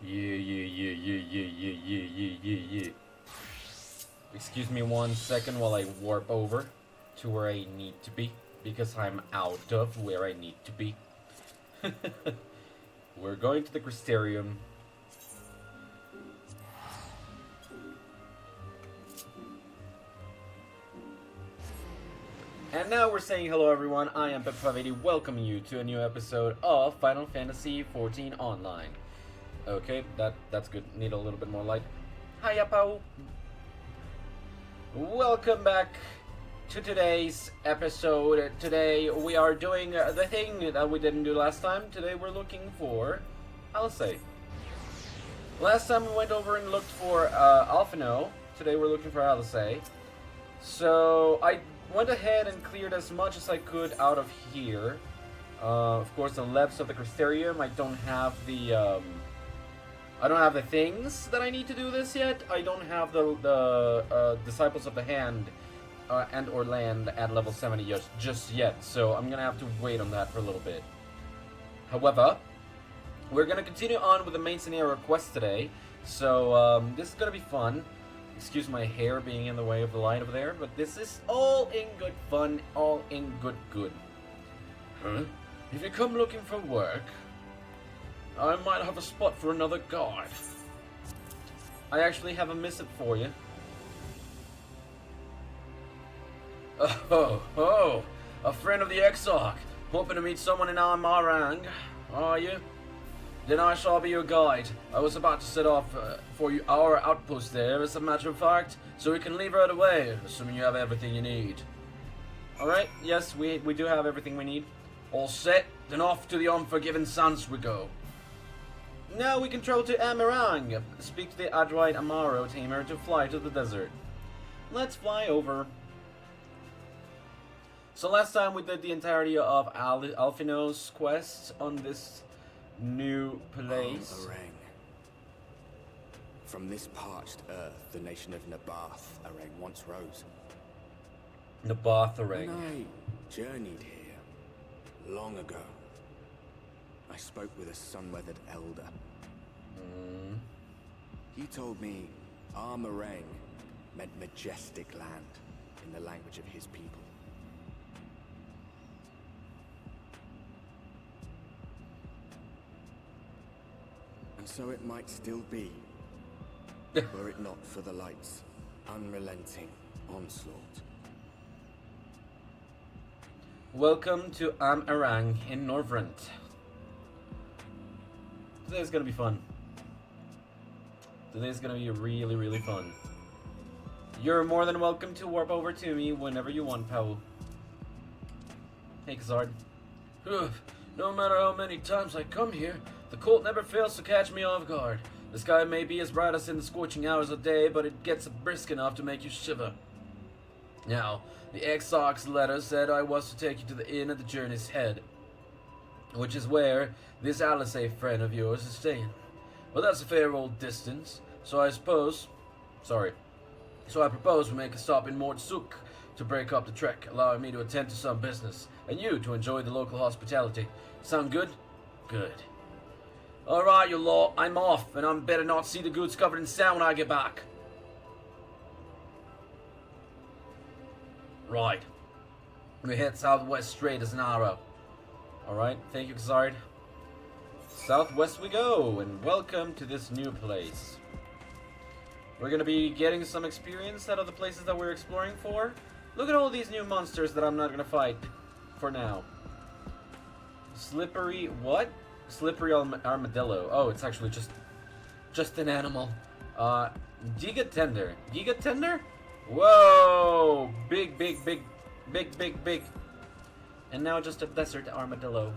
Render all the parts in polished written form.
Yeah. Excuse me 1 second while I warp over to where I need to be, because I'm out of where I need to be. We're going to the Crystarium. And now we're saying hello everyone, I am FFXIV welcoming you to a new episode of Final Fantasy XIV Online. Okay, that's good. Need a little bit more light. Hiya, Pao. Welcome back to today's episode. Today we are doing the thing that we didn't do last time. Today we're looking for Alisae. Last time we went over and looked for Alphinaud. Today we're looking for Alisae. So I went ahead and cleared as much as I could out of here. Of course, the levels of the Crystarium. I don't have the things that I need to do this yet. I don't have the Disciples of the Hand and or Land at level 70 just yet. So I'm gonna have to wait on that for a little bit. However, we're gonna continue on with the main scenario quest today. So this is gonna be fun. Excuse my hair being in the way of the light over there, but this is all in good fun, all in good. Huh? If you come looking for work, I might have a spot for another guard. I actually have a missive for you. Oh, a friend of the Exarch. Hoping to meet someone in our rang, are you? Then I shall be your guide. I was about to set off for our outpost there, as a matter of fact, so we can leave right away, assuming you have everything you need. Alright, yes, we do have everything we need. All set, then off to the Unforgiven Sands we go. Now we can travel to Amarang, speak to the adroit Amaro tamer to fly to the desert. Let's fly over. So last time we did the entirety of Alphinaud's quest on this new place. Arang. From this parched earth, the nation of Nabath Arang once rose. Nabath Arang. When I journeyed here, long ago, I spoke with a sun-weathered elder. He told me Armarang meant majestic land in the language of his people. And so it might still be, were it not for the light's unrelenting onslaught. Welcome to Amarang in Norvrent. Today's gonna be fun. Today's gonna be really fun. You're more than welcome to warp over to me whenever you want, Powell. Hey, Kazard. No matter how many times I come here, the cold never fails to catch me off guard. The sky may be as bright as in the scorching hours of day, but it gets brisk enough to make you shiver. Now, the Exarch's letter said I was to take you to the inn at the journey's head, which is where this Alisae friend of yours is staying. Well, that's a fair old distance, so I propose we make a stop in Mortsuk to break up the trek, allowing me to attend to some business, and you to enjoy the local hospitality. Sound good? Good. Alright, you lot, I'm off, and I'm better not see the goods covered in sand when I get back. Right. We head southwest straight as an arrow. Alright, thank you, Kazard. Southwest we go, and welcome to this new place. We're gonna be getting some experience out of the places that we're exploring for. Look at all these new monsters that I'm not gonna fight for now. Slippery what? Slippery armadillo. Oh, it's actually just an animal. Giga Tender. Giga Tender? Whoa! Big. And now just a desert armadillo.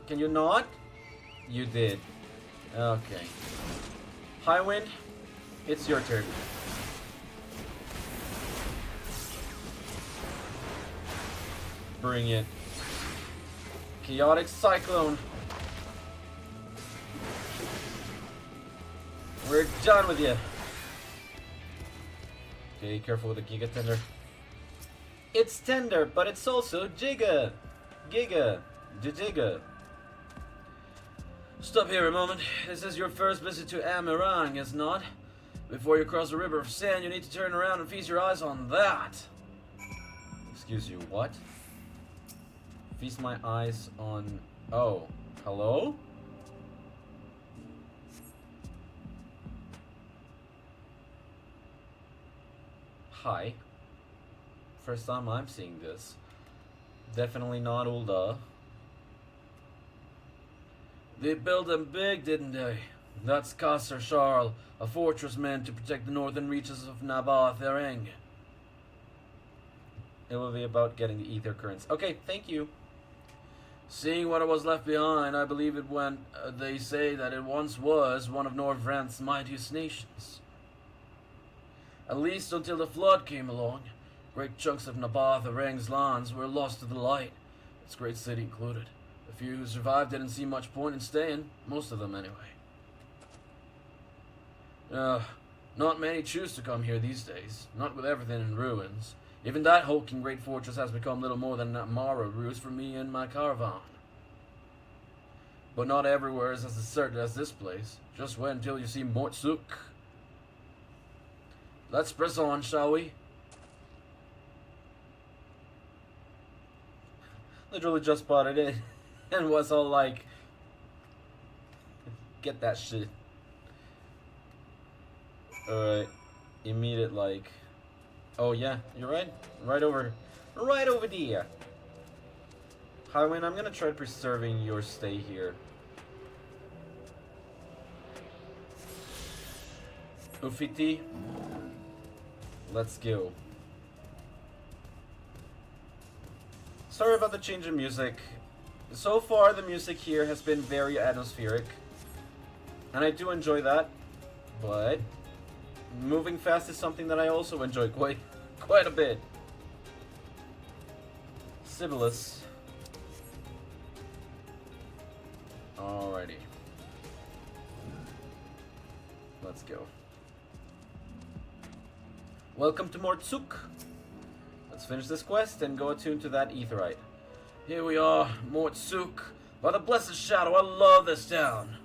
Can you not? You did. Okay. High Wind, it's your turn. Bring it. Chaotic Cyclone. We're done with you. Okay, careful with the Giga Tender. It's tender, but it's also Giga. Giga. Giga. Stop here a moment. This is your first visit to Amirang, is not? Before you cross the river of sand, you need to turn around and feast your eyes on that. Excuse you, what? Feast my eyes on... Oh, hello? Hi. First time I'm seeing this. Definitely not Ulda. They built them big, didn't they? That's Kasser Charles, a fortress meant to protect the northern reaches of Nabath Ereng. It will be about getting the ether currents. Okay, thank you. Seeing what was left behind, I believe it went. They say that it once was one of Norvrant's mightiest nations. At least until the flood came along. Great chunks of Nabath Ereng's lands were lost to the light, its great city included. The few who survived didn't see much point in staying, most of them anyway. Not many choose to come here these days, not with everything in ruins. Even that hulking great fortress has become little more than a Mara ruse for me and my caravan. But not everywhere is as deserted as this place. Just wait until you see Mortsuk. Let's press on, shall we? Literally just spotted it and was all like, get that shit. Alright, immediate like, oh yeah, you're right, right over there. Highwind, I'm gonna try preserving your stay here. Ufiti, let's go. Sorry about the change in music. So far, the music here has been very atmospheric, and I do enjoy that, but moving fast is something that I also enjoy quite a bit. Sibyllus. Alrighty. Let's go. Welcome to Mortsuk. Let's finish this quest and go attune to that aetheryte. Here we are, Mortsuk. By the blessed shadow, I love this town.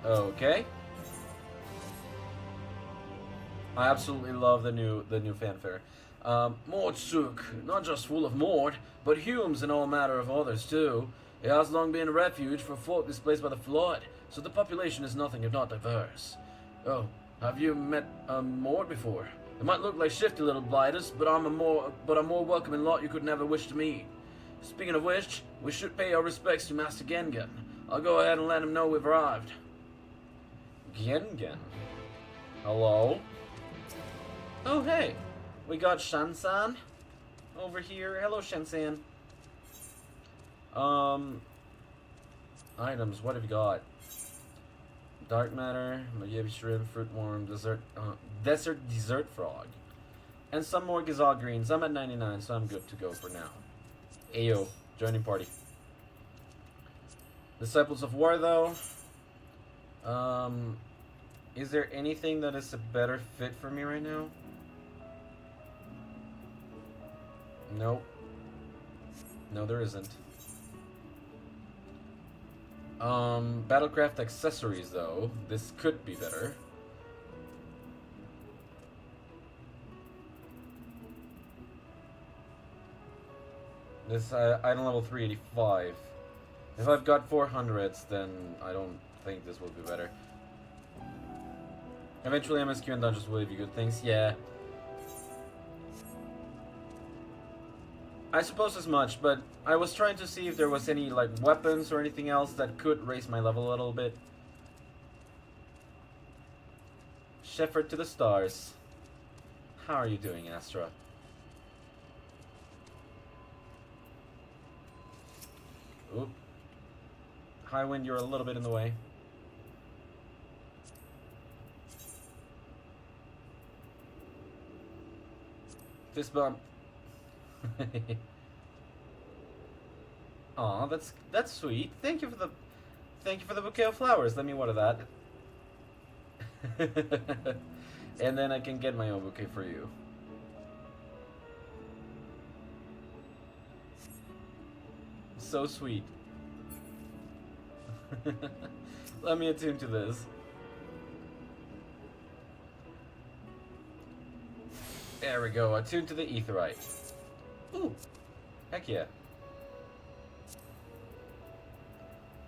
Okay. I absolutely love the new fanfare. Mortsuk, not just full of Mord, but Humes and all manner of others too. It has long been a refuge for folk displaced by the flood, so the population is nothing if not diverse. Oh, have you met a Mord before? They might look like shifty little blighters, but I'm a more welcoming lot you could never wish to meet. Speaking of which, we should pay our respects to Master Gengen. I'll go ahead and let him know we've arrived. Gengen? Hello? Oh hey, we got Shansan over here. Hello Shansan. Items, what have you got? Dark matter, Mayabi shrimp, fruit worm, desert dessert frog. And some more Gazal greens. I'm at 99, so I'm good to go for now. Ayo, joining party. Disciples of War though. Is there anything that is a better fit for me right now? Nope. No, there isn't. Battlecraft accessories, though. This could be better. This item level 385. If I've got 400s, then I don't think this will be better. Eventually, MSQ and dungeons will give you good things. Yeah. I suppose as much, but I was trying to see if there was any like weapons or anything else that could raise my level a little bit. Shepherd to the stars. How are you doing, Astra? Oop. High wind, you're a little bit in the way. Fist bump. Aw, that's sweet. Thank you for the bouquet of flowers. Let me water that. And then I can get my own bouquet for you. So sweet. Let me attune to this. There we go, attune to the Aetheryte. Ooh, heck yeah.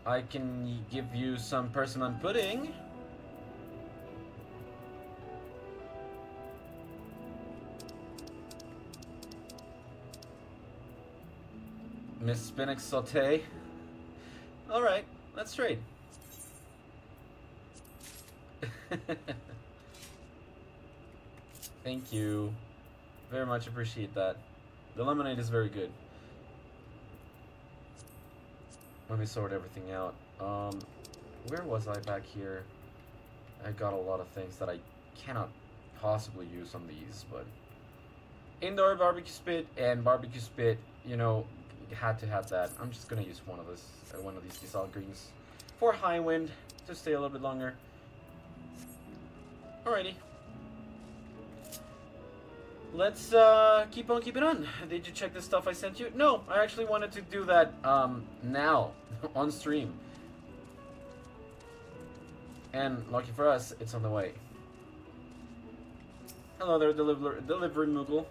I can give you some persimmon pudding. Miss Spinach Sauté. Alright, let's trade. Thank you. Very much appreciate that. The lemonade is very good. Let me sort everything out. Where was I back here? I got a lot of things that I cannot possibly use on these, but... Indoor barbecue spit and barbecue spit, you know, had to have that. I'm just gonna use one of these dissolved greens for high wind to stay a little bit longer. Alrighty. Let's keep on keeping on. Did you check the stuff I sent you? No, I actually wanted to do that now on stream. And lucky for us, it's on the way. Hello there, delivery Moogle.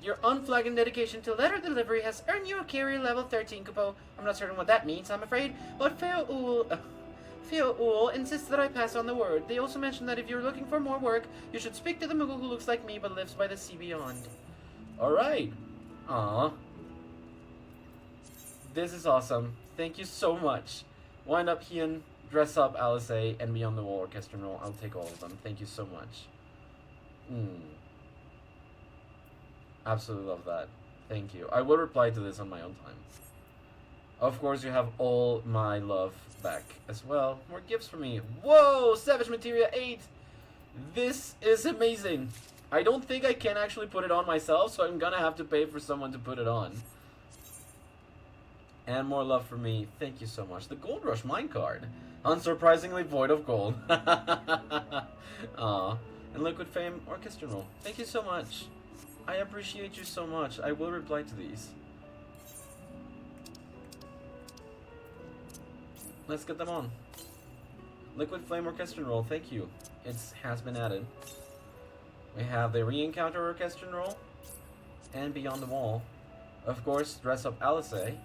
Your unflagging dedication to letter delivery has earned you a carrier level 13 Kupo. I'm not certain what that means, I'm afraid, but Feo insists that I pass on the word. They also mentioned that if you're looking for more work, you should speak to the Moogle who looks like me but lives by the sea beyond. Alright. Aww. This is awesome. Thank you so much. Wind up Hien, dress up Alisae, and Beyond the Wall Orchestra Roll. I'll take all of them. Thank you so much. Absolutely love that. Thank you. I will reply to this on my own time. Of course, you have all my love back as well. More gifts for me. Whoa! Savage Materia 8! This is amazing. I don't think I can actually put it on myself, so I'm gonna have to pay for someone to put it on. And more love for me. Thank you so much. The Gold Rush minecart. Unsurprisingly void of gold. Aw. And Liquid Fame Orchestra Roll. Thank you so much. I appreciate you so much. I will reply to these. Let's get them on. Liquid Flame Orchestra Roll, thank you. It has been added. We have the Re-Encounter Orchestra Roll and Beyond the Wall. Of course, Dress Up Alisae.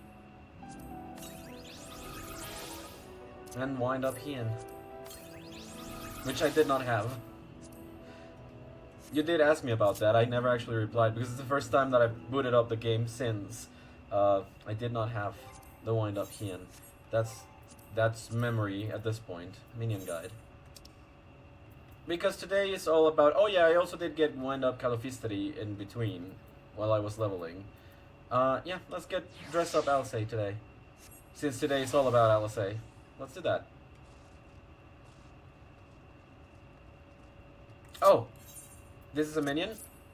And Wind Up Hien. Which I did not have. You did ask me about that. I never actually replied because it's the first time that I've booted up the game since. I did not have the Wind Up Hien. That's memory at this point. Minion Guide. Because today is all about... Oh yeah, I also did get Wind Up Calophystery in between while I was leveling. Yeah, let's get Dress Up Alisae today. Since today is all about Alisae. Let's do that. Oh! This is a minion?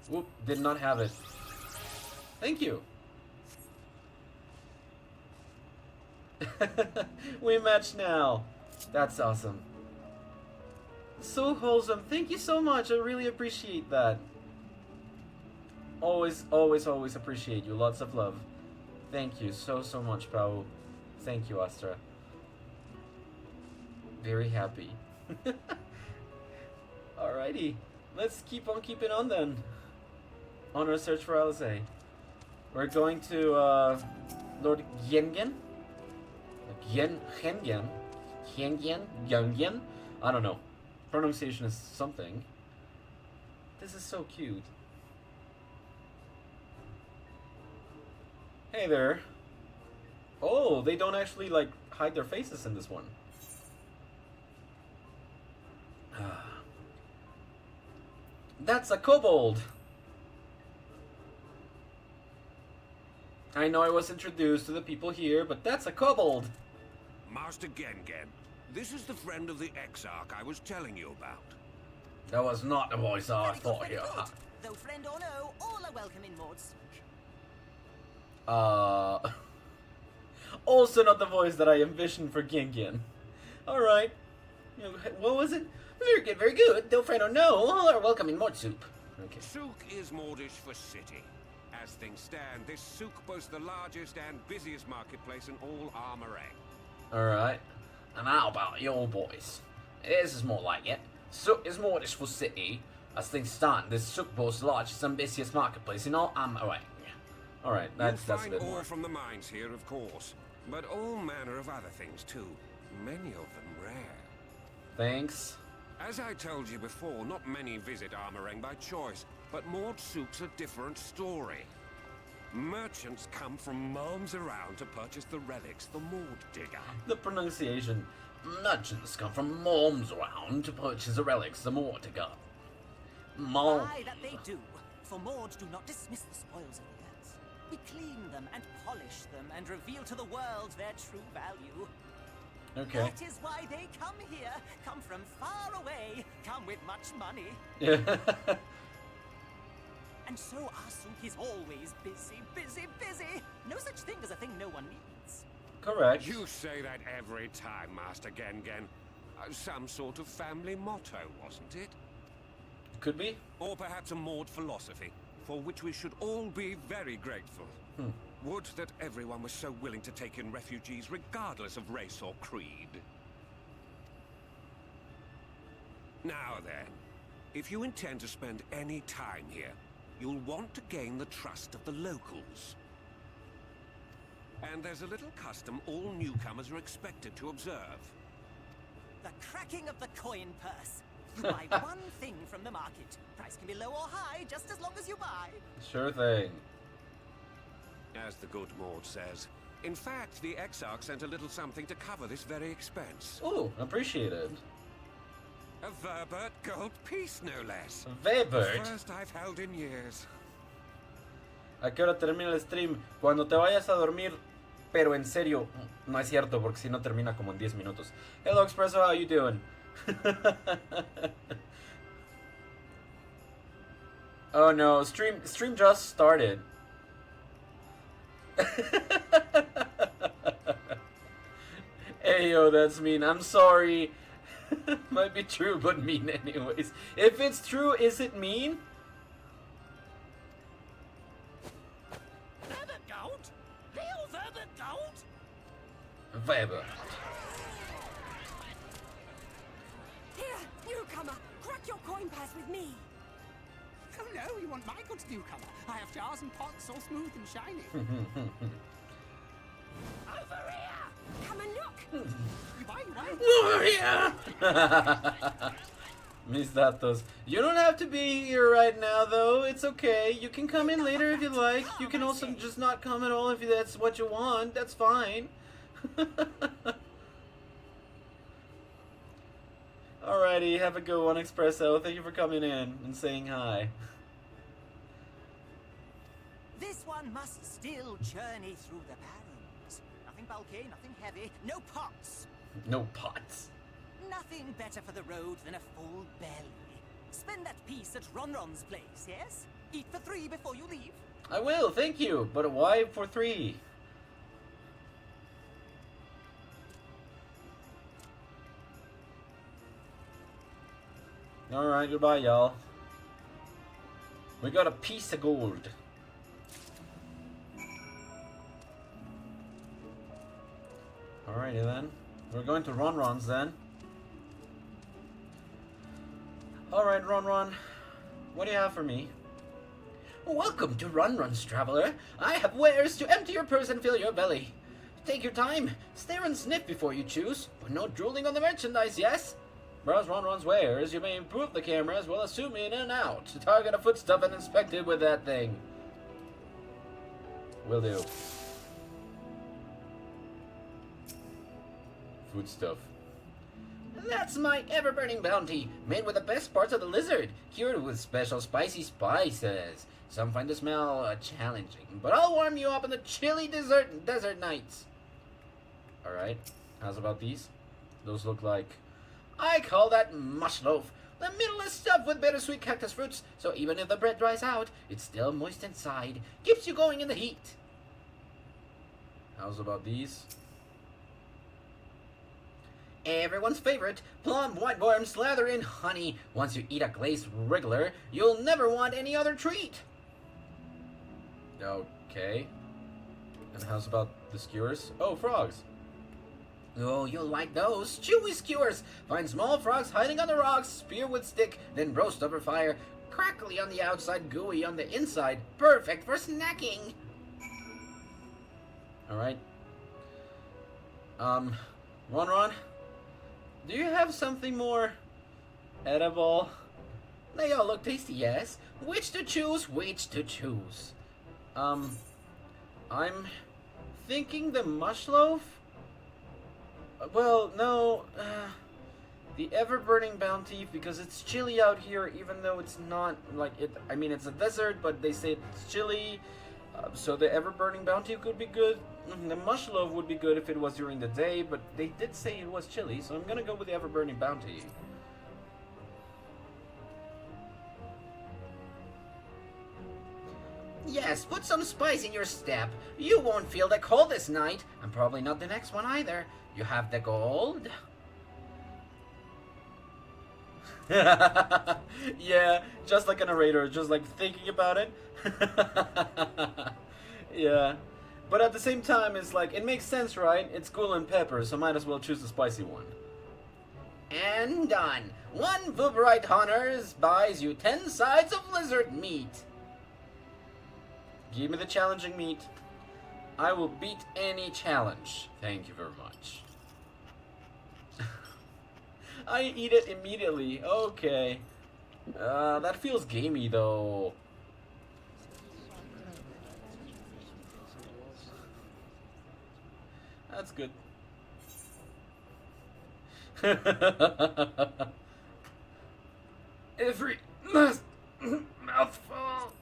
Whoop, did not have it. Thank you. We match now. That's awesome. So wholesome. Thank you so much. I really appreciate that. Always, always, always appreciate you. Lots of love. Thank you so much, Pao. Thank you, Astra. Very happy. Alrighty. Let's keep on keeping on then. On our search for Alisae. We're going to Lord Yengen? Hengen? Yengen? I don't know. Pronunciation is something. This is so cute. Hey there. Oh, they don't actually like hide their faces in this one. That's a kobold! I know I was introduced to the people here, but that's a kobold! Master Gengen, this is the friend of the Exarch I was telling you about. That was not the voice I thought here. Though friend or no, all are welcome in Maud's. Also not the voice that I envisioned for Gengen. Alright. What was it? Very good. Though friend or no, all are welcome in Maud Soup. Okay. Souk is Mordish for city. As things stand, this souk boasts the largest and busiest marketplace in all Armorang. Alright. And how about your boys? This is more like it. Sook is Mordish for city. As things stand, this Sook boasts the largest and busiest marketplace in all Amarang. Alright, that's a find bit ore more. from the mines here, of course, but all manner of other things too. Many of them rare. Thanks. As I told you before, not many visit Amarang by choice, but Mord Sook's a different story. Merchants come from miles around to purchase the relics the Mord digger. The pronunciation. Merchants come from moms around to purchase the relics the Mortiga. Mom. Aye, that they do. For Mords do not dismiss the spoils of the earth. We clean them and polish them and reveal to the world their true value. Okay. That is why they come here, come from far away, come with much money. Yeah. And so our souk is always busy, busy, busy. No such thing as a thing no one needs. Correct. You say that every time, Master Gengen. Some sort of family motto, wasn't it? Could be. Or perhaps a Mord philosophy, for which we should all be very grateful. Would that everyone was so willing to take in refugees regardless of race or creed. Now then, if you intend to spend any time here, you'll want to gain the trust of the locals. And there's a little custom all newcomers are expected to observe. The cracking of the coin purse. You buy one thing from the market. Price can be low or high, just as long as you buy. Sure thing. As the good Mord says. In fact, the Exarch sent a little something to cover this very expense. Ooh, appreciated. A Verbert gold piece, no less. Weber. The first I've held in years. ¿A qué hora termina el stream? Cuando te vayas a dormir, pero en serio, no es cierto porque si no termina como en 10 minutos. Hello Expresso, how you doing? Oh no, stream just started. Hey yo, that's mean. I'm sorry. Might be true, but mean anyways. If it's true, is it mean? Verbert gold? Real Verbert gold? Weber. Here, newcomer, crack your coin purse with me. Oh no, you want my goods, newcomer? I have jars and pots all smooth and shiny. Over here! Come and look. You buy, you buy. Over here! Mis datos. You don't have to be here right now, though. It's okay. You can come in later if you like. You can also just not come at all if that's what you want. That's fine. Alrighty, have a good one, Espresso. Thank you for coming in and saying hi. This one must still journey through the barrens. Nothing bulky, nothing heavy, no pots. No pots. Nothing better for the road than a full belly. Spend that piece at Ronron's place, yes? Eat for 3 before you leave. I will, thank you. But why for 3? Alright, goodbye, y'all. We got a piece of gold. Alrighty then. We're going to Ronron's then. Alright, Ronron. What do you have for me? Welcome to Ronron's, traveler. I have wares to empty your purse and fill your belly. Take your time. Stare and sniff before you choose. But no drooling on the merchandise, yes? Browse Ronron's wares. You may improve the camera as well as zoom in and out to target a footstuff and inspect it with that thing. Will do. Foodstuff. That's my ever-burning bounty, made with the best parts of the lizard, cured with special spicy spices. Some find the smell challenging, but I'll warm you up in the chilly desert nights. Alright, how's about these? Those look like... I call that mush loaf. The middle is stuffed with bittersweet cactus fruits, so even if the bread dries out, it's still moist inside. Keeps you going in the heat. How's about these? Everyone's favorite, plum white worm slather in honey. Once you eat a glazed wriggler, you'll never want any other treat. Okay. And how's about the skewers? Oh, frogs. Oh, you'll like those. Chewy skewers. Find small frogs hiding on the rocks, spear with stick, then roast over fire. Crackly on the outside, gooey on the inside. Perfect for snacking. Alright. Ron, do you have something more edible? They all look tasty, yes. Which to choose? Which to choose? I'm thinking the mush loaf? Well, no, the ever-burning bounty, because it's chilly out here, even though it's not, like, I mean, it's a desert, but they say it's chilly, so the ever-burning bounty could be good. The mush loaf would be good if it was during the day, but they did say it was chilly, so I'm gonna go with the ever-burning bounty. Yes, put some spice in your step. You won't feel the cold this night, and probably not the next one either. You have the gold? Yeah, just like a narrator, just like thinking about it. Yeah. But at the same time, it's like, it makes sense, right? It's ghoul and pepper, so might as well choose the spicy one. And done. 1 Vuberite Hunters buys you 10 sides of lizard meat. Give me the challenging meat. I will beat any challenge. Thank you very much. I eat it immediately. Okay. That feels gamey though. That's good. Every mouthful.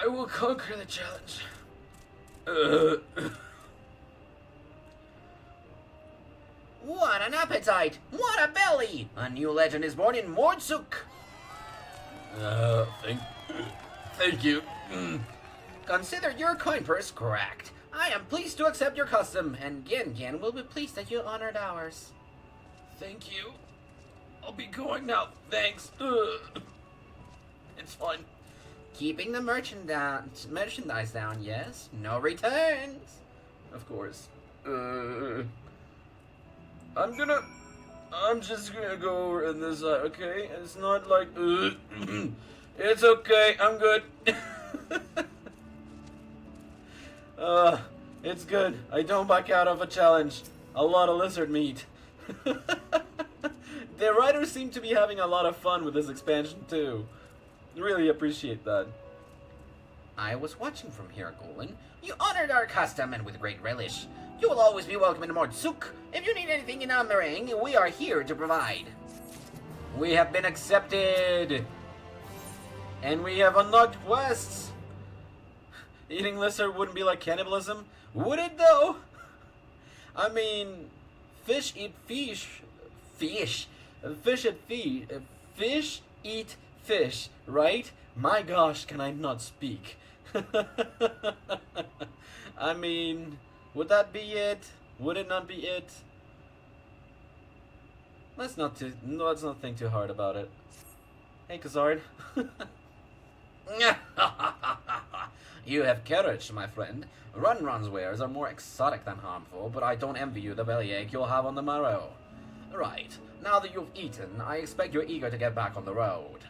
I will conquer the challenge. What an appetite! What a belly! A new legend is born in Mordsuk. Thank you. Consider your coin purse cracked. I am pleased to accept your custom, and Gen will be pleased that you honored ours. Thank you. I'll be going now. Thanks. It's fine. Keeping the merchandise down, yes? No returns. Of course. I'm just gonna go over in this side, okay? It's not like, it's okay, I'm good. It's good. I don't back out of a challenge. A lot of lizard meat. The writers seem to be having a lot of fun with this expansion too. Really appreciate that. I was watching from here, Golan. You honored our custom and with great relish. You will always be welcome in Mordsuk. If you need anything in Amarang, we are here to provide. We have been accepted. And we have unlocked quests. Eating lizard wouldn't be like cannibalism. Would it though? I mean, fish eat fish. Fish eat fish, right? My gosh, can I not speak? I mean, would that be it? Would it not be it? Let's not think too hard about it. Hey, Khazard. You have courage, my friend. Run's wares are more exotic than harmful, but I don't envy you the bellyache you'll have on the morrow. Right, now that you've eaten, I expect you're eager to get back on the road.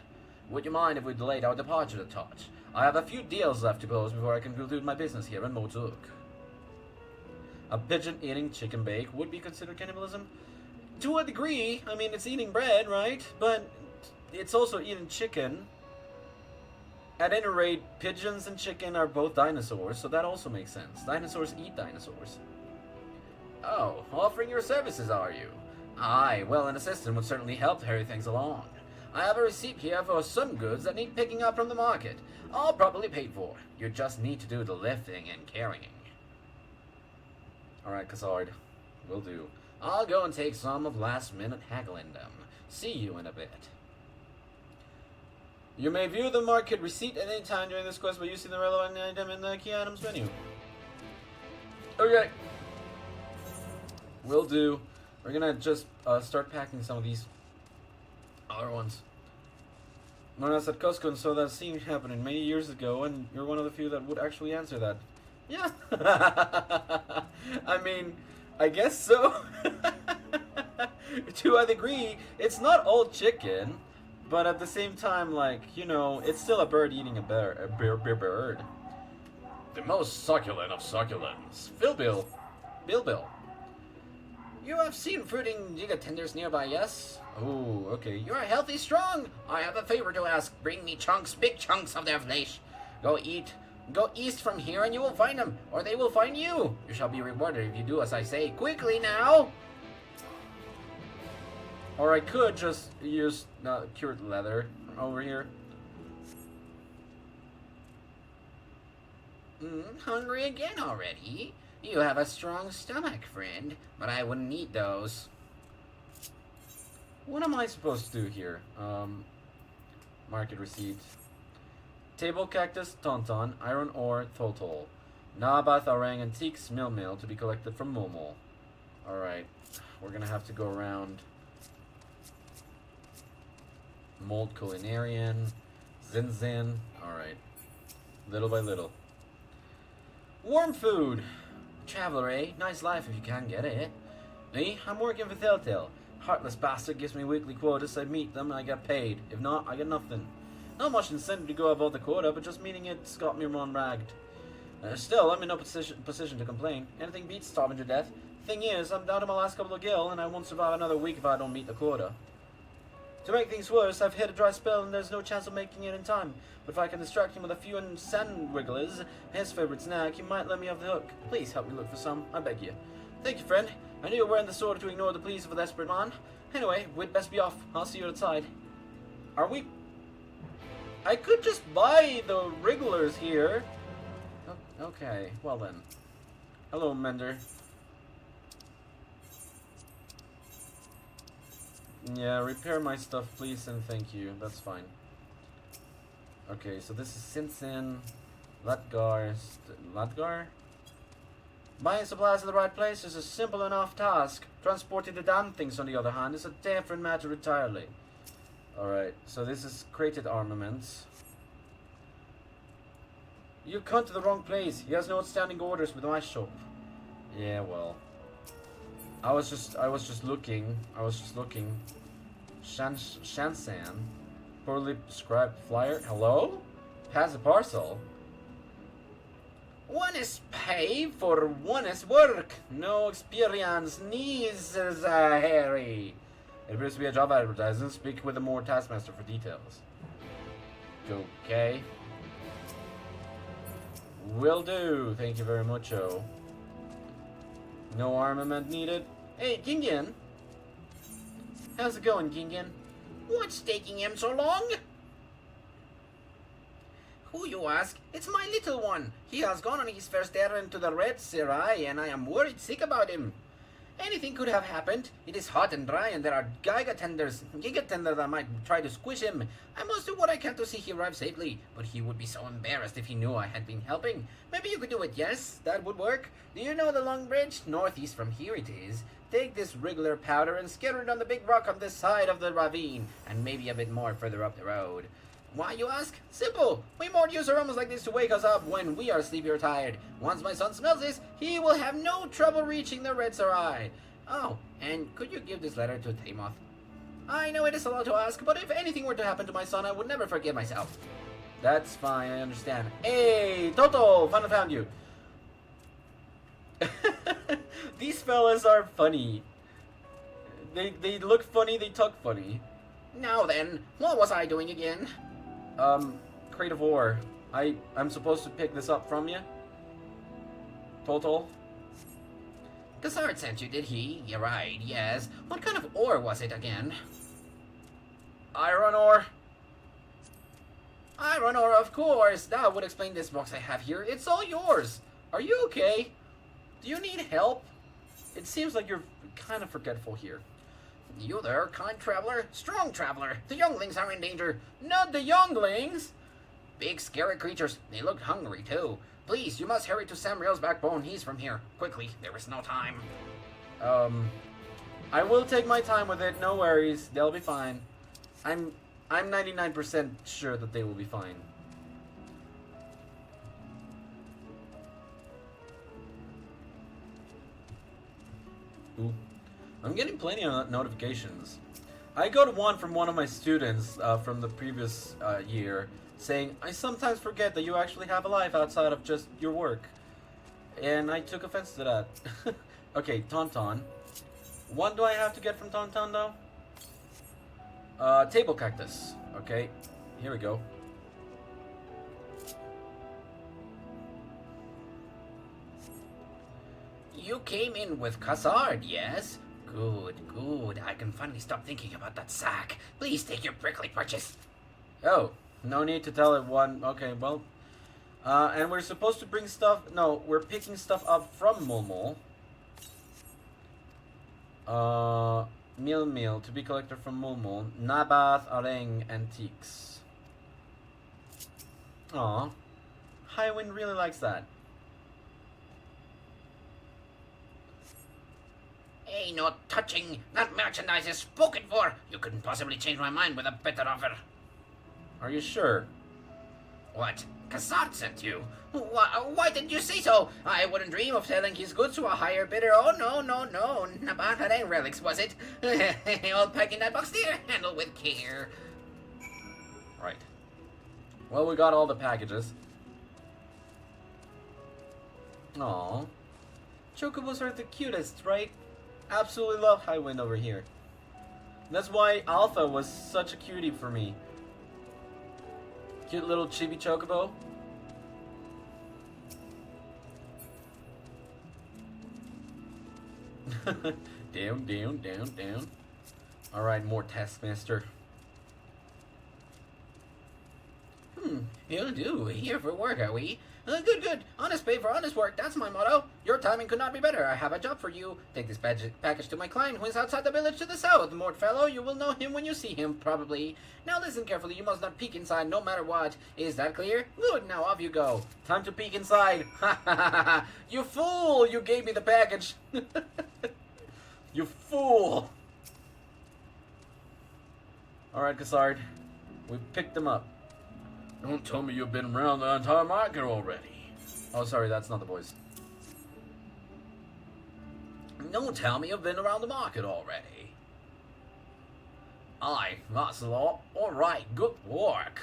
Would you mind if we delayed our departure a touch? I have a few deals left to close before I can conclude my business here in Mordsuk. A pigeon eating chicken bake would be considered cannibalism? To a degree. I mean, it's eating bread, right? But it's also eating chicken. At any rate, pigeons and chicken are both dinosaurs, so that also makes sense. Dinosaurs eat dinosaurs. Oh, offering your services, are you? Aye, well, an assistant would certainly help to hurry things along. I have a receipt here for some goods that need picking up from the market. All properly paid for. You just need to do the lifting and carrying. Alright, Khazard. Will do. I'll go and take some of last-minute haggling them. See you in a bit. You may view the market receipt at any time during this quest by using the relevant item in the key items menu. Okay. Will do. We're gonna just start packing some of these other ones. When I was at Costco and saw that scene happening many years ago, and you're one of the few that would actually answer that. Yeah. I mean, I guess so. To a degree, it's not all chicken, but at the same time, like, you know, it's still a bird eating a bird. The most succulent of succulents. Bilbil. You have seen fruiting giga tenders nearby, yes? Oh, okay. You are healthy, strong. I have a favor to ask. Bring me chunks, big chunks of their flesh. Go east from here and you will find them, or they will find you. You shall be rewarded if you do as I say. Quickly now! Or I could just use cured leather over here. Hungry again already? You have a strong stomach, friend, but I wouldn't eat those. What am I supposed to do here? Market receipt. Table cactus, tauntaun, iron ore, thotol. Nabath orang antiques, mill to be collected from Momo. Alright, we're gonna have to go around. Mold culinarian, Zin. Alright, little by little. Warm food. Traveler, eh? Nice life if you can get it. Me? I'm working for Telltale. Heartless bastard gives me weekly quotas. I meet them and I get paid. If not, I get nothing. Not much incentive to go above the quota, but just meeting it's got me run ragged. Still, I'm in no position to complain. Anything beats starving to death. Thing is, I'm down to my last couple of gil, and I won't survive another week if I don't meet the quota. To make things worse, I've hit a dry spell and there's no chance of making it in time. But if I can distract him with a few sand wigglers, his favorite snack, he might let me off the hook. Please help me look for some, I beg you. Thank you, friend. I knew you were wearing the sword to ignore the pleas of a desperate man. Anyway, we'd best be off. I'll see you outside. Are we... I could just buy the wrigglers here. Oh, okay, well then. Hello, Mender. Yeah, repair my stuff, please, and thank you. That's fine. Okay, so this is Sinsin, Ladgar? Buying supplies at the right place is a simple enough task. Transporting the damn things, on the other hand, is a different matter entirely. Alright, so this is crated armaments. You come to the wrong place. He has no outstanding orders with my shop. Yeah, well. I was just looking. Shansan. Poorly prescribed flyer. Hello? Pass a parcel. One is pay for one is work. No experience needs Harry. It appears to be a job advertisement. Speak with the more taskmaster for details. Okay. Will do. Thank you very much, oh. No armament needed. Hey, Gingen. How's it going, Gingen? What's taking him so long? Who, you ask? It's my little one. He has gone on his first errand to the Red Serai, and I am worried sick about him. Anything could have happened. It is hot and dry, and there are gigatenders that might try to squish him. I must do what I can to see he arrives safely, but he would be so embarrassed if he knew I had been helping. Maybe you could do it, yes? That would work. Do you know the Long Bridge? Northeast from here it is. Take this wriggler powder and scatter it on the big rock on this side of the ravine, and maybe a bit more further up the road. Why, you ask? Simple! We more use aromas like this to wake us up when we are sleepy or tired. Once my son smells this, he will have no trouble reaching the Red Sarai. Oh, and could you give this letter to Tamoth? I know it is a lot to ask, but if anything were to happen to my son, I would never forgive myself. That's fine, I understand. Hey, Toto! Finally found you. These fellas are funny. They look funny, they talk funny. Now then, what was I doing again? Crate of ore. I'm supposed to pick this up from you? Total? Gassard sent you, did he? You're right, yes. What kind of ore was it again? Iron ore. Iron ore, of course. That would explain this box I have here. It's all yours. Are you okay? Do you need help? It seems like you're kind of forgetful here. You there, kind traveler? Strong traveler. The younglings are in danger. Not the younglings! Big, scary creatures. They look hungry, too. Please, you must hurry to Samriel's backbone. He's from here. Quickly, there is no time. I will take my time with it. No worries. They'll be fine. I'm 99% sure that they will be fine. Ooh. I'm getting plenty of notifications. I got one from one of my students from the previous year saying, I sometimes forget that you actually have a life outside of just your work. And I took offense to that. Okay, Tauntaun. What do I have to get from Tauntaun though? Table cactus. Okay, here we go. You came in with Cassard, yes? Good, good. I can finally stop thinking about that sack. Please take your prickly purchase. Oh, no need to tell it one. Okay, well. And we're supposed to bring stuff. No, we're picking stuff up from Mulmul. Meal to be collected from Mulmul. Nabath Areng Antiques. Aw. Highwind really likes that. Hey, no touching! That merchandise is spoken for! You couldn't possibly change my mind with a better offer. Are you sure? What? Cassard sent you? Why didn't you say so? I wouldn't dream of selling his goods to a higher bidder. Oh, no. Nabatha relics, was it? I'll pack in that box there. Handle with care. Right. Well, we got all the packages. Aww. Chocobos are the cutest, right? Absolutely love Highwind over here. That's why Alpha was such a cutie for me. Cute little chibi chocobo. down. Alright, more Taskmaster. You'll do. Here for work, are we? Good. Honest pay for honest work. That's my motto. Your timing could not be better. I have a job for you. Take this package to my client who is outside the village to the south. Mort fellow, you will know him when you see him, probably. Now listen carefully. You must not peek inside no matter what. Is that clear? Good. Now off you go. Time to peek inside. You fool! You gave me the package. You fool! Alright, Cassard. We picked them up. Don't tell me you've been around the entire market already. Oh, sorry, that's not the voice. Don't tell me you've been around the market already. Aye, that's a lot. Alright, good work.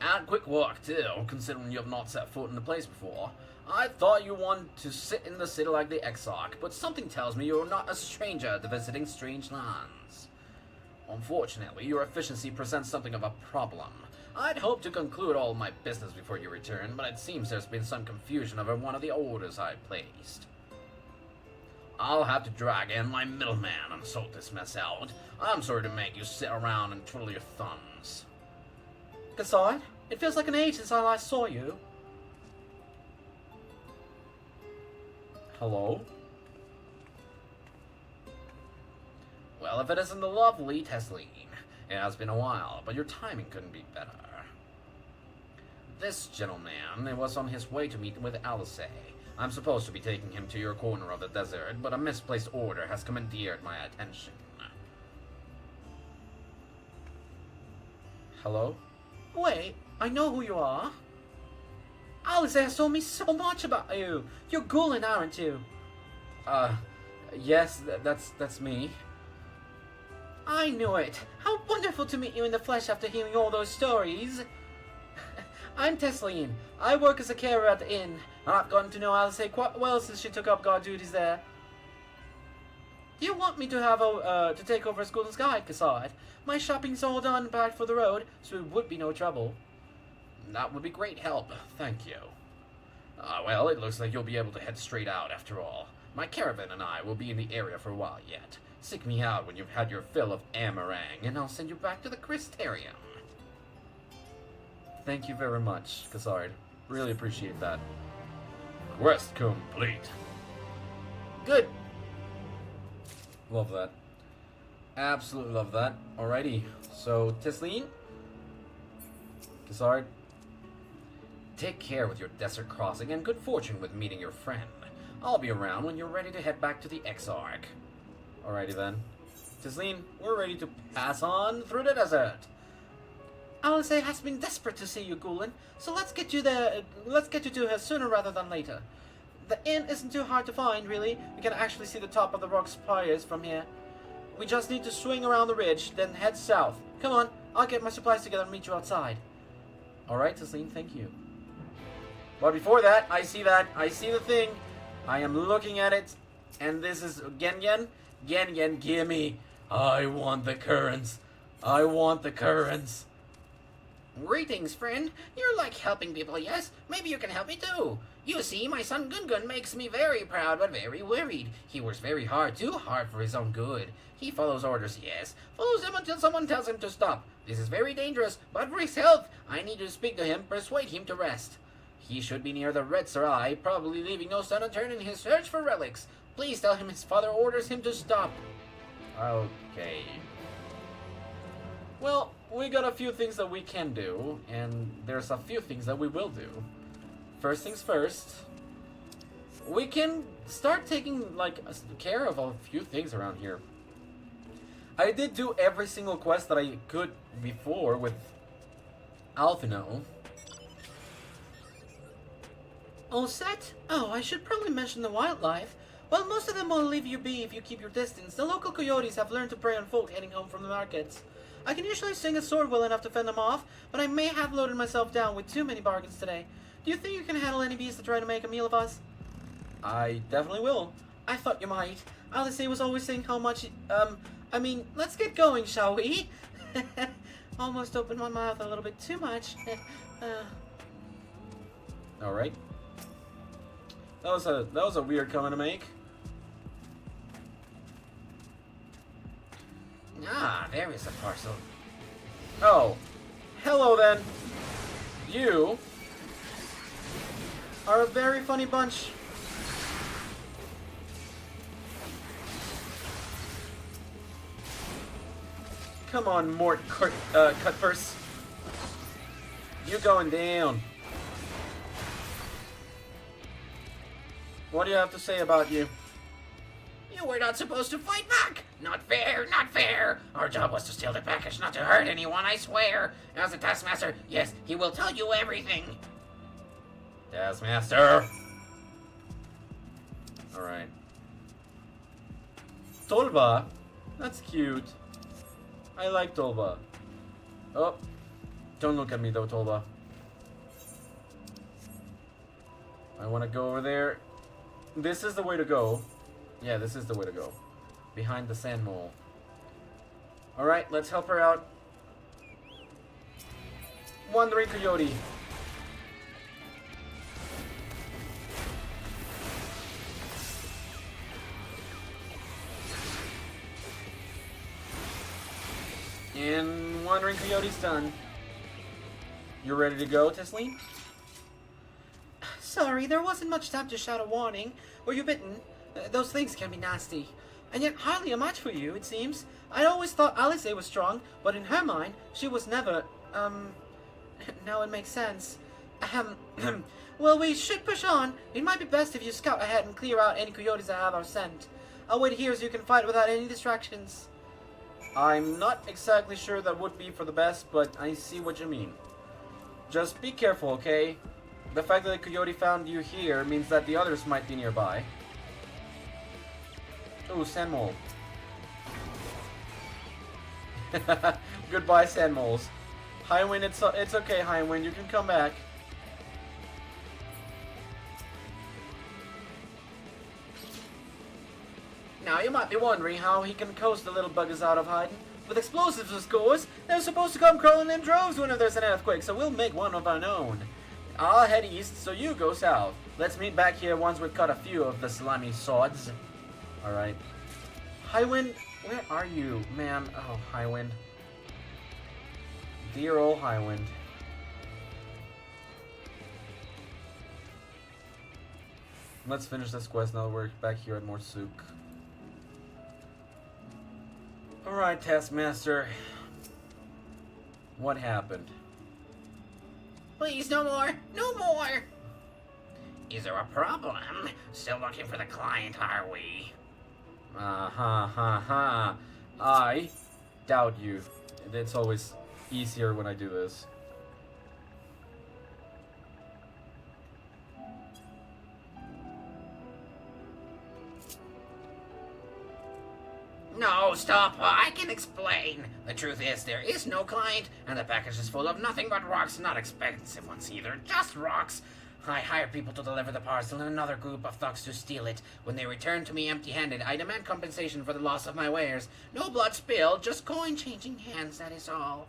And quick work, too, considering you have not set foot in the place before. I thought you wanted to sit in the city like the Exarch, but something tells me you're not a stranger to visiting strange lands. Unfortunately, your efficiency presents something of a problem. I'd hoped to conclude all my business before you return, but it seems there's been some confusion over one of the orders I placed. I'll have to drag in my middleman and sort this mess out. I'm sorry to make you sit around and twiddle your thumbs. Cassard, it feels like an age since I last saw you. Hello? Well, if it isn't the lovely Tesleen. It has been a while, but your timing couldn't be better. This gentleman was on his way to meet with Alisae. I'm supposed to be taking him to your corner of the desert, but a misplaced order has commandeered my attention. Hello? Wait, I know who you are. Alisae has told me so much about you. You're Gulin, aren't you? Yes, that's me. I knew it. How wonderful to meet you in the flesh after hearing all those stories. I'm Tesleen. I work as a carer at the inn, and I've gotten to know Alisae quite well since she took up guard duties there. Do you want me to have to take over as Gulin's guide, Cassard? My shopping's all done and packed for the road, so it would be no trouble. That would be great help, thank you. Well, it looks like you'll be able to head straight out after all. My caravan and I will be in the area for a while yet. Seek me out when you've had your fill of Amarang, and I'll send you back to the Crystarium. Thank you very much, Cassard. Really appreciate that. Quest complete. Good. Love that. Absolutely love that. Alrighty, so Tesleen? Cassard? Take care with your desert crossing, and good fortune with meeting your friend. I'll be around when you're ready to head back to the Exarch. Alrighty then. Tesleen, we're ready to pass on through the desert. Alisae has been desperate to see you, Gulin, so let's get you to her sooner rather than later. The inn isn't too hard to find, really. We can actually see the top of the rock spires from here. We just need to swing around the ridge, then head south. Come on, I'll get my supplies together and meet you outside. Alright, Tasleen, thank you. But before that, I see the thing. I am looking at it, and this is Gen, gimme. I want the currents. I want the currents. Greetings, friend. You're like helping people, yes? Maybe you can help me too. You see, my son Gungun makes me very proud but very worried. He works very hard, too hard for his own good. He follows orders, yes. Follows them until someone tells him to stop. This is very dangerous, but for his health, I need to speak to him, persuade him to rest. He should be near the Red Sarai, probably leaving no stone unturned in his search for relics. Please tell him his father orders him to stop. Okay. Well, we got a few things that we can do, and there's a few things that we will do. First things first, we can start taking, like, care of a few things around here. I did do every single quest that I could before with Alphinaud. All set? Oh, I should probably mention the wildlife. Well, most of them will leave you be if you keep your distance. The local coyotes have learned to prey on folk heading home from the markets. I can usually swing a sword well enough to fend them off, but I may have loaded myself down with too many bargains today. Do you think you can handle any bees that try to make a meal of us? I definitely will. I thought you might. Alisae was always saying how much, I mean, let's get going, shall we? Almost opened my mouth a little bit too much. Alright. That was a weird comment to make. Ah, there is a parcel. Oh. Hello then. You are a very funny bunch. Come on, Mort Cutpurse. You going down. What do you have to say about you? You were not supposed to fight back! Not fair, not fair! Our job was to steal the package, not to hurt anyone, I swear! As a taskmaster, yes, he will tell you everything! Taskmaster! Alright. Tolba? That's cute. I like Tolba. Oh. Don't look at me though, Tolba. I want to go over there. This is the way to go. Yeah, this is the way to go. Behind the sand mole. Alright, let's help her out. Wandering Coyote. And Wandering Coyote's done. You ready to go, Tasleen? Sorry, there wasn't much time to shout a warning. Were you bitten? Those things can be nasty. And yet hardly a match for you, it seems. I'd always thought Alisae was strong, but in her mind, she was never, now it makes sense. Well, we should push on. It might be best if you scout ahead and clear out any coyotes that have our scent. I'll wait here so you can fight without any distractions. I'm not exactly sure that would be for the best, but I see what you mean. Just be careful, okay? The fact that the coyote found you here means that the others might be nearby. Ooh, sand mole. Goodbye, sand moles. Highwind, it's okay, Highwind. You can come back. Now, you might be wondering how he can coast the little buggers out of hiding. With explosives, of course. They're supposed to come crawling in droves whenever there's an earthquake, so we'll make one of our own. I'll head east, so you go south. Let's meet back here once we've caught a few of the slimy sods. Alright. Highwind, where are you, man? Oh, Highwind. Dear old Highwind. Let's finish this quest now that we're back here at Morsuk. Alright, Taskmaster. What happened? Please, no more! No more! Is there a problem? Still looking for the client, are we? I doubt you. It's always easier when I do this. No, stop. I can explain. The truth is, there is no client, and the package is full of nothing but rocks, not expensive ones either, just rocks. I hire people to deliver the parcel and another group of thugs to steal it. When they return to me empty-handed, I demand compensation for the loss of my wares. No blood spilled, just coin changing hands, that is all.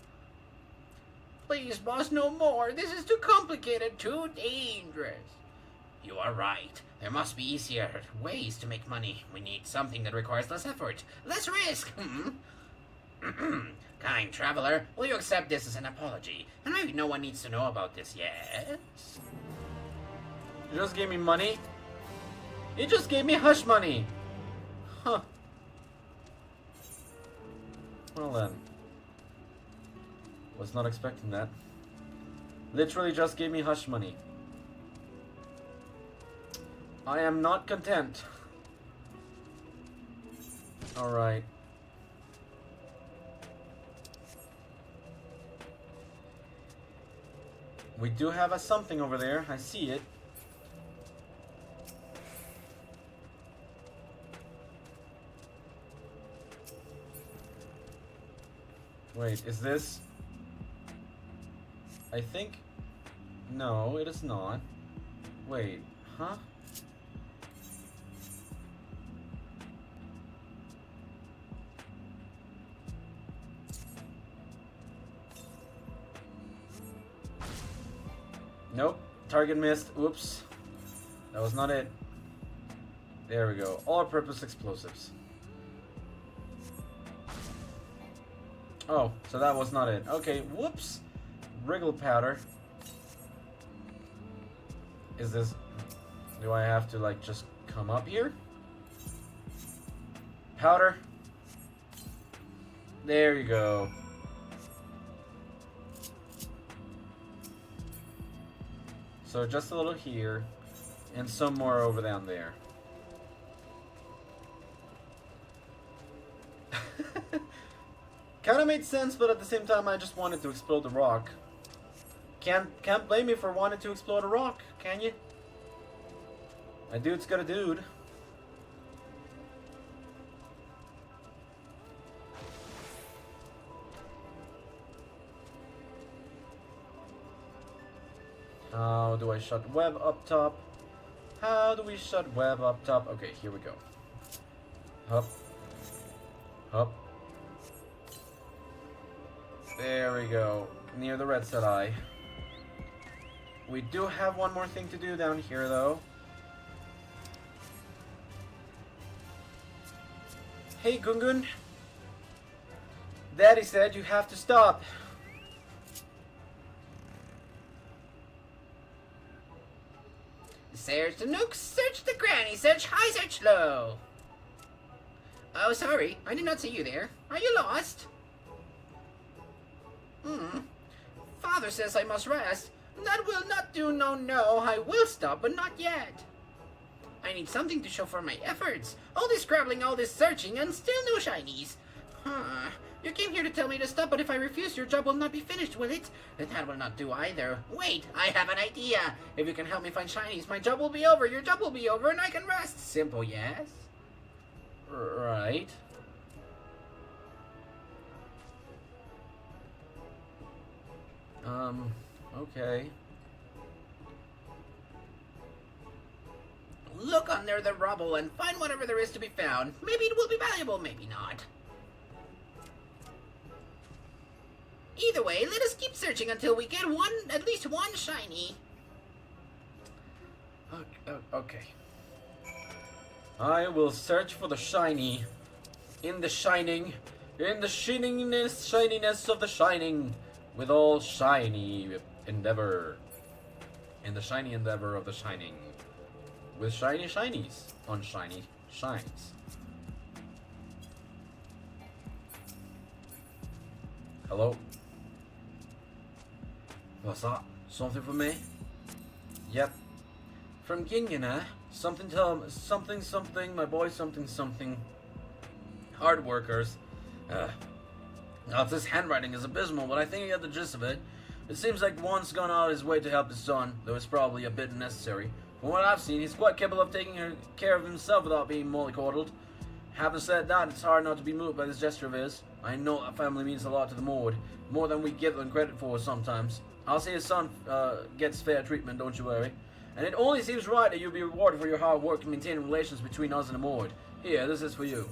Please, boss, no more. This is too complicated, too dangerous. You are right. There must be easier ways to make money. We need something that requires less effort, less risk. Kind traveler, will you accept this as an apology? And maybe no one needs to know about this, yes? You just gave me money? You just gave me hush money! Huh. Well then. Was not expecting that. Literally just gave me hush money. I am not content. Alright. We do have a something over there. I see it. Wait, is this... I think... No, it is not. Wait, huh? Nope, target missed. Oops. That was not it. There we go. All-purpose explosives. Oh, so that was not it. Okay, whoops. Wriggle powder. Is this... Do I have to, like, just come up here? Powder. There you go. So just a little here, and some more over down there. Kind of made sense, but at the same time, I just wanted to explode the rock. Can't blame me for wanting to explode a rock, can you? A dude's got a dude. How do I shut web up top? How do we shut web up top? Okay, here we go. Up. Up. There we go. Near the red set eye. We do have one more thing to do down here, though. Hey, Gungun. Daddy said you have to stop. Search the nooks, search the granny, search high, search low. Oh, sorry, I did not see you there. Are you lost? Father says I must rest. That will not do, no, I will stop, but not yet. I need something to show for my efforts. All this scrabbling, all this searching, and still no shinies. You came here to tell me to stop, but if I refuse, your job will not be finished, will it? And that will not do either. Wait, I have an idea. If you can help me find shinies, my job will be over, your job will be over, and I can rest. Simple, yes? Right. Okay. Look under the rubble and find whatever there is to be found. Maybe it will be valuable, maybe not. Either way, let us keep searching until we get at least one shiny. Okay. I will search for the shiny. In the shininess of the shining. With all shiny endeavor. In the shiny endeavor of the shining. With shiny shinies on shiny shines. Hello? What's that? Something for me? Yep. From Ginyan, eh? Something my boy something. Hard workers. Now, if this handwriting is abysmal, but I think I get the gist of it. It seems like one's gone out of his way to help his son, though it's probably a bit unnecessary. From what I've seen, he's quite capable of taking care of himself without being mollycoddled. Having said that, it's hard not to be moved by this gesture of his. I know that family means a lot to the Mord, more than we give them credit for sometimes. I'll say his son gets fair treatment, don't you worry. And it only seems right that you'll be rewarded for your hard work in maintaining relations between us and the Mord. Here, this is for you.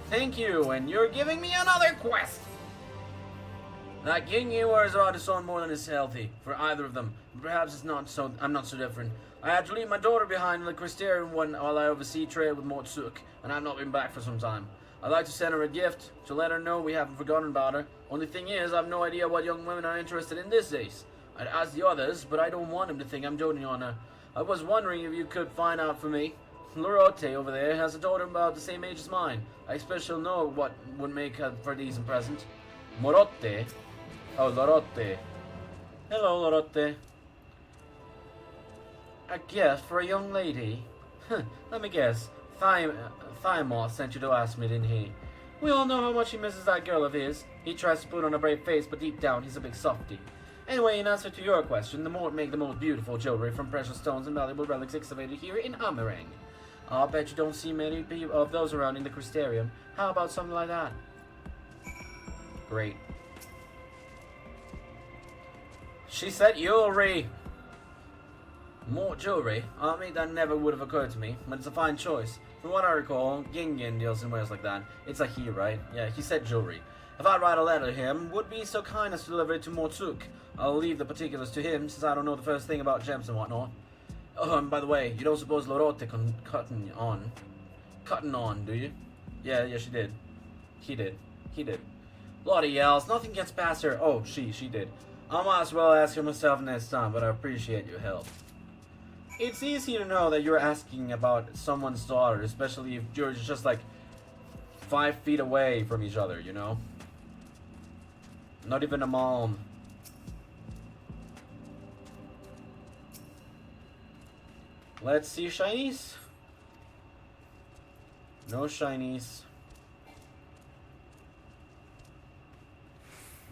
Thank you, and you're giving me another quest! That king he wears out his son more than is healthy, for either of them. Perhaps it's not so. I'm not so different. I had to leave my daughter behind in the Crystarium while I oversee trade with Mortsuk, and I've not been back for some time. I'd like to send her a gift, to let her know we haven't forgotten about her. Only thing is, I've no idea what young women are interested in these days. I'd ask the others, but I don't want them to think I'm doting on her. I was wondering if you could find out for me. Lorote over there has a daughter about the same age as mine. I expect she'll know what would make her for a decent present. Morote? Oh, Lorote. Hello, Lorote. A gift for a young lady? Let me guess. Thymoth sent you to ask me, didn't he? We all know how much he misses that girl of his. He tries to put on a brave face, but deep down he's a big softy. Anyway, in answer to your question, the Mort make the most beautiful jewelry from precious stones and valuable relics excavated here in Amarang. I'll bet you don't see many of those around in the Crystarium. How about something like that? Great. She said jewelry! More jewelry? I mean, that never would have occurred to me, but it's a fine choice. From what I recall, Gingin deals in wares like that. It's a he, right? Yeah, he said jewelry. If I write a letter to him, would be so kind as to deliver it to Mortsuk. I'll leave the particulars to him, since I don't know the first thing about gems and whatnot. Oh, and by the way, you don't suppose Lorote cutting on, do you? Yeah, she did. He did. Bloody yells, nothing gets past her. Oh, she did. I might as well ask her myself next time, but I appreciate your help. It's easy to know that you're asking about someone's daughter, especially if you're just like 5 feet away from each other, you know? Not even a mom. Let's see shinies. No shinies.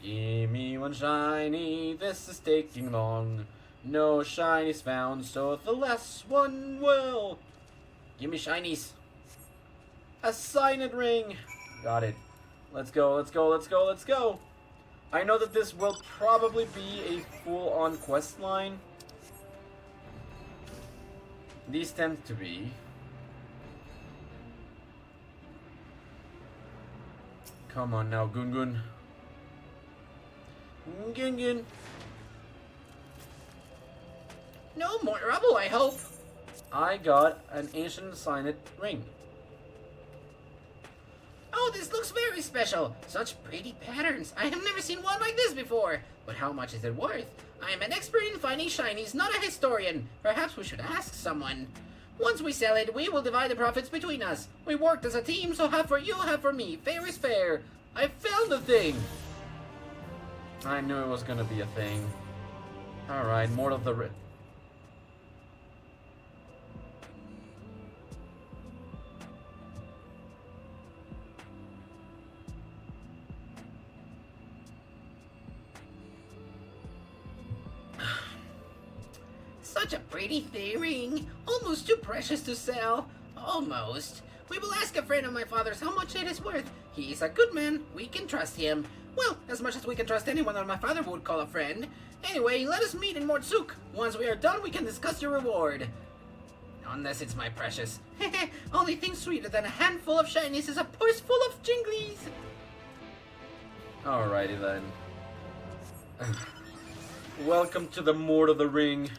Give me one shiny, this is taking long. No shinies found, so the last one will. Give me shinies. A signet ring. Got it. Let's go. I know that this will probably be a full-on quest line. These tend to be. Come on now, Gungun. Gungun. No more trouble, I hope. I got an ancient signet ring. Oh, this looks very special. Such pretty patterns. I have never seen one like this before. But how much is it worth? I am an expert in finding shinies, not a historian. Perhaps we should ask someone. Once we sell it, we will divide the profits between us. We worked as a team, so half for you, half for me. Fair is fair. I found the thing. I knew it was gonna be a thing. Alright, more of the... Such a pretty ring. Almost too precious to sell. Almost. We will ask a friend of my father's how much it is worth. He is a good man. We can trust him. Well, as much as we can trust anyone that my father would call a friend. Anyway, let us meet in Mortsuk. Once we are done, we can discuss your reward. Unless it's my precious. Only thing sweeter than a handful of shinies is a purse full of jinglies. Alrighty then. Welcome to the Lord of the Ring.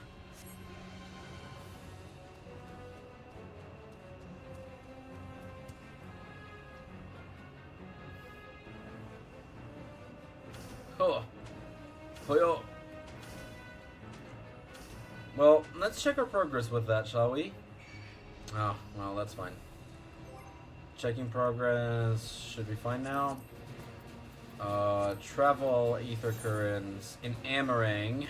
Oh. Oh. Well, let's check our progress with that, shall we? Oh, well, that's fine. Checking progress should be fine now. Travel ether currents in Amarang.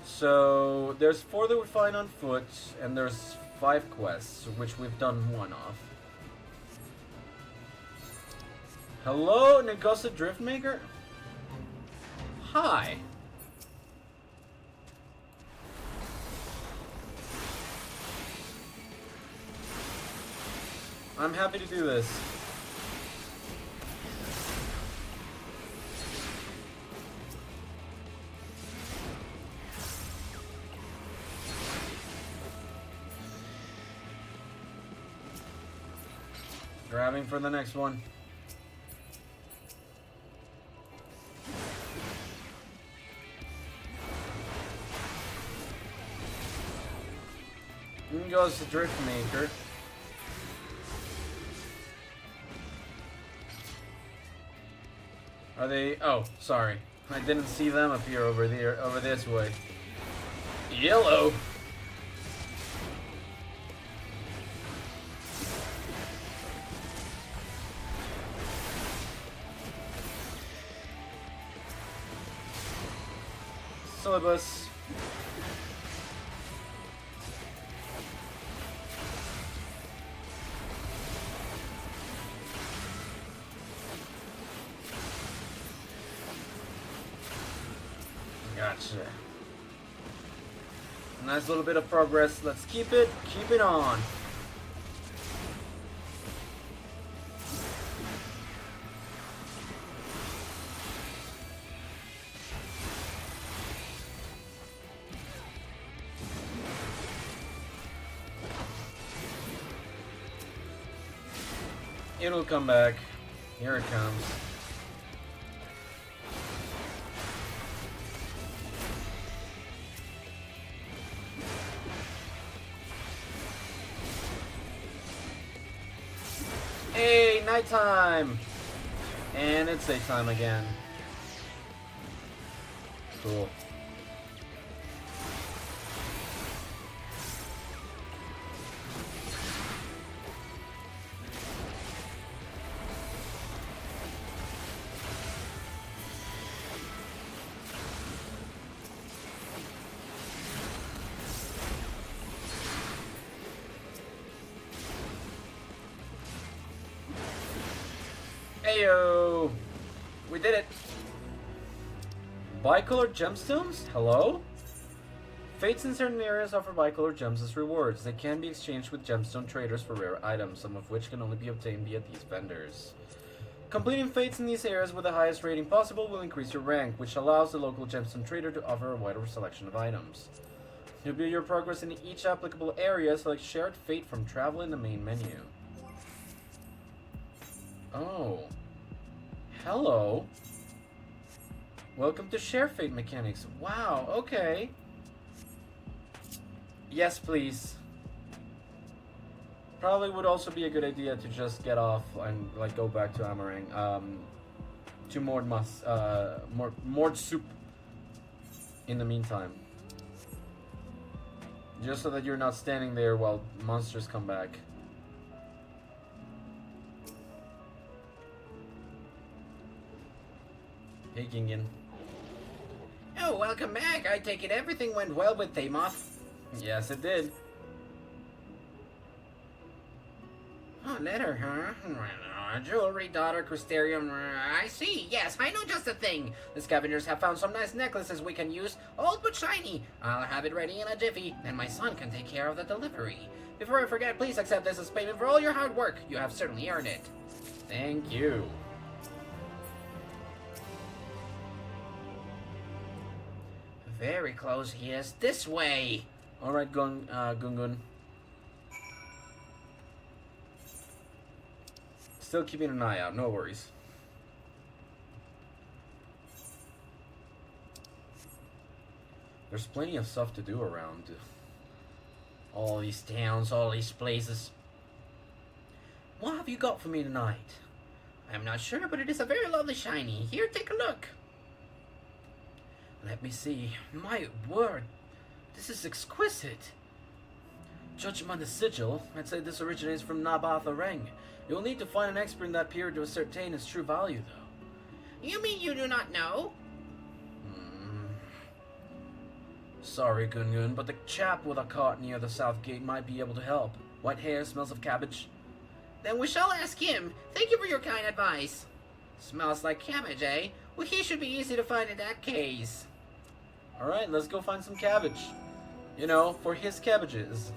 So there's 4 that we find on foot, and there's 5 quests, which we've done 1 of. Hello, Nagosa Driftmaker? Hi. I'm happy to do this. Grabbing for the next one. In goes the Drift Maker. Are they? Oh, sorry. I didn't see them appear over there, over this way. Yellow. Syllabus. Gotcha. Nice little bit of progress. Let's keep it on. It'll come back. Here it comes. Hey, nighttime! And it's daytime again. Cool. Heyo! We did it! Bicolored gemstones? Hello? Fates in certain areas offer bicolored gems as rewards. They can be exchanged with gemstone traders for rare items, some of which can only be obtained via these vendors. Completing fates in these areas with the highest rating possible will increase your rank, which allows the local gemstone trader to offer a wider selection of items. To view your progress in each applicable area, select Shared Fate from Travel in the main menu. Oh. Hello. Welcome to Share Fate mechanics. Wow, okay. Yes, please. Probably would also be a good idea to just get off and like go back to Amarang. To Mord Soup in the meantime. Just so that you're not standing there while monsters come back. Hey, Gingen. Oh, welcome back. I take it everything went well with Thamoth. Yes, it did. Oh, letter, huh? Jewelry, daughter, Crystarium. I see. Yes, I know just the thing. The scavengers have found some nice necklaces we can use. Old but shiny. I'll have it ready in a jiffy, and my son can take care of the delivery. Before I forget, please accept this as payment for all your hard work. You have certainly earned it. Thank you. Very close, he is. This way. Alright, Gungun. Still keeping an eye out, no worries. There's plenty of stuff to do around. All these towns, all these places. What have you got for me tonight? I'm not sure, but it is a very lovely shiny. Here, take a look. Let me see. My word, this is exquisite. Judging by the sigil, I'd say this originates from Nabath Areng. You'll need to find an expert in that period to ascertain its true value, though. You mean you do not know? Sorry, Gungun, but the chap with a cart near the south gate might be able to help. White hair, smells of cabbage. Then we shall ask him. Thank you for your kind advice. Smells like cabbage, eh? Well, he should be easy to find in that case. Alright, let's go find some cabbage. You know, for his cabbages.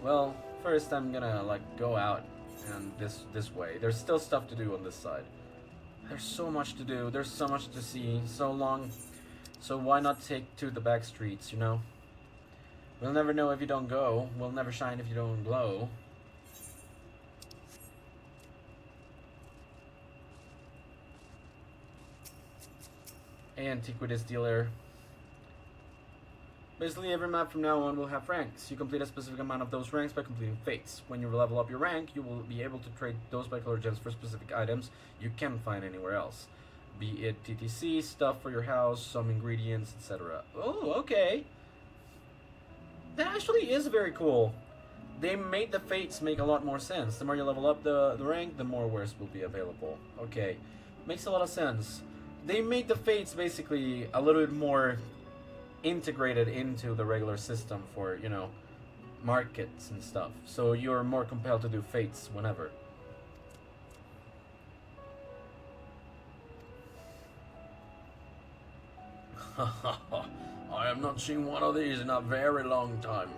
Well, first I'm gonna, like, go out and this way. There's still stuff to do on this side. There's so much to do. There's so much to see. So long. So why not take to the back streets, you know? We'll never know if you don't go. We'll never shine if you don't glow. Antiquities dealer. Basically, every map from now on will have ranks. You complete a specific amount of those ranks by completing fates. When you level up your rank, you will be able to trade those bicolor gems for specific items you can't find anywhere else. Be it TTC, stuff for your house, some ingredients, etc. Oh, okay. That actually is very cool. They made the fates make a lot more sense. The more you level up the rank, the more wares will be available. Okay, makes a lot of sense. They made the fates basically a little bit more integrated into the regular system for, you know, markets and stuff. So you're more compelled to do fates whenever. I have not seen one of these in a very long time.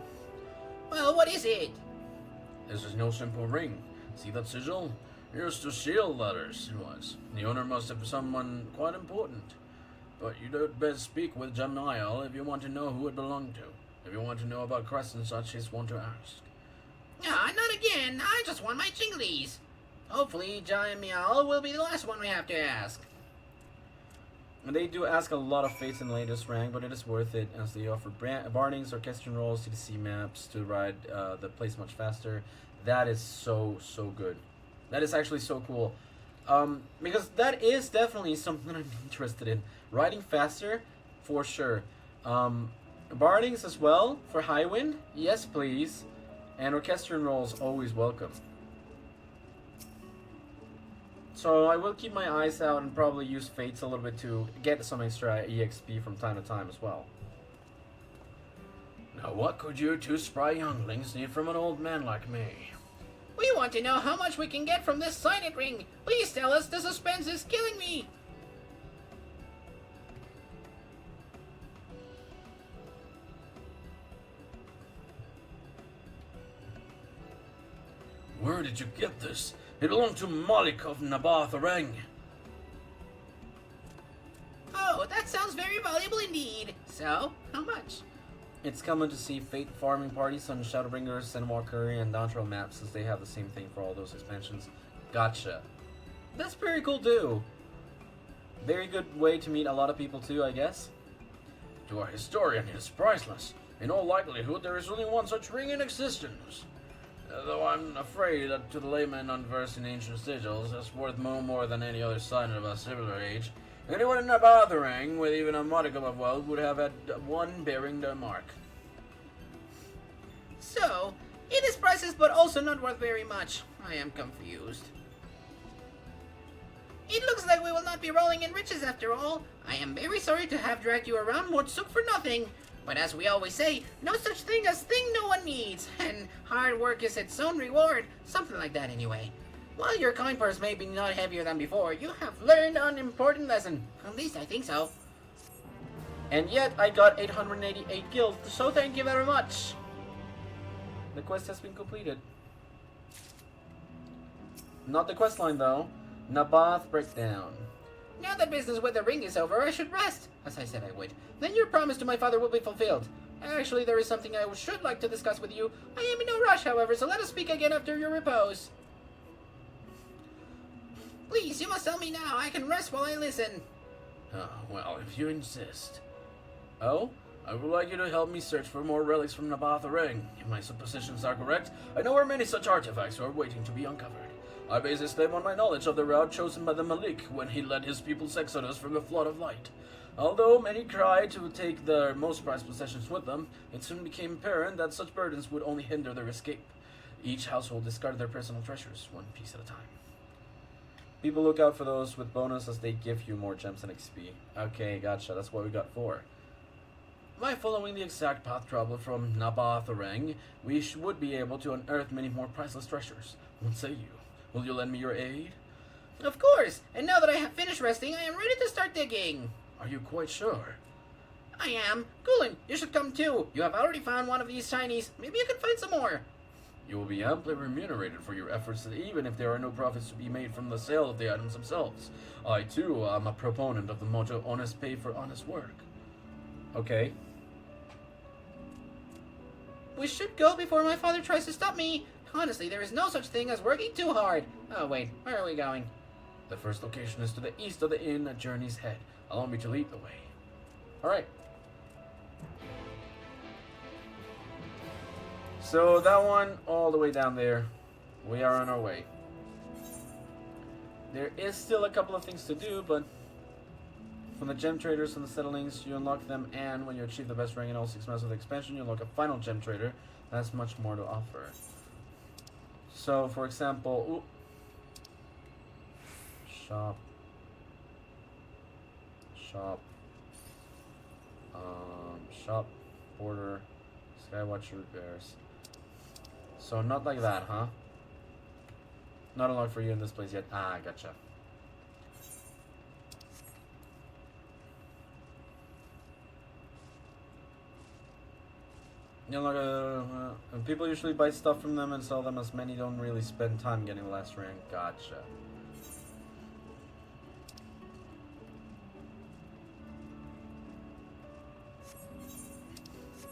Well, what is it? This is no simple ring. See that sigil? Used to seal letters, it was. The owner must have someone quite important. But you'd best speak with Jamiel if you want to know who it belonged to. If you want to know about crests and such, he's one to ask. Ah, not again. I just want my jinglies. Hopefully, Jamiel will be the last one we have to ask. And they do ask a lot of fates in latest rank, but it is worth it as they offer bardings, orchestral rolls, CDC maps to ride the place much faster. That is so good. That is actually so cool. Because that is definitely something I'm interested in. Riding faster, for sure. Bardings as well, for high wind, yes please. And orchestral rolls, always welcome. So I will keep my eyes out and probably use fates a little bit to get some extra EXP from time to time as well. Now what could you two spry younglings need from an old man like me? We want to know how much we can get from this signet ring. Please tell us, the suspense is killing me. Where did you get this? It belonged to Malik of Nabath Areng. Oh, that sounds very valuable indeed. So, how much? It's common to see fate farming parties on Shadowbringers, Sandwalker, and Downtrail maps since they have the same thing for all those expansions. Gotcha. That's pretty cool too. Very good way to meet a lot of people too, I guess. To a historian, it is priceless. In all likelihood, there is only one such ring in existence. Though I'm afraid that to the layman unversed in ancient sigils, it's worth no more than any other sign of a similar age. Anyone in Nabath Areng with even a modicum of wealth would have had one bearing their mark. So, it is priceless but also not worth very much. I am confused. It looks like we will not be rolling in riches after all. I am very sorry to have dragged you around Mortsuk for nothing. But as we always say, no such thing as thing no one needs, and hard work is its own reward. Something like that anyway. While your coin purse may be not heavier than before, you have learned an important lesson. At least I think so. And yet, I got 888 guild, so thank you very much. The quest has been completed. Not the quest line though. Nabath Breakdown. Now that business with the ring is over, I should rest, as I said I would. Then your promise to my father will be fulfilled. Actually, there is something I should like to discuss with you. I am in no rush, however, so let us speak again after your repose. Please, you must tell me now. I can rest while I listen. Oh, well, if you insist. Oh? I would like you to help me search for more relics from Nabath Areng. If my suppositions are correct, I know where many such artifacts are waiting to be uncovered. I base this claim on my knowledge of the route chosen by the Malik when he led his people's exodus from the flood of light. Although many cried to take their most prized possessions with them, it soon became apparent that such burdens would only hinder their escape. Each household discarded their personal treasures, one piece at a time. People look out for those with bonus as they give you more gems and XP. Okay, gotcha. That's what we got 4. By following the exact path traveled from Nabath Areng, we would be able to unearth many more priceless treasures. What say you? Will you lend me your aid? Of course! And now that I have finished resting, I am ready to start digging. Are you quite sure? I am. Gulen, you should come too. You have already found one of these shinies. Maybe you can find some more. You will be amply remunerated for your efforts, even if there are no profits to be made from the sale of the items themselves. I, too, am a proponent of the motto, honest pay for honest work. Okay. We should go before my father tries to stop me. Honestly, there is no such thing as working too hard. Oh, wait. Where are we going? The first location is to the east of the inn at Journey's Head. Allow me to lead the way. Alright. So that one, all the way down there. We are on our way. There is still a couple of things to do, but from the gem traders and the settlings, you unlock them, and when you achieve the best rank in all 6 months of the expansion, you unlock a final gem trader that has much more to offer. So, for example, shop, border, Skywatcher repairs. So not like that, huh? Not unlocked for you in this place yet. Ah, gotcha. You know, people usually buy stuff from them and sell them, as many don't really spend time getting the last rank. Gotcha.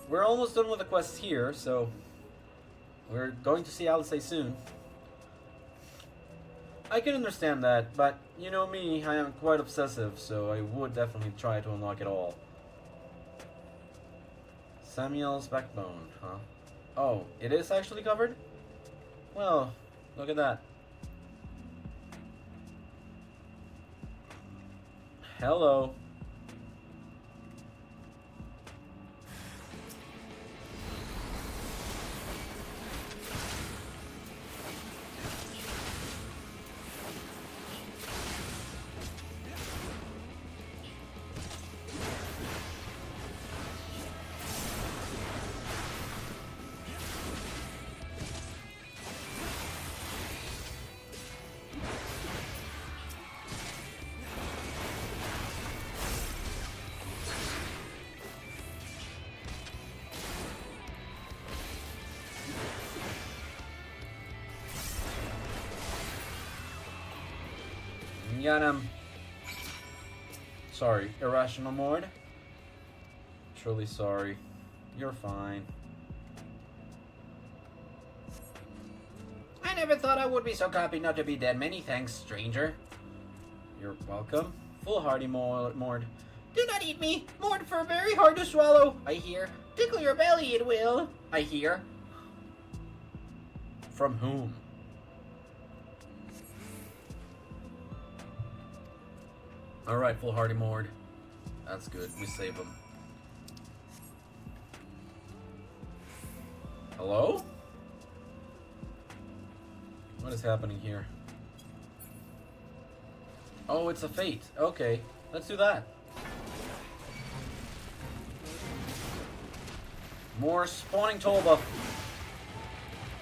We're almost done with the quests here, so we're going to see Alisae soon. I can understand that, but you know me, I am quite obsessive, so I would definitely try to unlock it all. Samuel's backbone, huh? Oh, it is actually covered? Well, look at that. Hello. Got him. Sorry, irrational Mord. Truly sorry. You're fine. I never thought I would be so happy not to be dead. Many thanks, stranger. You're welcome. Foolhardy Mord. Do not eat me. Mord for very hard to swallow, I hear. Tickle your belly, it will, I hear. From whom? Alright, Foolhardy Mord. That's good. We save him. Hello? What is happening here? Oh, it's a fate. Okay, let's do that. More spawning toll buff.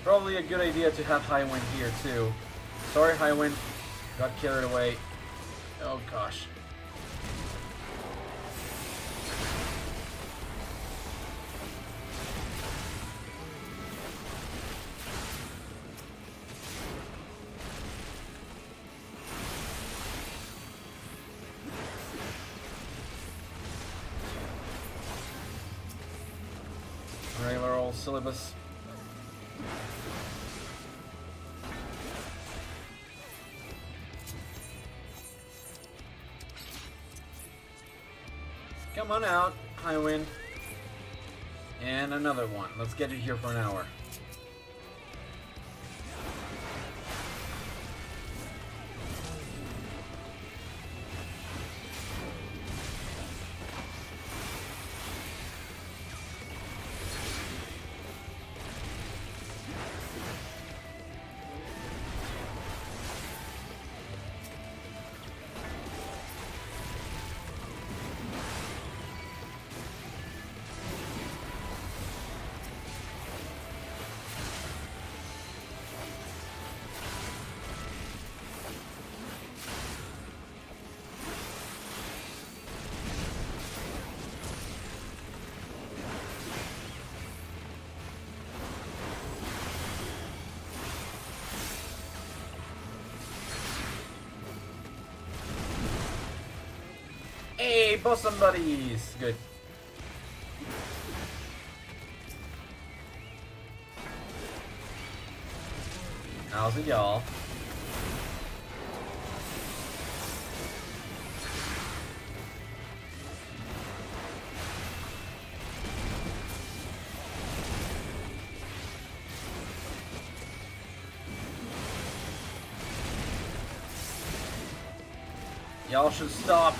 Probably a good idea to have Highwind here too. Sorry, Highwind. Got carried away. Oh gosh. Regular old syllabus. Come on out, Highwind. And another one. Let's get you here for an hour. Hey, bosom buddies! Good. How's it, y'all? Y'all should stop.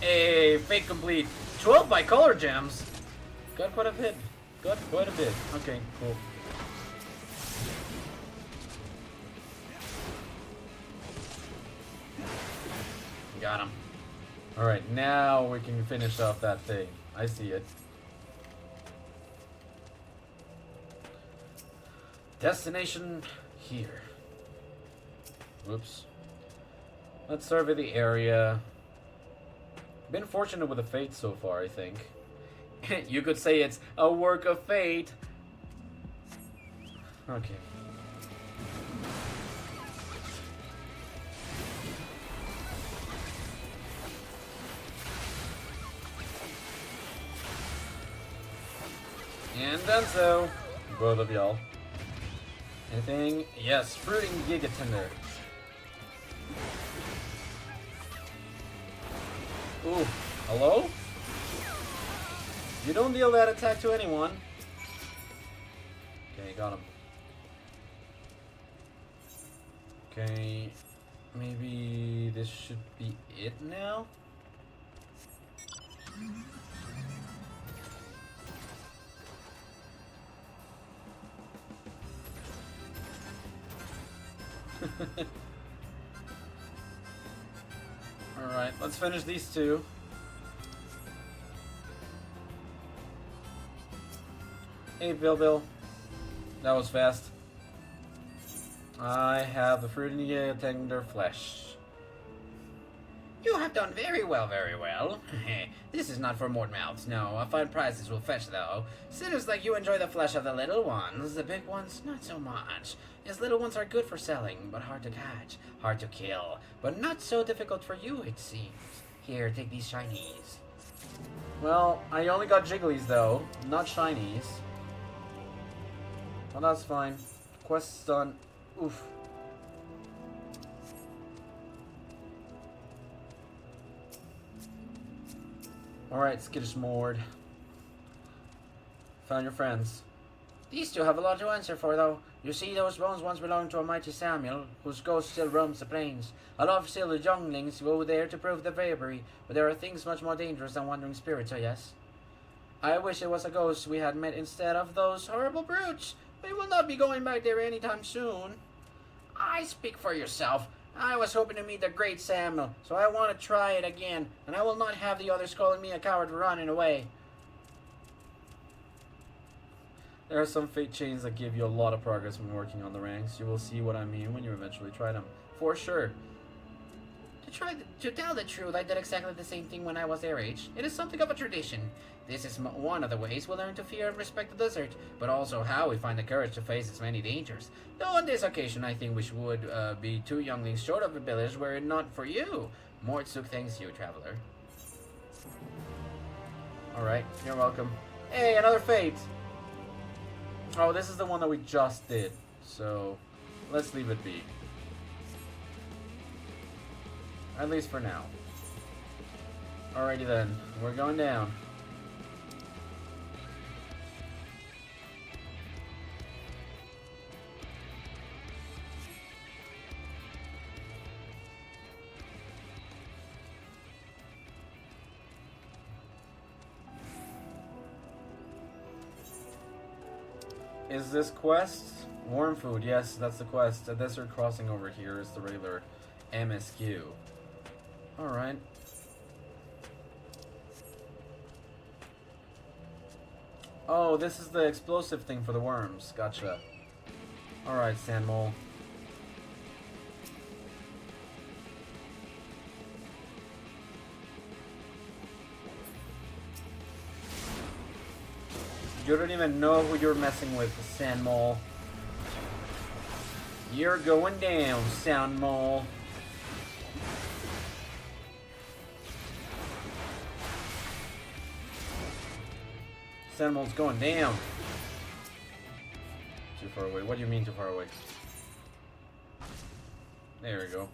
Hey, fate complete. 12 by color gems. Got quite a bit. Got quite a bit. Okay, cool. Got him. Alright, now we can finish off that thing. I see it. Destination here. Whoops. Let's survey the area. Been fortunate with the fate so far, I think. You could say it's a work of fate. Okay. And done so. Both of y'all. Anything? Yes, fruiting gigatender. Ooh, hello? You don't deal that attack to anyone. Okay, got him. Okay, maybe this should be it now? Alright, let's finish these two. Hey, Bill. That was fast. I have the fruit in the tender flesh. You have done very well, very well. This is not for mort mouths, no. A fine price this will fetch, though. Seems like you enjoy the flesh of the little ones. The big ones, not so much. Yes, little ones are good for selling, but hard to catch, hard to kill. But not so difficult for you, it seems. Here, take these shinies. Well, I only got jigglies, though, not shinies. Well, that's fine. Quest's done. Oof. Alright, skittish Mord. Found your friends. These two have a lot to answer for, though. You see, those bones once belonged to a mighty Samuel, whose ghost still roams the plains. A lot of silly younglings go there to prove their bravery, but there are things much more dangerous than wandering spirits, oh yes. I wish it was a ghost we had met instead of those horrible brutes. We will not be going back there anytime soon. I speak for yourself. I was hoping to meet the great Samuel, so I want to try it again, and I will not have the others calling me a coward for running away. There are some fate chains that give you a lot of progress when working on the ranks. You will see what I mean when you eventually try them. For sure. To tell the truth, I did exactly the same thing when I was their age. It is something of a tradition. This is one of the ways we learn to fear and respect the desert, but also how we find the courage to face its many dangers. Though on this occasion, I think we would be two younglings short of a village were it not for you. Mortsuk thanks you, traveler. Alright, you're welcome. Hey, another fate! Oh, this is the one that we just did. So, let's leave it be. At least for now. Alrighty then, we're going down. Is this quest? Warm food, yes, that's the quest. The desert crossing over here is the regular MSQ. Alright. Oh, this is the explosive thing for the worms. Gotcha. Alright, Sand Mole. You don't even know who you're messing with, Sand Mole. You're going down, Sound Mole. Sound Mole's going down. Too far away. What do you mean too far away? There we go.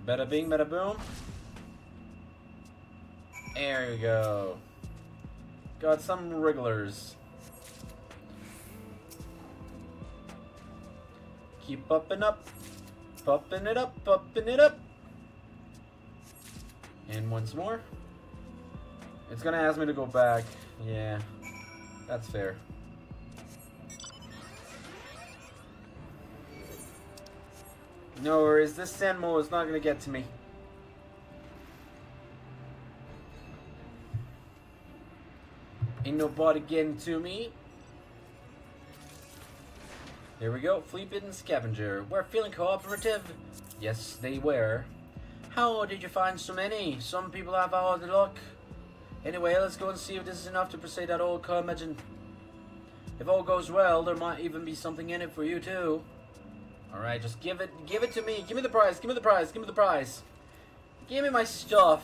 Bada bing, bada boom. There we go. Got some wrigglers. Keep upping up. Popping it up, popping it up. And once more. It's gonna ask me to go back. Yeah, that's fair. No worries, this sand mole is not gonna get to me. Ain't nobody getting to me. Here we go, Flea-Bitten Scavenger. We're feeling cooperative. Yes, they were. How did you find so many? Some people have all the luck. Anyway, let's go and see if this is enough to persuade that old curmudgeon. If all goes well, there might even be something in it for you too. Alright, just give it to me. Give me the prize, give me the prize, give me the prize. Give me my stuff.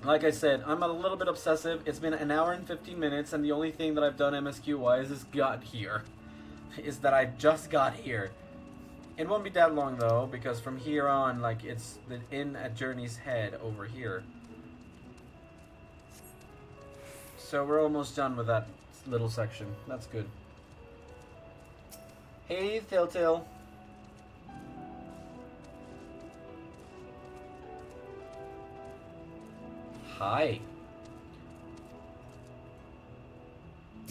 Like I said, I'm a little bit obsessive. It's been an hour and 15 minutes, and the only thing that I've done MSQ-wise is got here. Is that I just got here. It won't be that long though, because from here on, like, it's the inn at Journey's Head over here. So we're almost done with that little section. That's good. Hey, Telltale. Hi.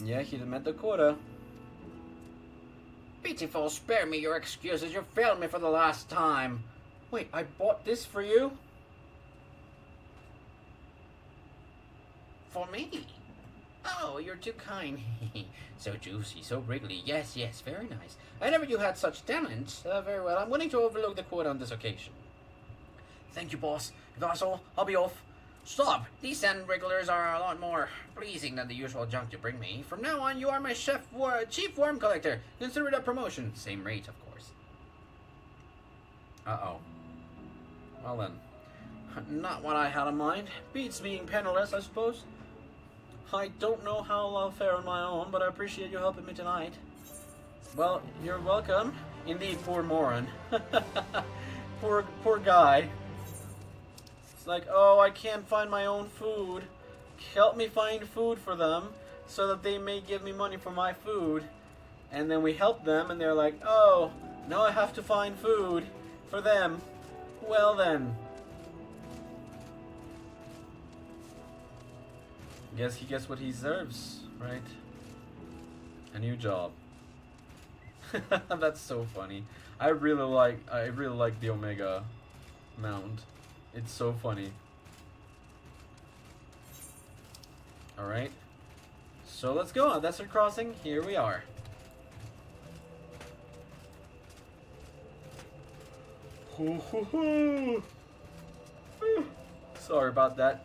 Yeah, he met the quota. Pitiful, spare me your excuses. You failed me for the last time. Wait, I bought this for you? For me? Oh, you're too kind. So juicy, so wriggly. Yes, yes, very nice. I never knew you had such talent. Very well. I'm willing to overlook the quota on this occasion. Thank you, boss. If that's all, I'll be off. Stop! These sand wrigglers are a lot more pleasing than the usual junk you bring me. From now on, you are my chief worm collector. Consider it a promotion. Same rate, of course. Uh-oh. Well then. Not what I had in mind. Beats being penniless, I suppose. I don't know how I'll fare on my own, but I appreciate you helping me tonight. Well, you're welcome. Indeed, poor Morin. Poor guy. It's like, oh, I can't find my own food. Help me find food for them so that they may give me money for my food. And then we help them and they're like, oh, now I have to find food for them. Well then. Guess he gets what he deserves, right? A new job. That's so funny. I really like the Omega mount. It's so funny. Alright. So let's go. Desert Crossing. Here we are. Sorry about that.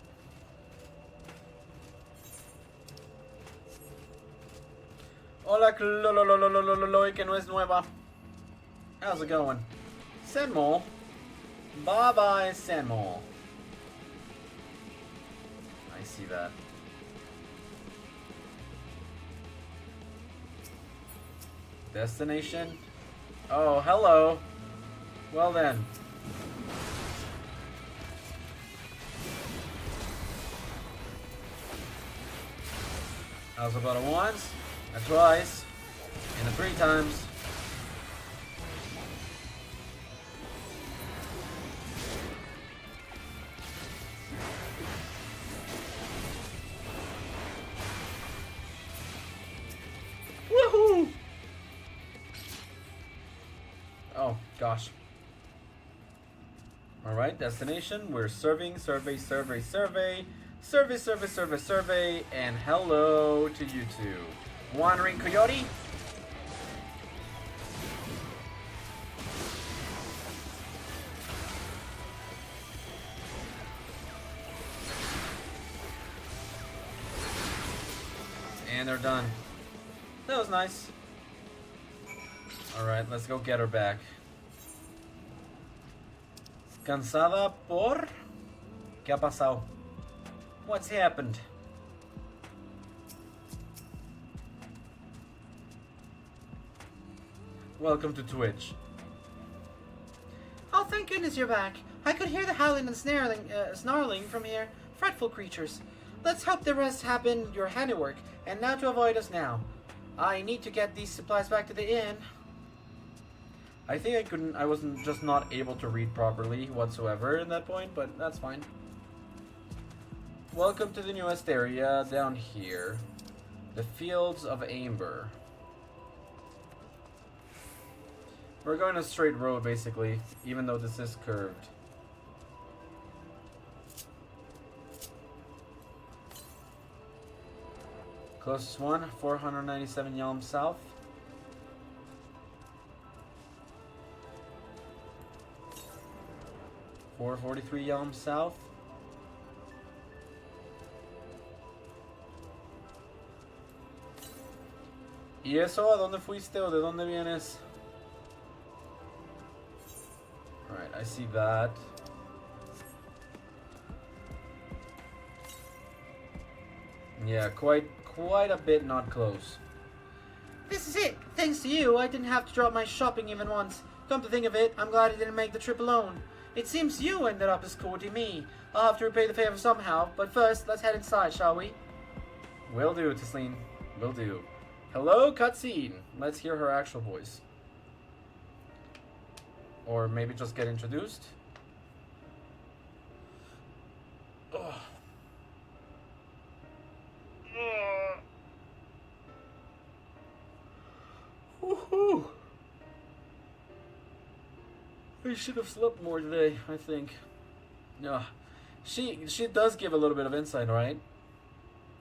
Hola, que no es nueva. How's it going? Senmol. Bye-bye, Senmol. I see that. Destination? Oh, hello. Well then. I was about a once, a twice, and a 3 times. Woohoo! Oh, gosh. Alright, destination. We're survey, and hello to you two. Wandering Coyote? And they're done. That was nice. Alright, let's go get her back. Cansada por... ¿Qué ha pasado? What's happened? Welcome to Twitch. Oh, thank goodness you're back. I could hear the howling and snarling from here. Fretful creatures. Let's hope the rest have been your handiwork, and now to avoid us now. I need to get these supplies back to the inn. I think I wasn't just not able to read properly whatsoever at that point, but that's fine. Welcome to the newest area down here. The Fields of Amber. We're going a straight road basically, even though this is curved. Closest one, 497 Yalm South. $443 Yalm South. ¿Y eso? ¿A dónde fuiste o de dónde vienes? Alright, I see that. Yeah, quite a bit not close. This is it. Thanks to you, I didn't have to drop my shopping even once. Come to think of it, I'm glad I didn't make the trip alone. It seems you ended up escorting me. I'll have to repay the favor somehow, but first, let's head inside, shall we? Will do, Tisleen. Will do. Hello, cutscene. Let's hear her actual voice. Or maybe just get introduced. Ugh. Woohoo! I should have slept more today, I think. Yeah, she does give a little bit of insight, right?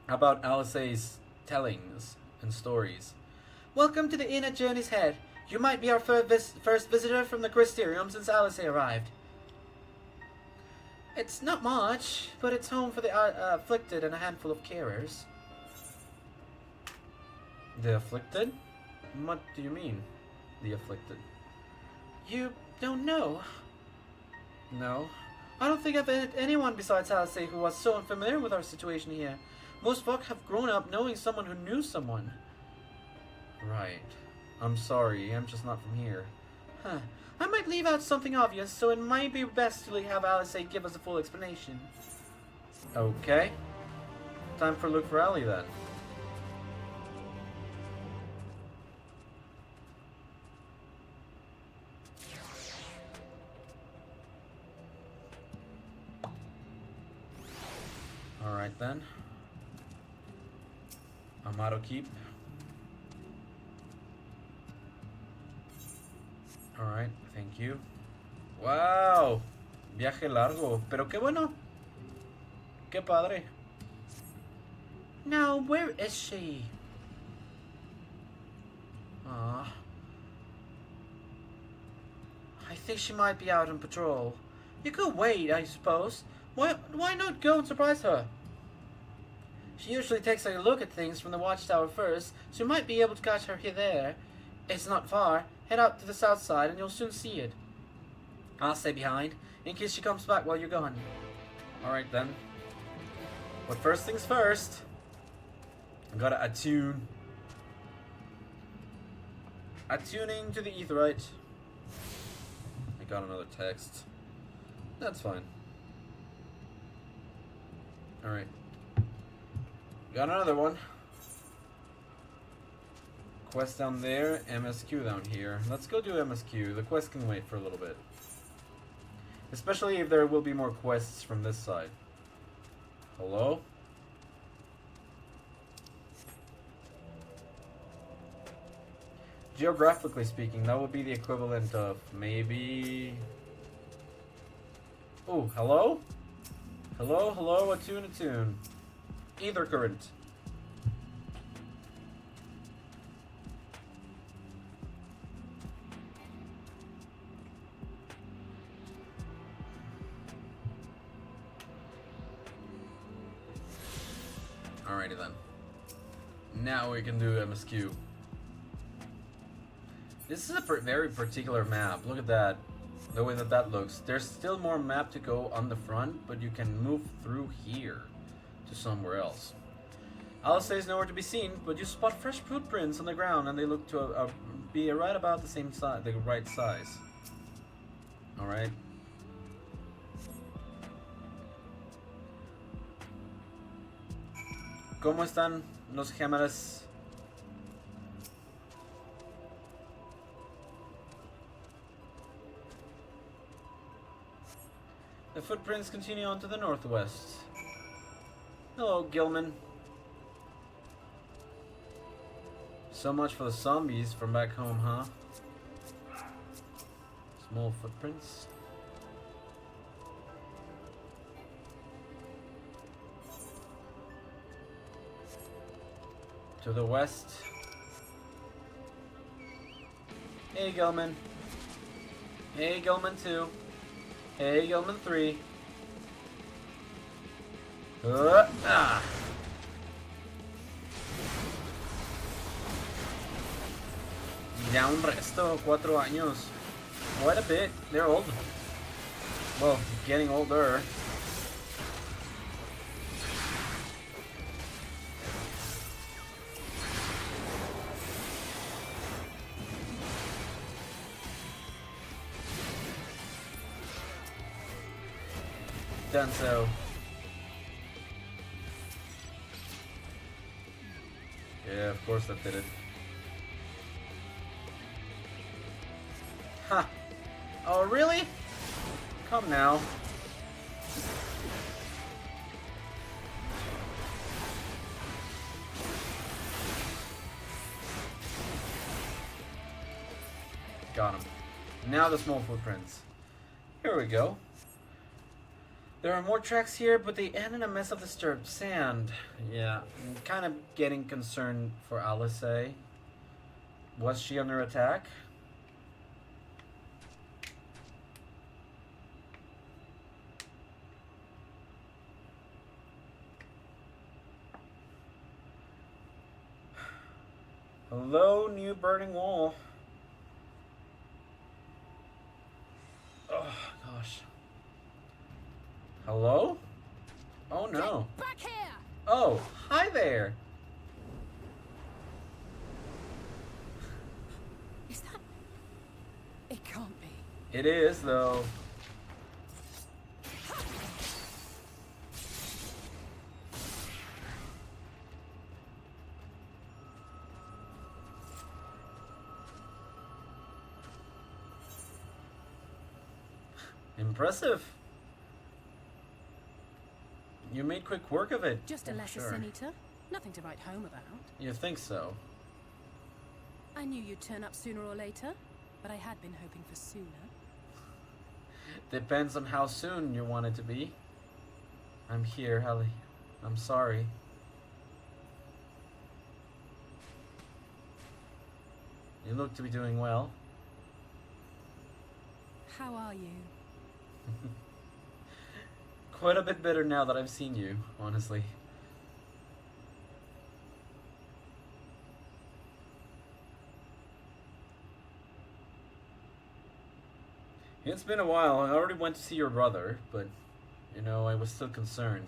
About Alisae's tellings and stories. Welcome to the inn at Journey's Head. You might be our first visitor from the Crystarium since Alisae arrived. It's not much, but it's home for the afflicted and a handful of carers. The afflicted? What do you mean, the afflicted? You don't know? No. I don't think I've met anyone besides Alisae who was so unfamiliar with our situation here. Most folk have grown up knowing someone who knew someone. Right. I'm sorry, I'm just not from here. Huh. I might leave out something obvious, so it might be best to have Alisae give us a full explanation. Okay. Time for look for Ali then. Alright then. Amado Keep. Alright, thank you. Wow, viaje largo, pero qué bueno. Qué padre. Now, where is she? Ah. I think she might be out on patrol. You could wait, I suppose. Why not go and surprise her? She usually takes a look at things from the watchtower first, so you might be able to catch her here there. It's not far. Head out to the south side and you'll soon see it. I'll stay behind, in case she comes back while you're gone. Alright then. But first things first. I gotta attune. Attuning to the aetheryte. I got another text. That's fine. Alright. Got another one. Quest down there, MSQ down here. Let's go do MSQ. The quest can wait for a little bit. Especially if there will be more quests from this side. Hello? Geographically speaking, that would be the equivalent of maybe... Oh, hello? Hello, hello, attune. Ether current. Alrighty then. Now we can do MSQ. This is a very particular map. Look at that. The way that that looks. There's still more map to go on the front, but you can move through here to somewhere else. Alisae is nowhere to be seen, but you spot fresh footprints on the ground, and they look to be right about the same size, the right size. All right. ¿Cómo están los gemelos? The footprints continue on to the northwest. Hello, Gilman. So much for the zombies from back home, huh? Small footprints. To the west. Hey, Gilman. Hey, Gilman 2. Hey, Gilman 3. Ah. Ya un resto, 4 años. Quite a bit. They're old. Well, getting older. Done so. Yeah, of course that did it. Ha! Oh, really? Come now. Got him. Now the small footprints. Here we go. There are more tracks here, but they end in a mess of disturbed sand. Yeah, I'm kind of getting concerned for Alisae. Was she under attack? Hello, new burning wall. Oh, gosh. Hello? Oh, no. Get back here! Oh, hi there. Is that... It can't be. It is, though. Impressive. You made quick work of it. Just a lesser sure. Sin-Eater. Nothing to write home about. You think so? I knew you'd turn up sooner or later, but I had been hoping for sooner. Depends on how soon you want it to be. I'm here, Ellie. I'm sorry. You look to be doing well. How are you? Quite a bit better now that I've seen you, honestly. It's been a while. I already went to see your brother, but, you know, I was still concerned.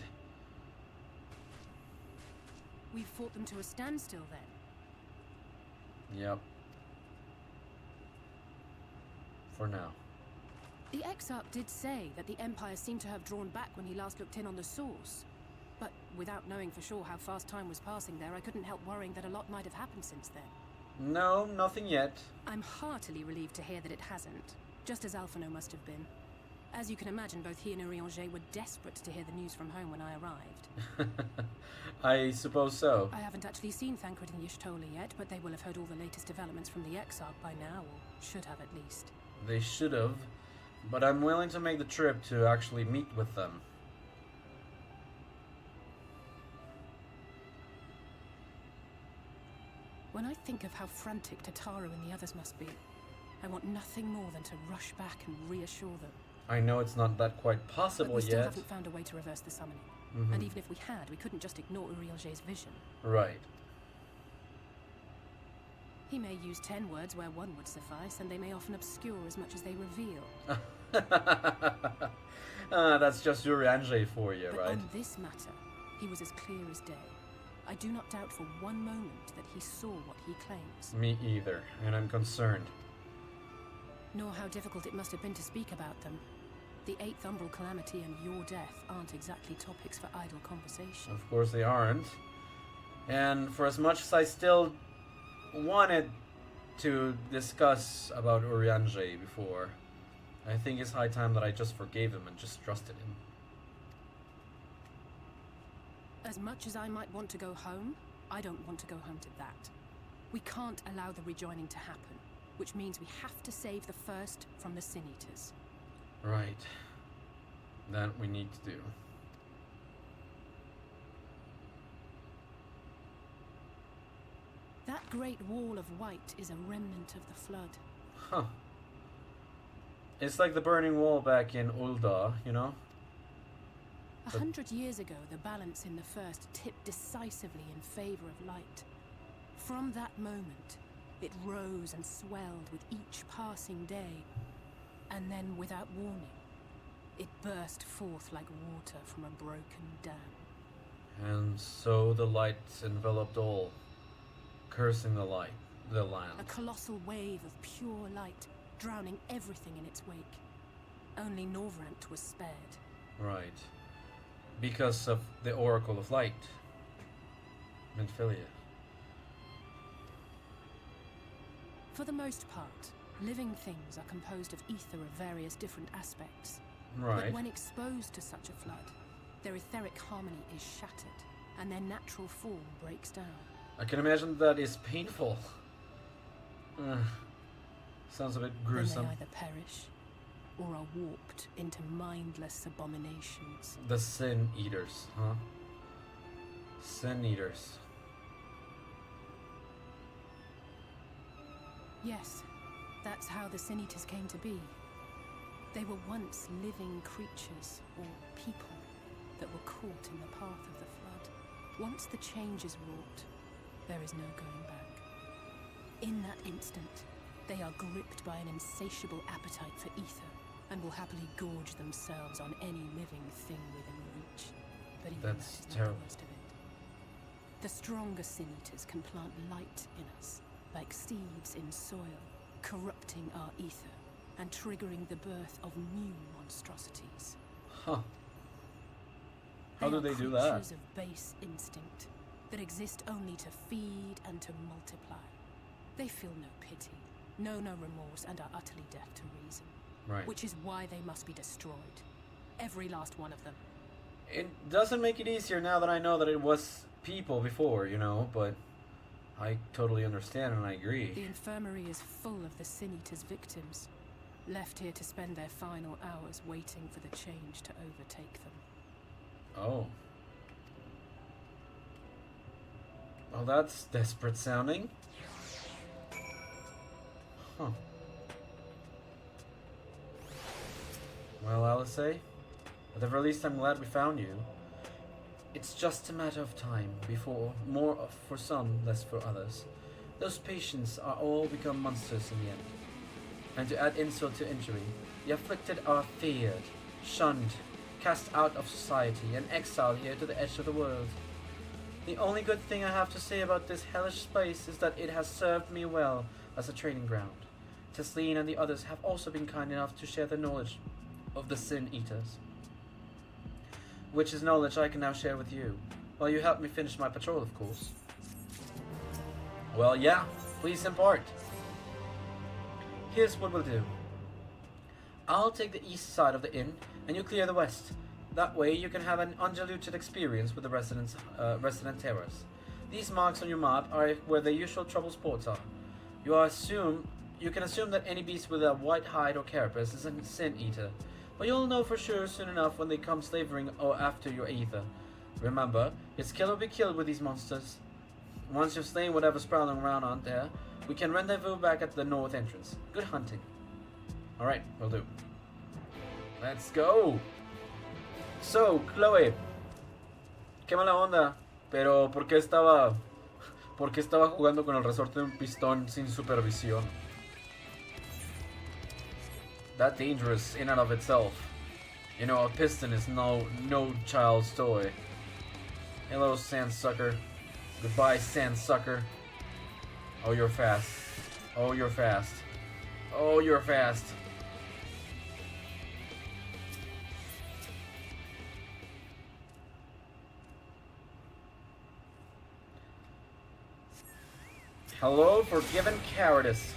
We fought them to a standstill then. Yep. For now. The Exarch did say that the Empire seemed to have drawn back when he last looked in on the source. But without knowing for sure how fast time was passing there, I couldn't help worrying that a lot might have happened since then. No, nothing yet. I'm heartily relieved to hear that it hasn't, just as Alphinaud must have been. As you can imagine, both he and Urianger were desperate to hear the news from home when I arrived. I suppose so. I haven't actually seen Thancred and Y'shtola yet, but they will have heard all the latest developments from the Exarch by now, or should have at least. They should have. But I'm willing to make the trip to actually meet with them. When I think of how frantic Tataru and the others must be, I want nothing more than to rush back and reassure them. I know it's not that quite possible but we still yet. haven't found a way to reverse the summoning. Mm-hmm. And even if we had, we couldn't just ignore Urianger's vision. Right. He may use 10 words where one would suffice, and they may often obscure as much as they reveal. That's just Urianger for you, But right? on this matter, he was as clear as day. I do not doubt for one moment that he saw what he claims. Me either, and I'm concerned. Nor how difficult it must have been to speak about them. The 8th Umbral Calamity and your death aren't exactly topics for idle conversation. Of course they aren't. And for as much as I still wanted to discuss about Urianger before, I think it's high time that I just forgave him and just trusted him. As much as I might want to go home, I don't want to go home to that. We can't allow the rejoining to happen, which means we have to save the first from the Sin Eaters. Right. That we need to do. That great wall of white is a remnant of the flood. Huh. It's like the burning wall back in Ul'dah, you know? 100 years ago, the balance in the first tipped decisively in favor of light. From that moment, it rose and swelled with each passing day, and then, without warning, it burst forth like water from a broken dam. And so the light enveloped all, cursing the light, the land. A colossal wave of pure light, drowning everything in its wake. Only Norvrent was spared. Right. Because of the Oracle of Light. Mentphilia. For the most part, living things are composed of ether of various different aspects. Right. But when exposed to such a flood, their etheric harmony is shattered, and their natural form breaks down. I can imagine that is painful. Sounds a bit gruesome. Then they either perish, or are warped into mindless abominations. The Sin Eaters, huh? Sin Eaters. Yes, that's how the Sin Eaters came to be. They were once living creatures, or people, that were caught in the path of the flood. Once the change is wrought, there is no going back. In that instant, they are gripped by an insatiable appetite for ether, and will happily gorge themselves on any living thing within reach. But even That's that is terrible. not the worst of it. The stronger Sin Eaters can plant light in us, like seeds in soil, corrupting our ether, and triggering the birth of new monstrosities. Huh. How do are they do that? creatures of base instinct, that exist only to feed and to multiply. They feel no pity, know no remorse, and are utterly deaf to reason. Right. Which is why they must be destroyed. Every last one of them. It doesn't make it easier now that I know that it was people before, you know, but I totally understand and I agree. The infirmary is full of the Sin Eaters' victims, left here to spend their final hours waiting for the change to overtake them. Oh. Well, that's desperate sounding. Huh. Well, Alisae, at the very least, I'm glad we found you. It's just a matter of time before, for some, less for others. Those patients are all become monsters in the end. And to add insult to injury, the afflicted are feared, shunned, cast out of society, and exiled here to the edge of the world. The only good thing I have to say about this hellish place is that it has served me well as a training ground. Tesleen and the others have also been kind enough to share their knowledge of the Sin Eaters, which is knowledge I can now share with you, while you help me finish my patrol, of course. Well, yeah, please impart. Here's what we'll do. I'll take the east side of the inn, and you clear the west. That way you can have an undiluted experience with the resident terrors. These marks on your map are where the usual trouble spots are. You can assume that any beast with a white hide or carapace is a Sin Eater, but you'll know for sure soon enough when they come slavering or after your ether. Remember, it's kill or be killed with these monsters. Once you've slain whatever's prowling around out there, we can rendezvous back at the north entrance. Good hunting. Alright, will do. Let's go! So, Chloe, qué mala onda, pero ¿por qué ¿Por qué estaba jugando con el resorte de un pistón sin supervisión? That dangerous in and of itself. You know, a piston is no child's toy. Hello, sandsucker. Goodbye, sandsucker. Oh, you're fast. Oh, you're fast. Oh, you're fast. Hello, forgiven cowardice.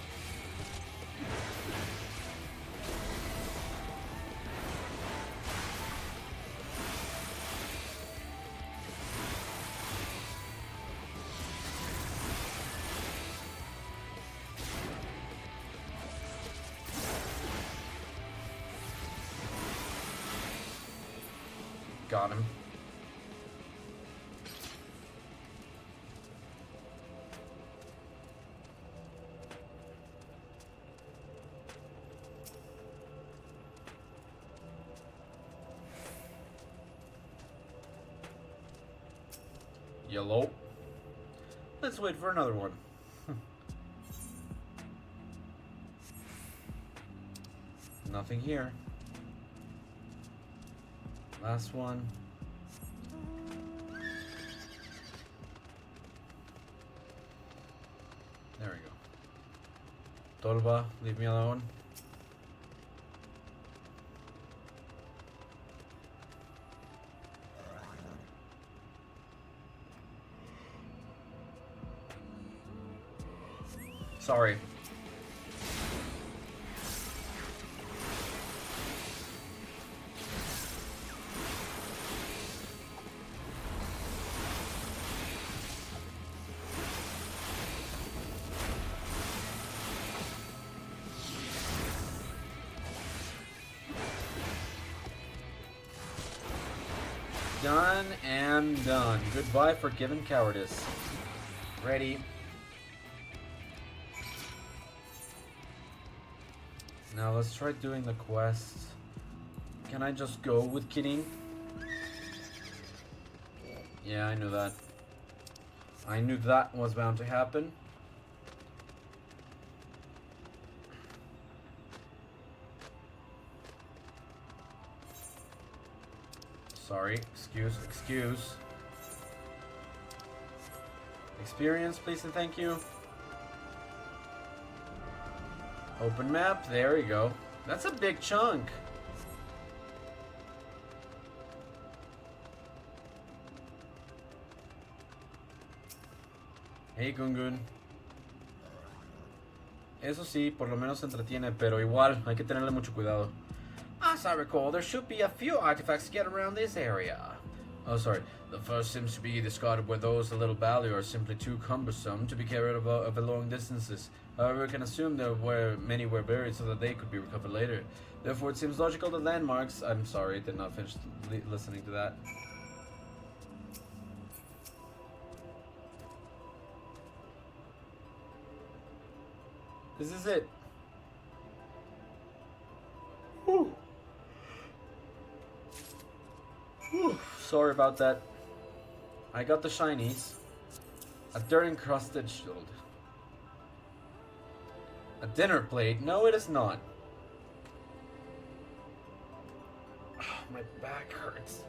Got him. Yellow. Let's wait for another one. Nothing here. Last one. There we go. Tolba, leave me alone. Sorry. Done and done. Goodbye, forgiven cowardice. Ready. Now let's try doing the quest. Can I just go with Kidding? Yeah, I knew that. I knew that was bound to happen. Sorry, excuse. Experience, please and thank you. Open map, there you go. That's a big chunk. Hey, Gungun. Eso sí, por lo menos se entretiene, pero igual, hay que tenerle mucho cuidado. As I recall, there should be a few artifacts to get around this area. Oh, sorry. The first seems to be discarded where those a little value are simply too cumbersome to be carried over long distances. However, we can assume many were buried so that they could be recovered later. Therefore, it seems logical that landmarks... I'm sorry, did not finish listening to that. This is it. Whew. Whew. Sorry about that. I got the shinies. A dirt encrusted shield. A dinner plate? No, it is not. My back hurts.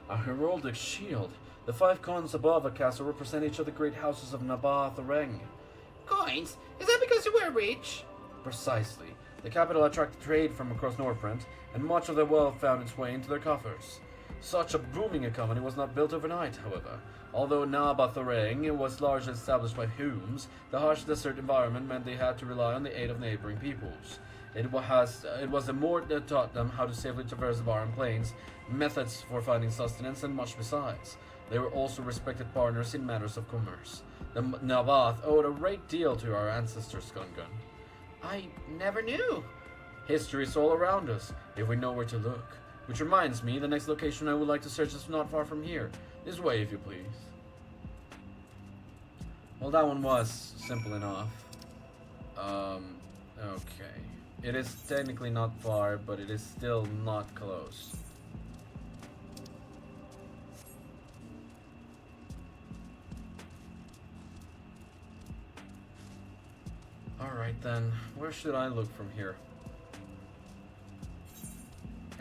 A heraldic shield. The 5 coins above a castle represent each of the great houses of Nabath Reng. Coins? Is that because you were rich? Precisely. The capital attracted trade from across Northrend, and much of their wealth found its way into their coffers. Such a booming economy was not built overnight, however. Although Nabath Reng was largely established by Humes, the harsh desert environment meant they had to rely on the aid of neighboring peoples. It was the Mort that taught them how to safely traverse the barren plains, methods for finding sustenance, and much besides. They were also respected partners in matters of commerce. The Nabath owed a great deal to our ancestors, Gungun. I never knew. History is all around us, if we know where to look. Which reminds me, the next location I would like to search is not far from here. This way, if you please. Well, that one was simple enough. Okay. It is technically not far, but it is still not close. Alright then, where should I look from here?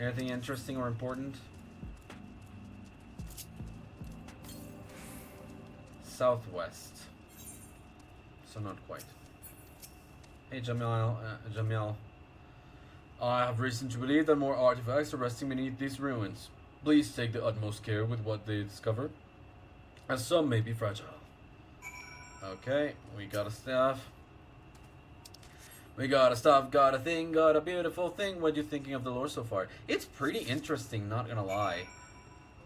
Anything interesting or important? Southwest. So not quite. Hey Jamil, Jamil. I have reason to believe that more artifacts are resting beneath these ruins. Please take the utmost care with what they discover, as some may be fragile. Okay, we got a staff. We got a stuff, got a thing, got a beautiful thing. What are you thinking of the lore so far? It's pretty interesting, not gonna lie.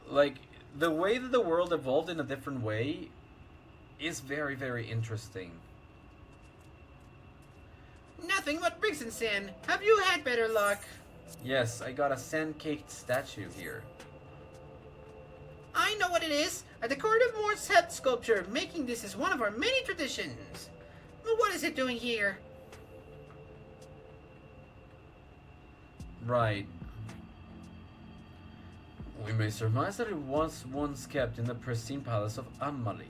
Like, the way that the world evolved in a different way is very, very interesting. Nothing but bricks and sand. Have you had better luck? Yes, I got a sand-caked statue here. I know what it is. A decorative Morse head sculpture. Making this is one of our many traditions. But what is it doing here? Right. We may surmise that it was once kept in the pristine palace of Malik.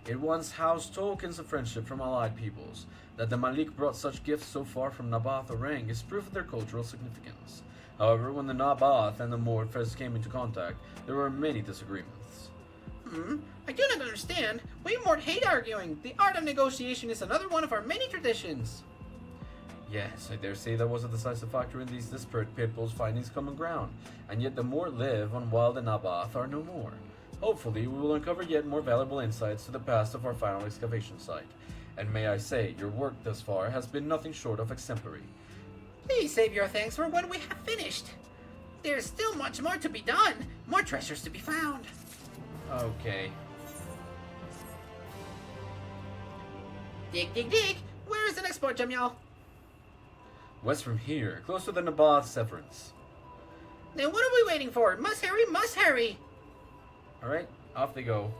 It once housed tokens of friendship from allied peoples. That the Malik brought such gifts so far from Nabath or Rang is proof of their cultural significance. However, when the Nabath and the Mord first came into contact, there were many disagreements. I do not understand. We more hate arguing. The art of negotiation is another one of our many traditions. Yes, I dare say that was a decisive factor in these disparate peoples finding common ground, and yet the Mord live on while the Nabath are no more. Hopefully, we will uncover yet more valuable insights to the past of our final excavation site. And may I say, your work thus far has been nothing short of exemplary. Please save your thanks for when we have finished. There's still much more to be done. More treasures to be found. Okay. Dig, dig, dig. Where is the next part, Jamil? West from here, close to the Nabath Severance. Then what are we waiting for? Must hurry, must hurry. Alright, off they go.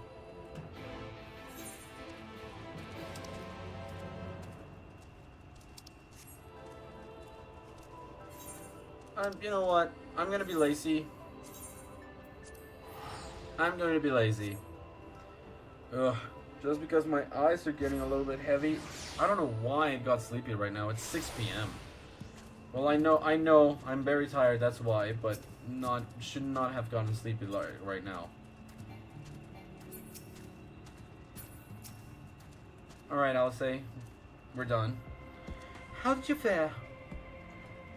You know what? I'm gonna be lazy. I'm going to be lazy. Ugh. Just because my eyes are getting a little bit heavy. I don't know why I got sleepy right now. It's 6 p.m. Well, I know, I'm very tired, that's why, but should not have gotten sleepy right now. Alright, Alisae. We're done. How did you fare?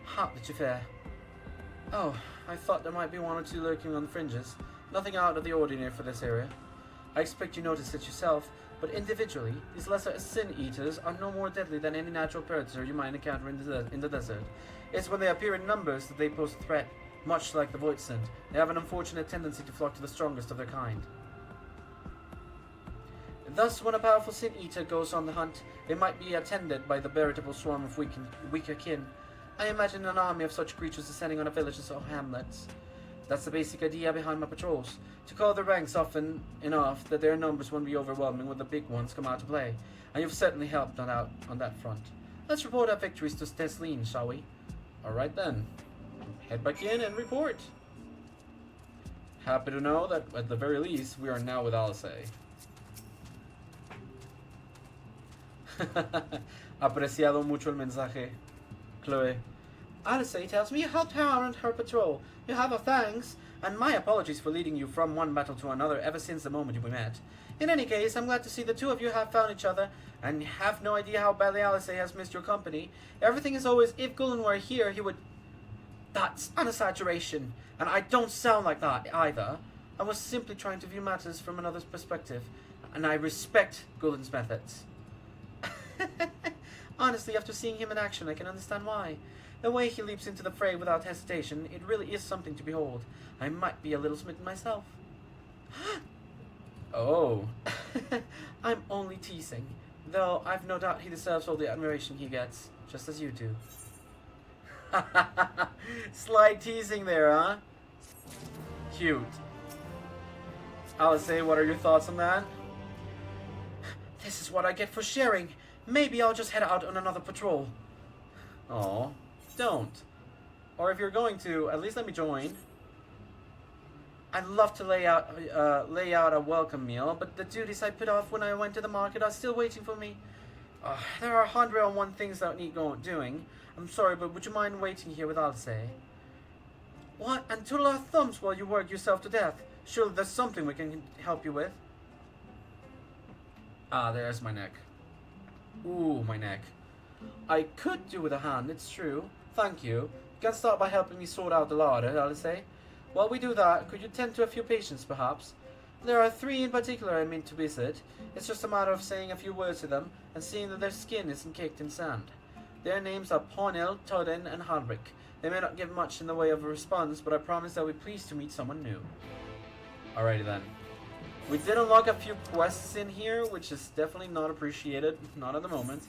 How did you fare? Oh, I thought there might be one or two lurking on the fringes. Nothing out of the ordinary for this area. I expect you noticed it yourself, but individually, these lesser sin-eaters are no more deadly than any natural predator you might encounter in the desert. It's when they appear in numbers that they pose a threat. Much like the Void Scent, they have an unfortunate tendency to flock to the strongest of their kind. Thus, when a powerful sin-eater goes on the hunt, they might be attended by the veritable swarm of weaker kin. I imagine an army of such creatures descending on a villages or hamlets. That's the basic idea behind my patrols. To call the ranks often enough that their numbers won't be overwhelming when the big ones come out to play. And you've certainly helped out on that front. Let's report our victories to Tesleen, shall we? Alright then. Head back in and report. Happy to know that, at the very least, we are now with Alisae. Apreciado mucho el mensaje, Chloe. Alisae tells me you helped her on her patrol. You have our thanks, and my apologies for leading you from one battle to another ever since the moment we met. In any case, I'm glad to see the two of you have found each other, and have no idea how badly Alisae has missed your company. Everything is always, if Gulen were here, he would... That's an exaggeration, and I don't sound like that either. I was simply trying to view matters from another's perspective, and I respect Gulen's methods. Honestly, after seeing him in action, I can understand why. The way he leaps into the fray without hesitation, it really is something to behold. I might be a little smitten myself. Oh. I'm only teasing, though I've no doubt he deserves all the admiration he gets, just as you do. Slight teasing there, huh? Cute. Alisae, what are your thoughts on that? This is what I get for sharing. Maybe I'll just head out on another patrol. Aw, don't. Or if you're going to, at least let me join. I'd love to lay out a welcome meal, but the duties I put off when I went to the market are still waiting for me. There are 101 things that need doing. I'm sorry, but would you mind waiting here with Alisae? What? And twiddle our thumbs while you work yourself to death? Surely there's something we can help you with. Ah, there's my neck. Ooh, my neck. I could do with a hand, it's true. Thank you. You can start by helping me sort out the larder, Alisae. While we do that, could you tend to a few patients, perhaps? There are 3 in particular I mean to visit. It's just a matter of saying a few words to them and seeing that their skin isn't caked in sand. Their names are Pawnil, Tudden, and Halric. They may not give much in the way of a response, but I promise they'll be pleased to meet someone new. Alrighty then. We did unlock a few quests in here, which is definitely not appreciated. Not at the moment.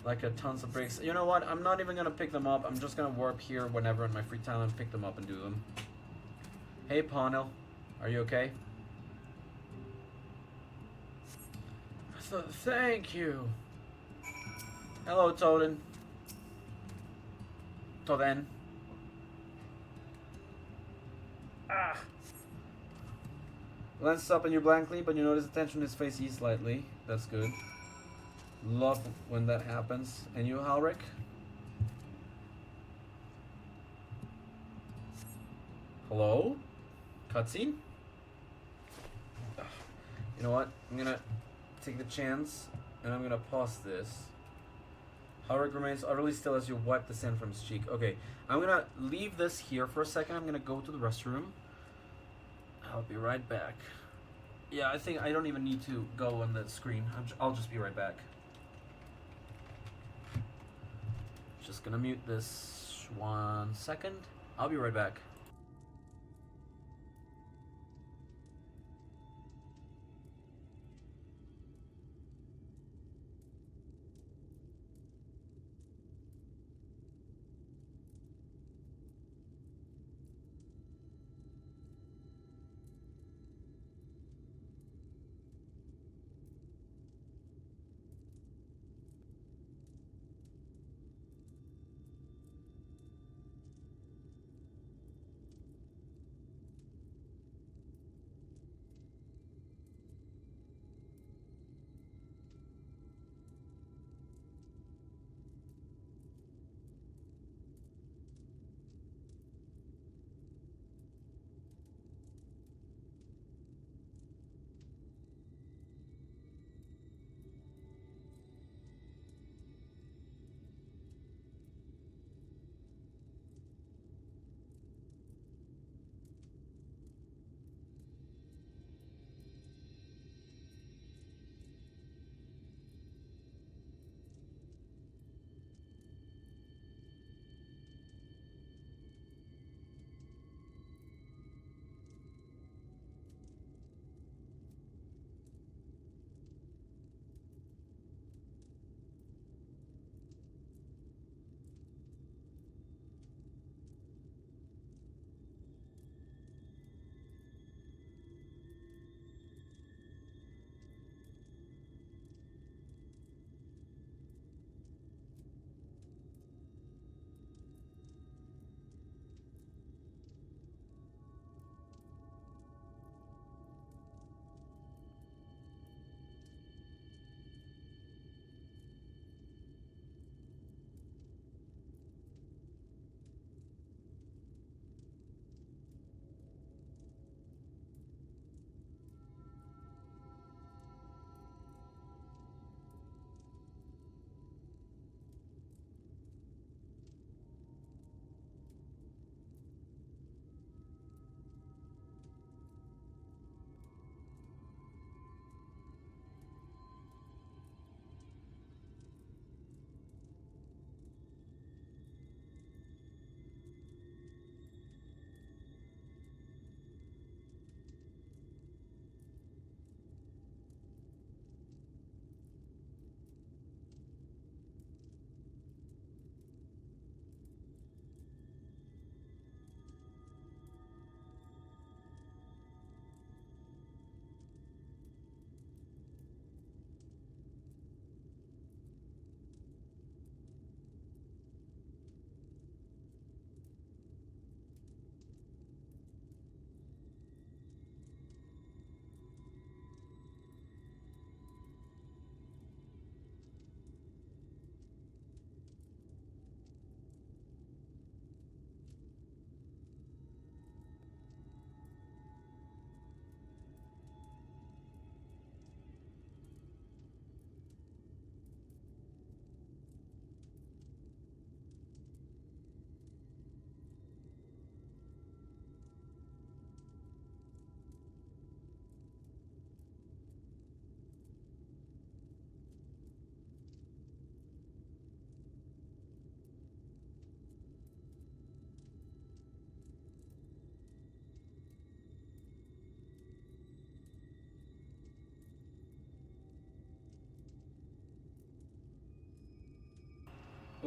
Like tons of bricks. You know what? I'm not even gonna pick them up. I'm just gonna warp here whenever in my free time and pick them up and do them. Hey Pawnil, are you okay? Thank you. Hello, Toden. Toden. Ah. Glances up at you blankly, but you notice the tension in his face ease slightly. That's good. Love when that happens. And you, Halric? Hello? Cutscene? You know what? I'm gonna take the chance, and I'm gonna pause this. Halric remains utterly still as you wipe the sand from his cheek. Okay, I'm gonna leave this here for a second. I'm gonna go to the restroom. I'll be right back. Yeah, I think I don't even need to go on the screen. I'll just be right back. Just gonna mute this 1 second. I'll be right back.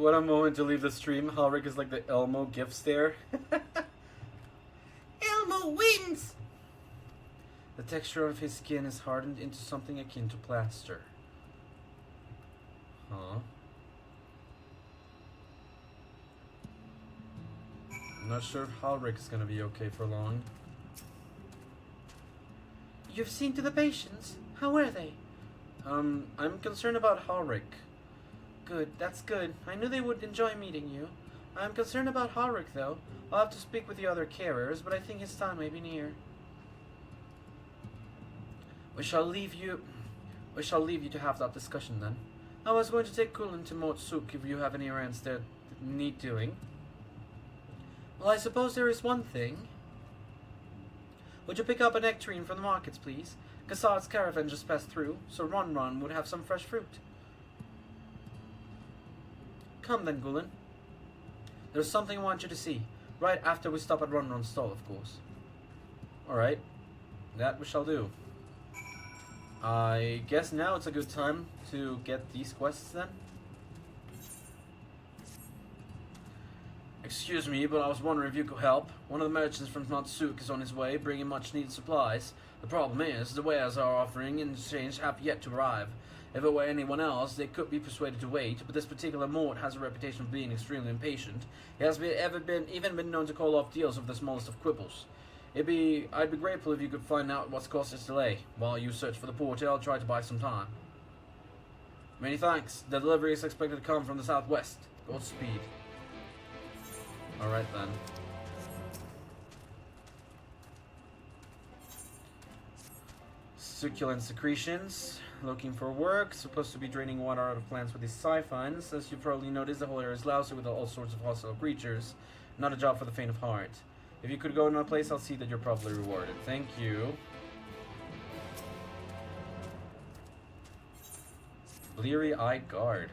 What a moment to leave the stream. Halric is like the Elmo gift stare. Elmo wins! The texture of his skin is hardened into something akin to plaster. Huh. I'm not sure if Halric is gonna be okay for long. You've seen to the patients. How are they? I'm concerned about Halric. Good, that's good. I knew they would enjoy meeting you. I'm concerned about Halric, though. I'll have to speak with the other carers, but I think his time may be near. We shall leave you to have that discussion then. I was going to take Kulin to Mort Souk if you have any errands that need doing. Well, I suppose there is one thing. Would you pick up a nectarine from the markets, please? Gassad's caravan just passed through, so Ron would have some fresh fruit. Come then, Gulen. There's something I want you to see. Right after we stop at Ron's stall, of course. Alright. That we shall do. I guess now it's a good time to get these quests then. Excuse me, but I was wondering if you could help. One of the merchants from Natsuk is on his way, bringing much needed supplies. The problem is, the wares are offering in exchange have yet to arrive. If it were anyone else, they could be persuaded to wait, but this particular Mort has a reputation of being extremely impatient. He has even been known to call off deals of the smallest of quibbles. I'd be grateful if you could find out what's caused this delay. While you search for the porter, I'll try to buy some time. Many thanks. The delivery is expected to come from the southwest. Godspeed. Alright then. Succulent secretions. Looking for work. Supposed to be draining water out of plants with these siphons. As you probably noticed, the whole area is lousy with all sorts of hostile creatures. Not a job for the faint of heart. If you could go in my place, I'll see that you're properly rewarded. Thank you. Bleary-eyed guard.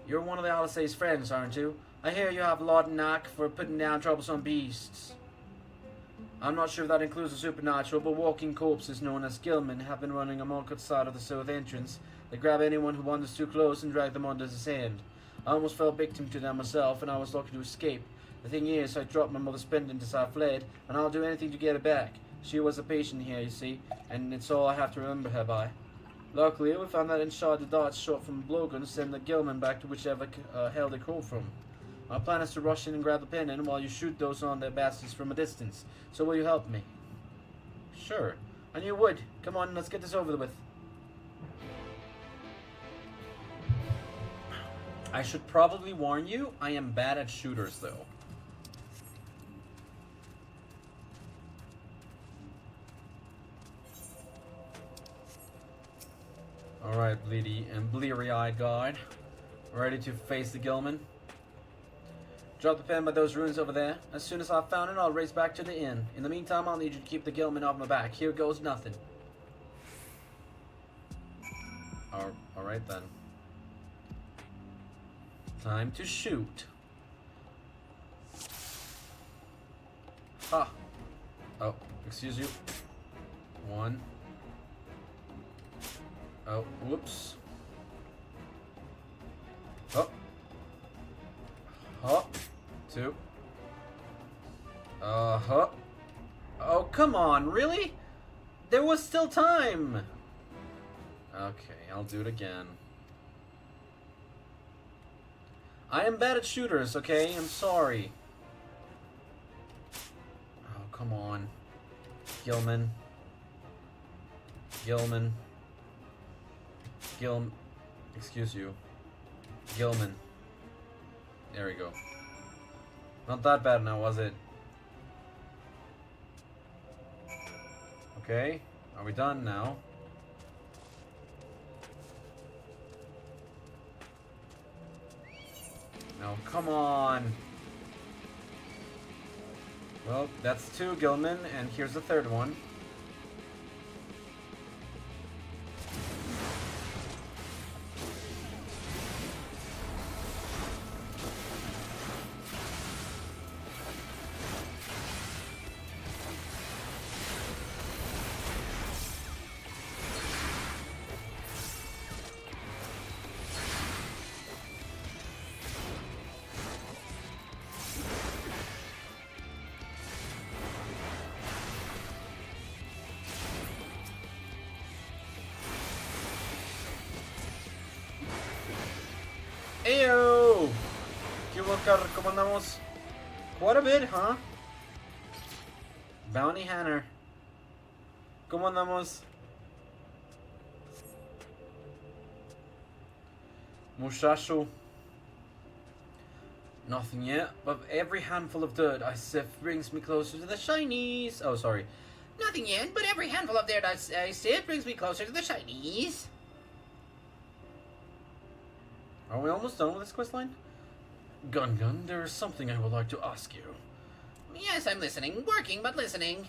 You're one of the Alisae's friends, aren't you? I hear you have a lot of knack for putting down troublesome beasts. I'm not sure if that includes the supernatural, but walking corpses known as gillmen have been running amok outside of the south entrance. They grab anyone who wanders too close and drag them under the sand. I almost fell victim to them myself, and I was lucky to escape. The thing is, I dropped my mother's pendant as I fled, and I'll do anything to get it back. She was a patient here, you see, and it's all I have to remember her by. Luckily, we found that in shot the darts shot from a blowgun send the gillmen back to whichever hell they crawled from. My plan is to rush in and grab the pendant while you shoot those on their bastards from a distance. So will you help me? Sure. I knew you would. Come on, let's get this over with. I should probably warn you, I am bad at shooters though. Alright, bleedy and bleary-eyed guard. Ready to face the gillman? Drop the pen by those ruins over there. As soon as I've found it, I'll race back to the inn. In the meantime, I'll need you to keep the gillman off my back. Here goes nothing. Alright then. Time to shoot. Ha! Oh, excuse you. One. Oh, whoops. Oh. Huh. Two. Huh. Oh, come on, really? There was still time! Okay, I'll do it again. I am bad at shooters, okay? I'm sorry. Oh, come on. Gilman. Gilman. Excuse you. Gilman. There we go. Not that bad now, was it? Okay. Are we done now? No, come on. Well, that's two Gilman, and here's the third one. Oscar, ¿cómo andamos? Quite a bit, huh? Bounty Hunter. ¿Cómo andamos? Muchacho. Nothing yet, but every handful of dirt I sift brings me closer to the shinies. Oh, sorry. Nothing yet, but every handful of dirt I sift brings me closer to the shinies. Are we almost done with this quest line? Gun, there is something I would like to ask you. Yes, I'm listening. Working, but listening.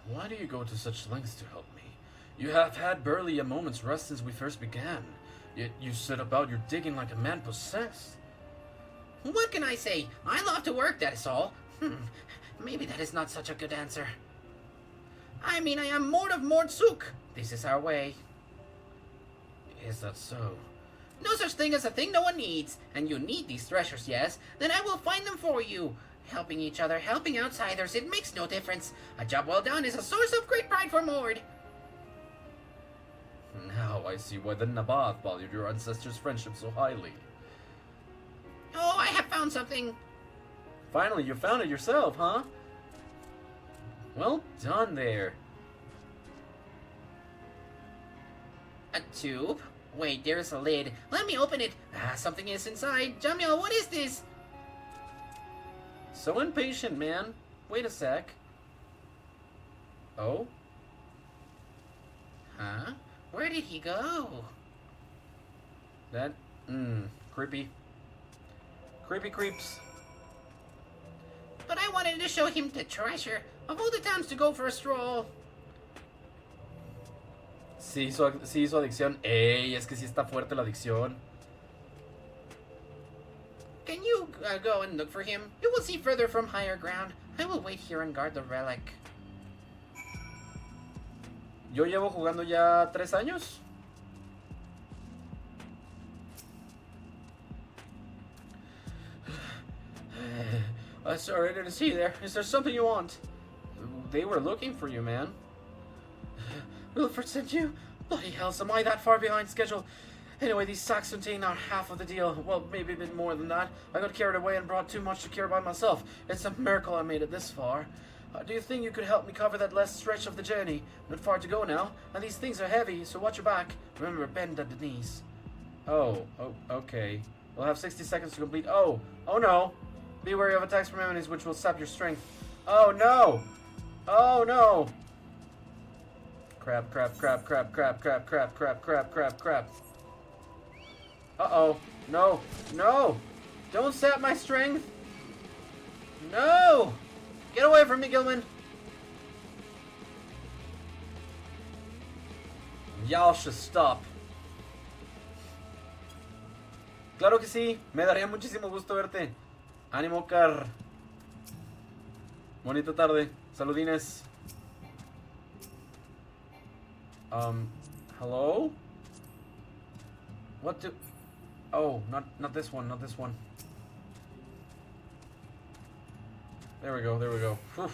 Why do you go to such lengths to help me? You have had barely a moment's rest since we first began. Yet you set about your digging like a man possessed. What can I say? I love to work, that is all. Maybe that is not such a good answer. I mean, I am Mord of Mordsuk. This is our way. Is that so? No such thing as a thing no one needs. And you need these treasures, yes? Then I will find them for you. Helping each other, helping outsiders, it makes no difference. A job well done is a source of great pride for Mord. Now I see why the Naboth valued your ancestors' friendship so highly. Oh, I have found something. Finally, you found it yourself, huh? Well done there. A tube? Wait, there's a lid. Let me open it. Something is inside. Jamil, what is this? So impatient, man. Wait a sec. Oh? Huh? Where did he go? That, creepy. Creepy creeps. But I wanted to show him the treasure. Of all the times to go for a stroll. Sí hizo adicción. Ey, es que sí está fuerte la adicción. Can you go and look for him? You will see further from higher ground. I will wait here and guard the relic. Yo llevo jugando ya 3 años. Sorry, I didn't see you there. Is there something you want? They were looking for you, man. Wilfred sent you? Bloody hell, am I that far behind schedule? Anyway, these sacks contain our half of the deal. Well, maybe a bit more than that. I got carried away and brought too much to carry by myself. It's a miracle I made it this far. Do you think you could help me cover that last stretch of the journey? Not far to go now, and these things are heavy, so watch your back. Remember, bend at the knees. Oh, okay. We'll have 60 seconds to complete. Oh no. Be wary of attacks from enemies which will sap your strength. Oh no! Oh no! Crap. Uh-oh. No! Don't sap my strength! No! Get away from me, Gilman! Y'all should stop. Claro que sí, me daría muchísimo gusto verte. Ánimo, Car. Bonita tarde. Saludines. Hello? What do... Oh, not this one, not this one. There we go. Whew.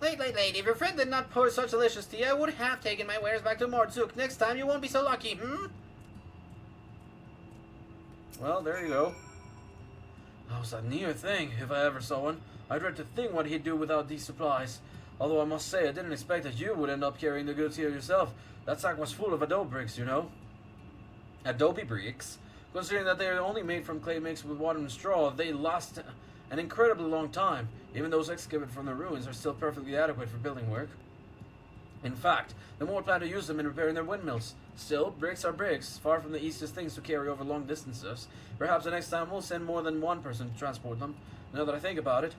Late. If your friend did not pour such delicious tea, I would have taken my wares back to Mordsuk. Next time you won't be so lucky, Well, there you go. That was a near thing, if I ever saw one. I dread to think what he'd do without these supplies. Although I must say, I didn't expect that you would end up carrying the goods here yourself. That sack was full of adobe bricks, you know. Adobe bricks? Considering that they are only made from clay mixed with water and straw, they last an incredibly long time. Even those excavated from the ruins are still perfectly adequate for building work. In fact, the more plan to use them in repairing their windmills. Still, bricks are bricks, far from the easiest things to carry over long distances. Perhaps the next time we'll send more than one person to transport them. Now that I think about it,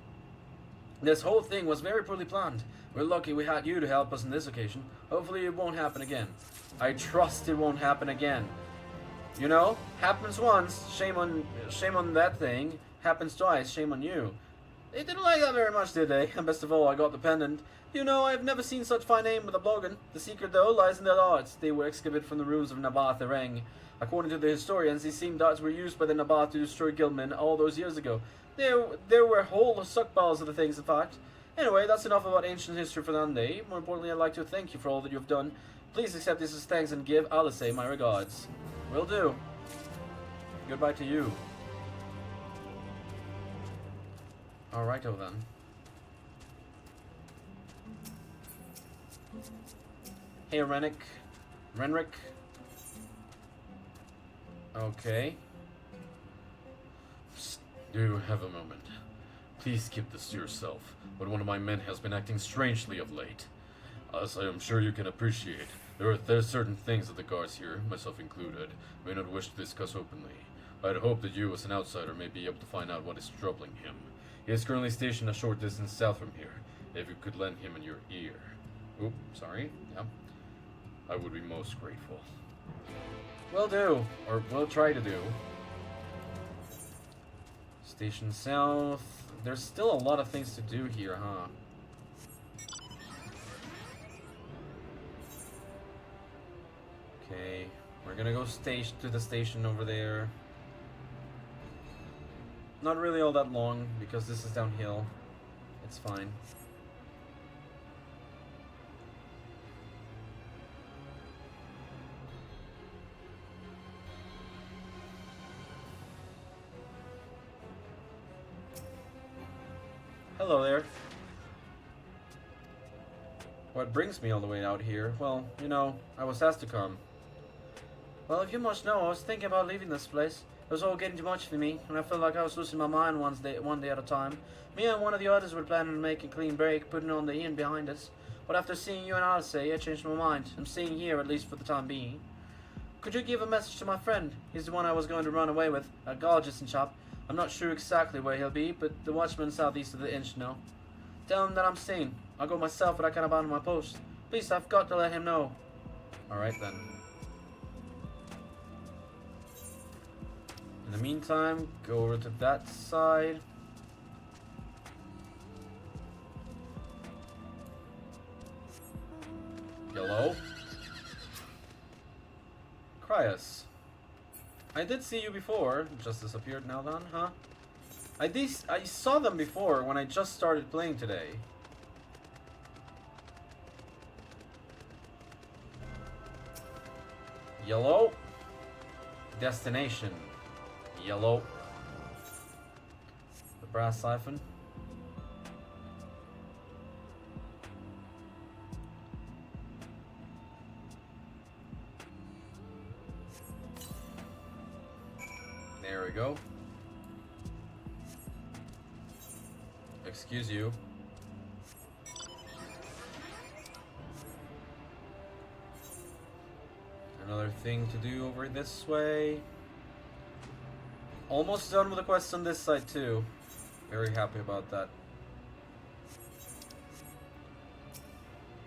this whole thing was very poorly planned. We're lucky we had you to help us on this occasion. Hopefully it won't happen again. I trust it won't happen again. You know, happens once, shame on that thing. Happens twice, shame on you. They didn't like that very much, did they? And best of all, I got the pendant. You know, I've never seen such fine aim with a blogan. The secret, though, lies in their arts. They were excavated from the ruins of Naboth Ereng. According to the historians, these same darts were used by the Naboth to destroy Gilman all those years ago. There were whole suckballs of the things, in fact. Anyway, that's enough about ancient history for that day. More importantly, I'd like to thank you for all that you've done. Please accept this as thanks and give Alisae my regards. Will do. Goodbye to you. Alrighto then. Hey, Renrick. Okay. Psst, do have a moment. Please keep this to yourself, but one of my men has been acting strangely of late. As I am sure you can appreciate, there are certain things that the guards here, myself included, may not wish to discuss openly. I'd hope that you, as an outsider, may be able to find out what is troubling him. He is currently stationed a short distance south from here. If you could lend him in your ear. Oop, sorry. Yeah. I would be most grateful. Will do. Or will try to do. Station south. There's still a lot of things to do here, huh? Okay. We're gonna go to the station over there. Not really all that long, because this is downhill. It's fine. Hello there. What brings me all the way out here? Well, you know, I was asked to come. Well, if you must know, I was thinking about leaving this place. It was all getting too much for me, and I felt like I was losing my mind one day at a time. Me and one of the others were planning to make a clean break, putting on the inn behind us. But after seeing you and Alisae, I changed my mind. I'm staying here, at least for the time being. Could you give a message to my friend? He's the one I was going to run away with, a Galgiston shop. I'm not sure exactly where he'll be, but the watchman southeast of the inn should know. Tell him that I'm staying. I'll go myself, but I can't abandon my post. Please, I've got to let him know. Alright then. In the meantime, go over to that side. Hello? Cryus. I did see you before. Just disappeared now then, huh? I saw them before when I just started playing today. Yellow. Destination. Yellow. The brass siphon. There we go. Excuse you. Another thing to do over this way. Almost done with the quest on this side too. Very happy about that.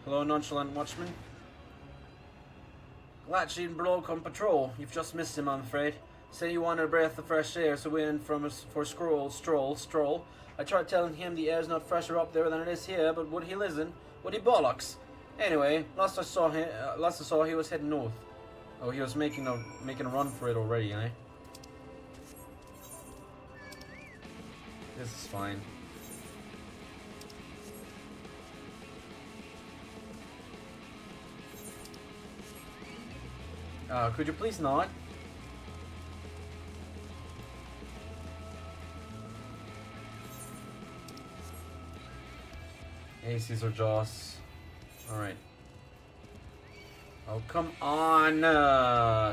Hello, nonchalant watchman. Glad she didn't bloke on patrol. You've just missed him, I'm afraid. Said he wanted a breath of fresh air, so we went for a stroll. I tried telling him the air's not fresher up there than it is here, but would he listen? Would he bollocks? Anyway, last I saw he was heading north. Oh, he was making a run for it already, eh? This is fine. Could you please not? Hey, Caesar Joss. Alright. Oh, come on,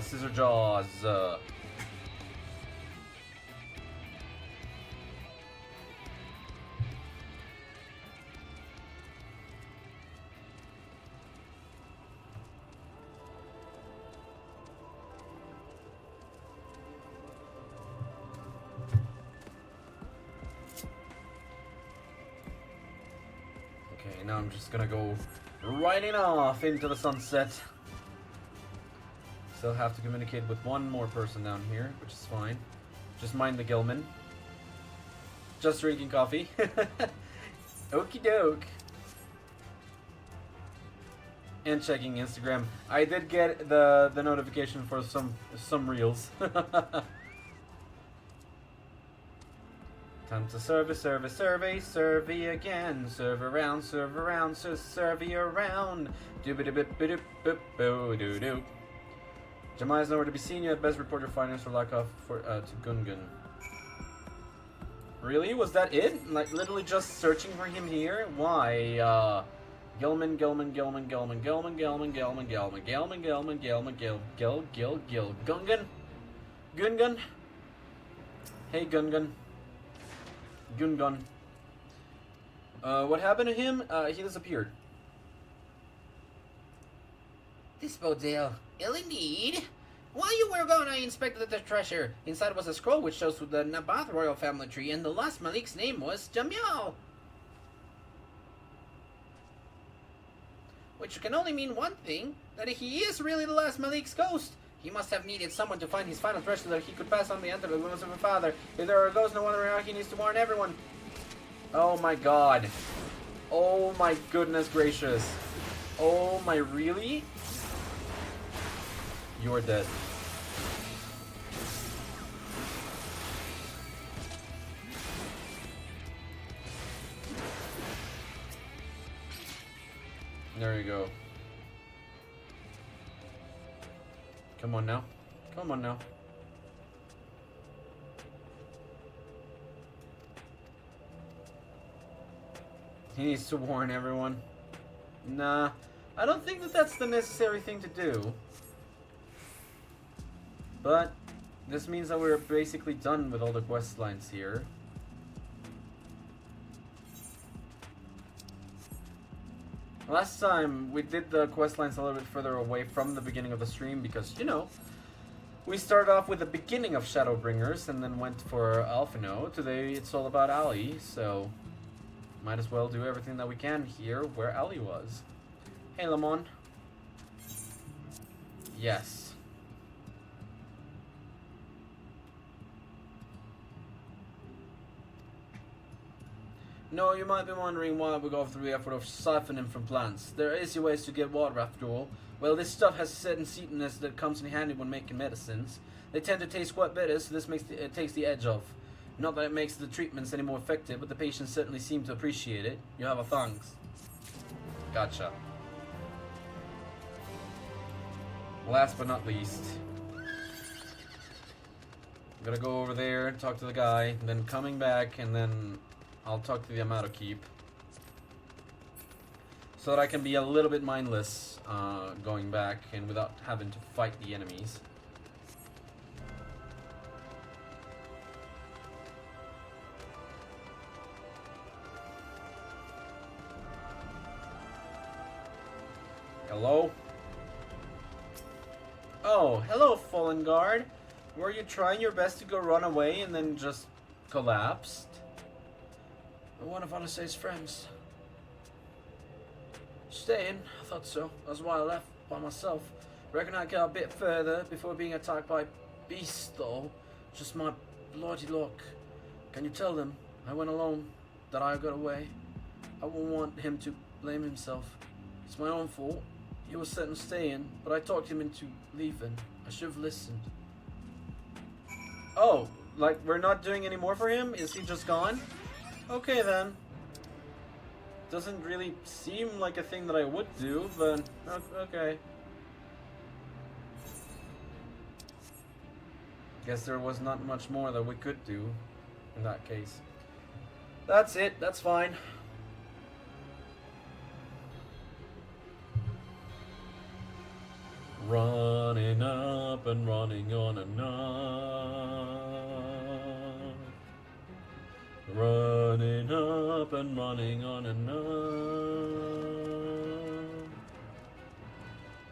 Scissor Jaws. Okay, now I'm just gonna go riding off into the sunset. Still have to communicate with one more person down here, which is fine. Just mind the Gilman. Just drinking coffee. Okie doke. And checking Instagram. I did get the notification for some reels. Time to survey again. Serve around, survey around. Doobity-bip-bidi-bip-boo-doo-doo. Jemai is nowhere to be seen. You had best report your findings for lack of to Gungun. Really? Was that it? Like, literally just searching for him here? Why? Gelman, Gelman, Gelman, Gelman, Gelman, Gelman, Gelman, Gelman, Gelman, Gelman, Gelman, Gil, Gungan? Gungan? Hey, Gungan. Gungan. What happened to him? He disappeared. This bodes ill. Ill indeed. While you were gone, I inspected the treasure. Inside was a scroll which shows the Nabath royal family tree, and the last Malik's name was Jamil. Which can only mean one thing, that he is really the last Malik's ghost. He must have needed someone to find his final treasure so that he could pass on the end of the wounds of her father. If there are ghosts, no wonder how he needs to warn everyone. Oh my god. Oh my goodness gracious. Oh my, really? You are dead. There you go. Come on now. Come on now. He needs to warn everyone. Nah, I don't think that that's the necessary thing to do. But this means that we're basically done with all the quest lines here. Last time we did the quest lines a little bit further away from the beginning of the stream because, you know, we started off with the beginning of Shadowbringers and then went for Alphinaud. Today it's all about Ali, so might as well do everything that we can here where Ali was. Hey, Lamon. Yes. No, you might be wondering why we go through the effort of siphoning from plants. There are easy ways to get water after all. Well, this stuff has a certain sweetness that comes in handy when making medicines. They tend to taste quite bitter, so this takes the edge off. Not that it makes the treatments any more effective, but the patients certainly seem to appreciate it. You have a thanks. Gotcha. Last but not least, I'm gonna go over there, talk to the guy, then coming back, and then I'll talk to the Amato Keep. So that I can be a little bit mindless going back and without having to fight the enemies. Hello? Oh, hello, Fallen Guard. Were you trying your best to go run away and then just collapsed? One of Alisae's friends. Staying? I thought so. That's why I left by myself. Reckon I'd get a bit further before being attacked by beasts, though. Just my bloody luck. Can you tell them I went alone, that I got away? I won't want him to blame himself. It's my own fault. He was set on staying, but I talked him into leaving. I should have listened. Oh, like we're not doing any more for him? Is he just gone? Okay then. Doesn't really seem like a thing that I would do, but okay. Guess there was not much more that we could do in that case. That's it, that's fine. Running up and running on and on. Running up and running on and on.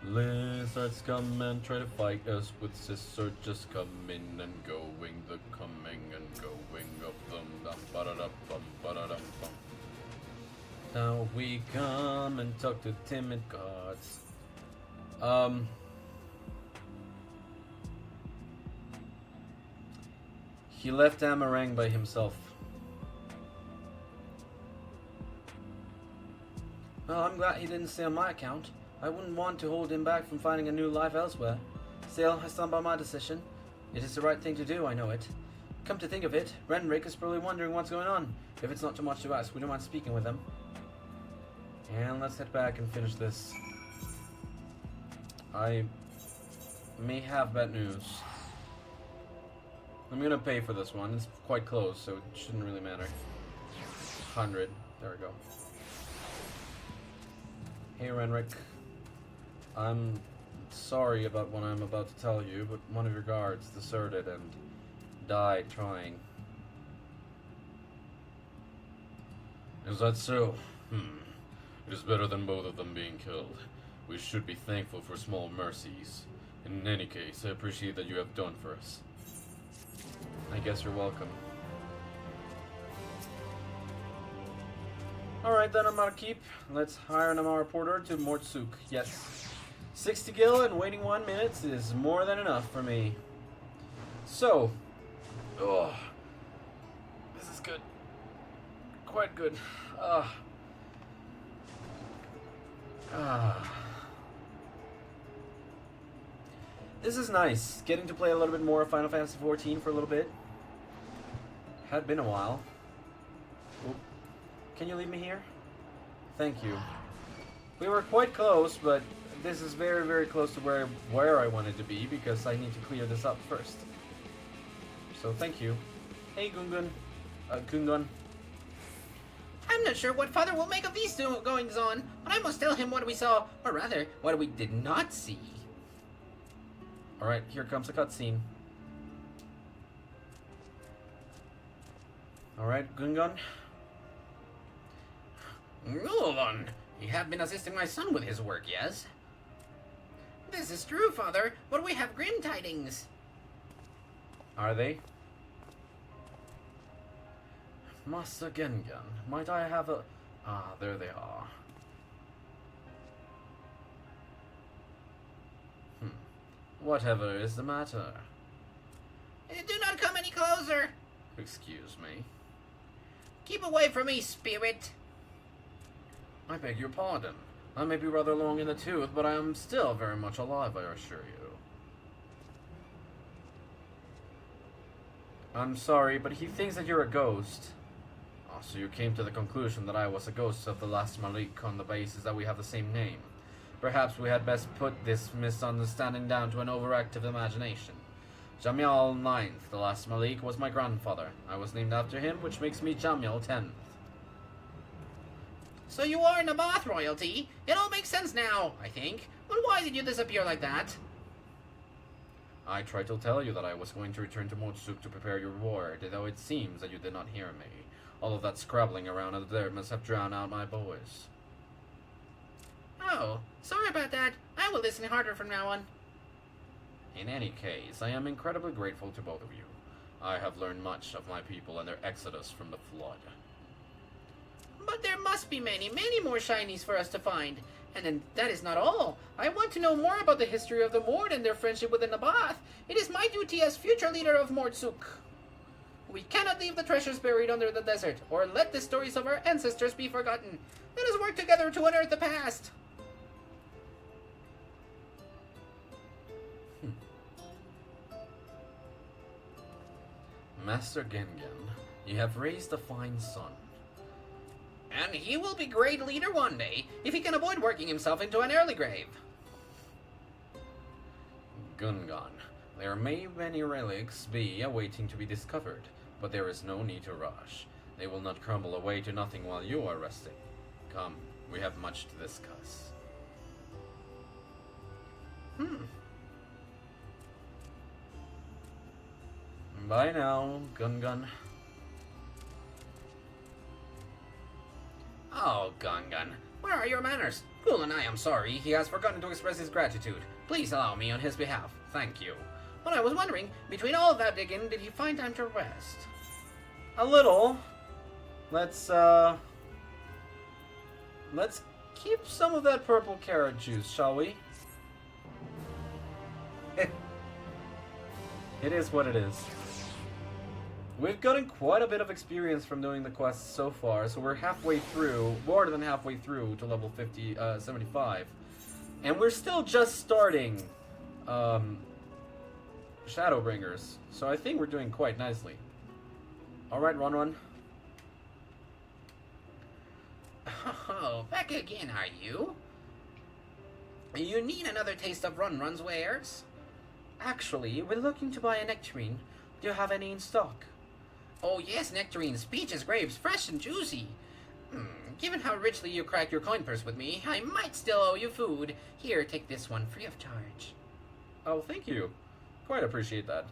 Lizards come and try to fight us with scissors just coming and going, the coming and going of them. Dum ba da dum bum ba da dum bum. Now we come and talk to timid gods. He left Amarang by himself. Well, I'm glad he didn't stay on my account. I wouldn't want to hold him back from finding a new life elsewhere. Still, I stand by my decision. It is the right thing to do, I know it. Come to think of it, Renrick is probably wondering what's going on. If it's not too much to ask, we don't mind speaking with him. And let's head back and finish this. I may have bad news. I'm gonna pay for this one. It's quite close, so it shouldn't really matter. 100. There we go. Hey, Renrick. I'm sorry about what I'm about to tell you, but one of your guards deserted and died trying. Is that so? It is better than both of them being killed. We should be thankful for small mercies. In any case, I appreciate that you have done for us. I guess you're welcome. Alright, then I'm gonna keep. Let's hire an Amara Porter to Mortsuk. Yes. 60 gil and waiting 1 minute is more than enough for me. So. Oh. This is good. Quite good. This is nice. Getting to play a little bit more Final Fantasy XIV for a little bit. Had been a while. Oop. Can you leave me here? Thank you. We were quite close, but this is very, very close to where I wanted to be because I need to clear this up first. So thank you. Hey, Gungun. Gungun. I'm not sure what Father will make of these goings on, but I must tell him what we saw, or rather, what we did not see. Alright, here comes a cutscene. Alright, Gungun. Gulon, you have been assisting my son with his work, yes? This is true, Father, but we have grim tidings. Are they? Master Gengen, might I have a... Ah, there they are. Whatever is the matter? Do not come any closer. Excuse me. Keep away from me, spirit. I beg your pardon. I may be rather long in the tooth, but I am still very much alive, I assure you. I'm sorry, but he thinks that you're a ghost. Oh, so you came to the conclusion that I was a ghost of the last Malik on the basis that we have the same name. Perhaps we had best put this misunderstanding down to an overactive imagination. Jamiel IX, the last Malik, was my grandfather. I was named after him, which makes me Jamiel X. So you are Naboth royalty? It all makes sense now, I think. But why did you disappear like that? I tried to tell you that I was going to return to Motsuk to prepare your reward, though it seems that you did not hear me. All of that scrabbling around out there must have drowned out my boys. Oh, sorry about that. I will listen harder from now on. In any case, I am incredibly grateful to both of you. I have learned much of my people and their exodus from the flood. But there must be many, many more shinies for us to find. And then that is not all. I want to know more about the history of the Mord and their friendship with the Naboth. It is my duty as future leader of Mortsuk. We cannot leave the treasures buried under the desert, or let the stories of our ancestors be forgotten. Let us work together to unearth the past. Master Gengen, you have raised a fine son. And he will be great leader one day, if he can avoid working himself into an early grave. Gungan, there may many relics be awaiting to be discovered, but there is no need to rush. They will not crumble away to nothing while you are resting. Come, we have much to discuss. Bye now, Gungan. Oh, Gungan, where are your manners? Ghoul and I am sorry. He has forgotten to express his gratitude. Please allow me on his behalf. Thank you. But I was wondering, between all that digging, did he find time to rest? A little. Let's keep some of that purple carrot juice, shall we? It is what it is. We've gotten quite a bit of experience from doing the quests so far, so we're halfway through, more than halfway through to level 75. And we're still just starting Shadowbringers, so I think we're doing quite nicely. Alright, Run. Oh, back again, are you? You need another taste of Run's wares? Actually, we're looking to buy a nectarine. Do you have any in stock? Oh yes, nectarines, peaches, grapes, fresh and juicy. Given how richly you crack your coin purse with me, I might still owe you food. Here, take this one free of charge. Oh, thank you. Quite appreciate that.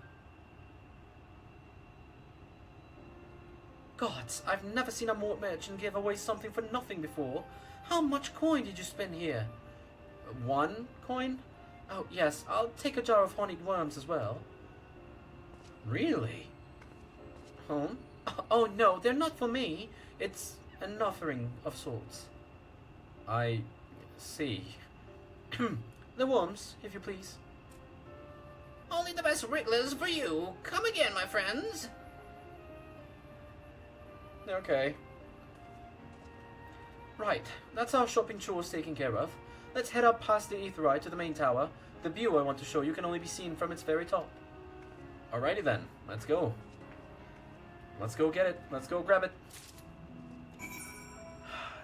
Gods, I've never seen a mort merchant give away something for nothing before. How much coin did you spend here? 1 coin? Oh, yes, I'll take a jar of honeyed worms as well. Really? Oh no, they're not for me. It's an offering of sorts. I see. The worms, if you please. Only the best wrigglers for you. Come again, my friends. Okay. Right, that's our shopping chores taken care of. Let's head up past the Aetheryte to the main tower. The view I want to show you can only be seen from its very top. Alrighty then, let's go. Let's go get it. Let's go grab it.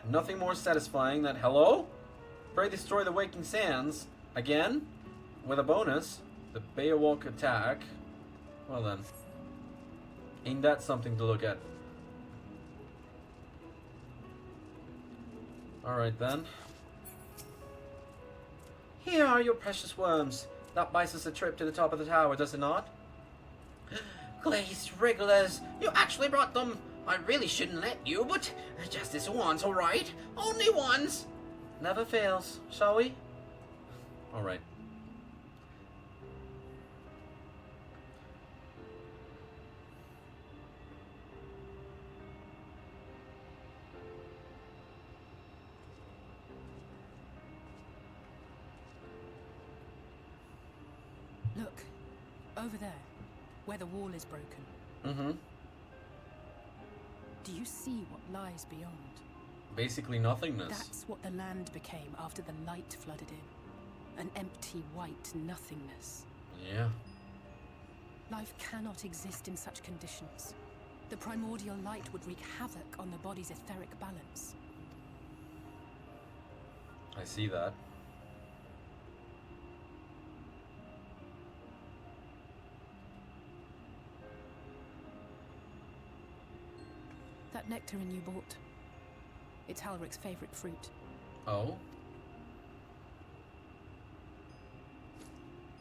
Nothing more satisfying than, hello? Pray destroy the waking sands. Again? With a bonus. The Beowulf attack. Well then. Ain't that something to look at? Alright then. Here are your precious worms. That buys us a trip to the top of the tower, does it not? Glazed wrigglers, you actually brought them. I really shouldn't let you, but just this once, alright? Only once. Never fails, shall we? Alright. Look, over there, where the wall is broken. Mm-hmm. Do you see what lies beyond? Basically nothingness. That's what the land became after the light flooded in. An empty white nothingness. Yeah. Life cannot exist in such conditions. The primordial light would wreak havoc on the body's etheric balance. I see that. That nectarine you bought. It's Halric's favorite fruit. Oh?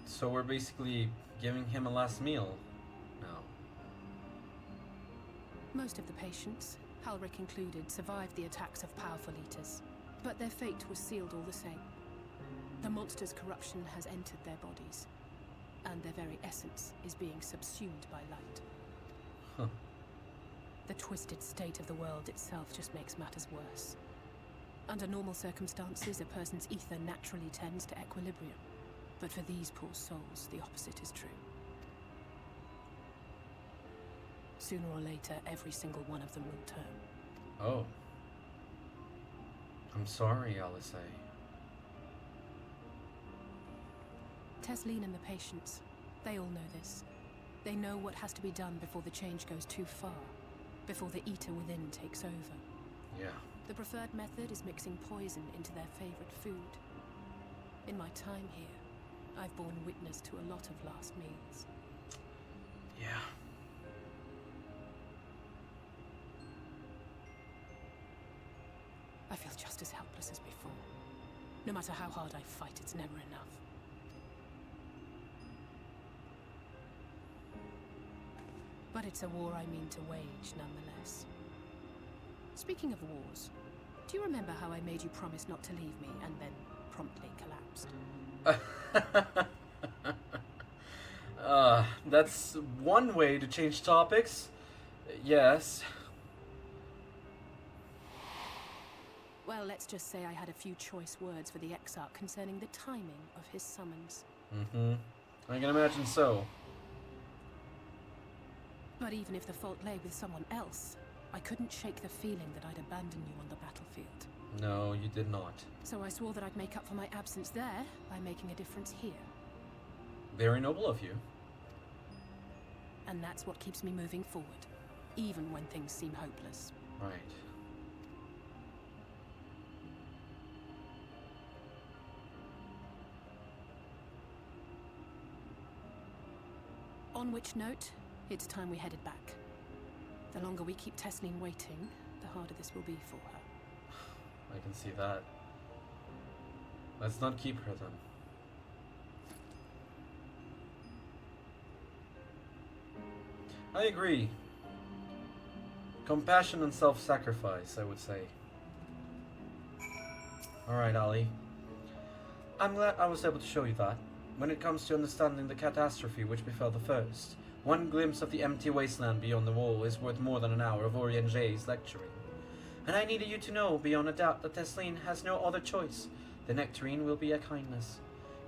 So we're basically giving him a last meal now. Most of the patients, Halric included, survived the attacks of powerful eaters. But their fate was sealed all the same. The monster's corruption has entered their bodies, and their very essence is being subsumed by light. Huh. The twisted state of the world itself just makes matters worse. Under normal circumstances, a person's ether naturally tends to equilibrium. But for these poor souls, the opposite is true. Sooner or later, every single one of them will turn. Oh. I'm sorry, Alisae. Tesleen and the patients, they all know this. They know what has to be done before the change goes too far. Before the eater within takes over. Yeah. The preferred method is mixing poison into their favorite food. In my time here, I've borne witness to a lot of last meals. Yeah. I feel just as helpless as before. No matter how hard I fight, it's never enough. But it's a war I mean to wage, nonetheless. Speaking of wars, do you remember how I made you promise not to leave me and then promptly collapsed? That's one way to change topics. Yes. Well, let's just say I had a few choice words for the Exarch concerning the timing of his summons. Mm-hmm. I can imagine so. But even if the fault lay with someone else, I couldn't shake the feeling that I'd abandon you on the battlefield. No, you did not. So I swore that I'd make up for my absence there by making a difference here. Very noble of you. And that's what keeps me moving forward, even when things seem hopeless. Right. On which note, It's time we headed back. The longer we keep Tesleen waiting, the harder this will be for her. I can see that. Let's not keep her then. I agree. Compassion and self-sacrifice, I would say. Alright, Ali. I'm glad I was able to show you that. When it comes to understanding the catastrophe which befell the first, one glimpse of the empty wasteland beyond the wall is worth more than an hour of Orienge's lecturing. And I needed you to know beyond a doubt that Tesleen has no other choice. The nectarine will be a kindness.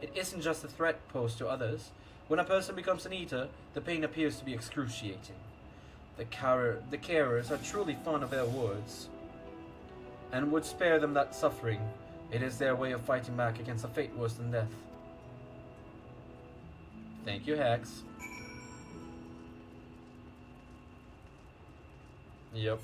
It isn't just a threat posed to others. When a person becomes an eater, the pain appears to be excruciating. The carers are truly fond of their wards, and would spare them that suffering. It is their way of fighting back against a fate worse than death. Thank you, Hex. Yep.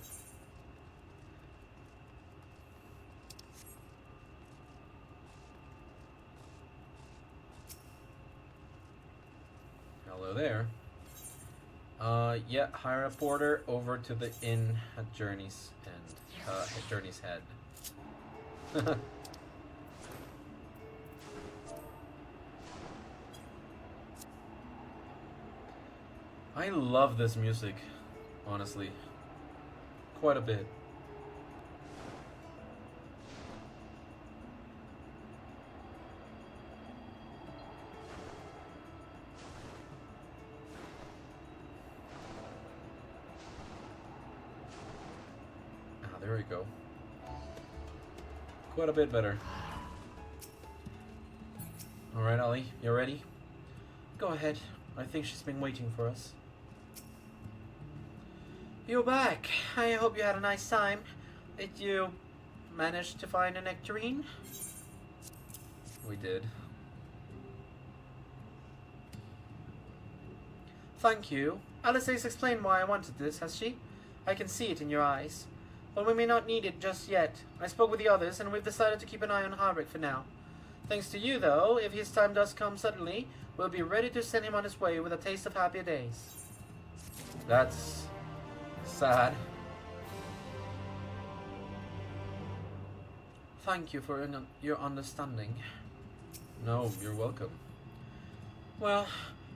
Hello there. Yeah, hire a porter over to the inn at Journey's End. At Journey's Head. I love this music, honestly. Quite a bit. There we go. Quite a bit better. Alright, Ali, you ready? Go ahead. I think she's been waiting for us. You're back. I hope you had a nice time. Did you manage to find a nectarine? We did. Thank you. Alisae's explained why I wanted this, has she? I can see it in your eyes. Well, we may not need it just yet. I spoke with the others, and we've decided to keep an eye on Harvick for now. Thanks to you, though, if his time does come suddenly, we'll be ready to send him on his way with a taste of happier days. That's sad. Thank you for your understanding. No, you're welcome. Well,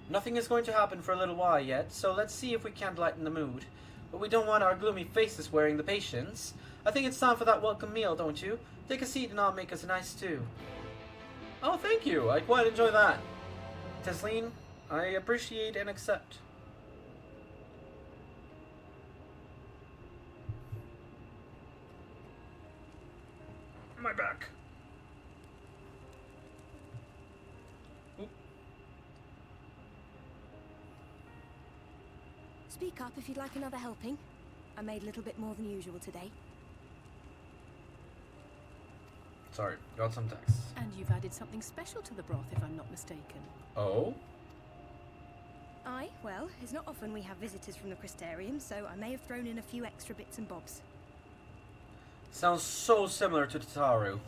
nothing is going to happen for a little while yet, so let's see if we can't lighten the mood. But we don't want our gloomy faces wearing the patience. I think it's time for that welcome meal, don't you? Take a seat and I'll make us a nice stew. Oh, thank you. I quite enjoy that. Tesleen, I appreciate and accept. My back. Oop. Speak up if you'd like another helping. I made a little bit more than usual today. Sorry, got some text. And you've added something special to the broth, if I'm not mistaken. Oh? Aye, well, it's not often we have visitors from the Crystarium, so I may have thrown in a few extra bits and bobs. Sounds so similar to Tataru.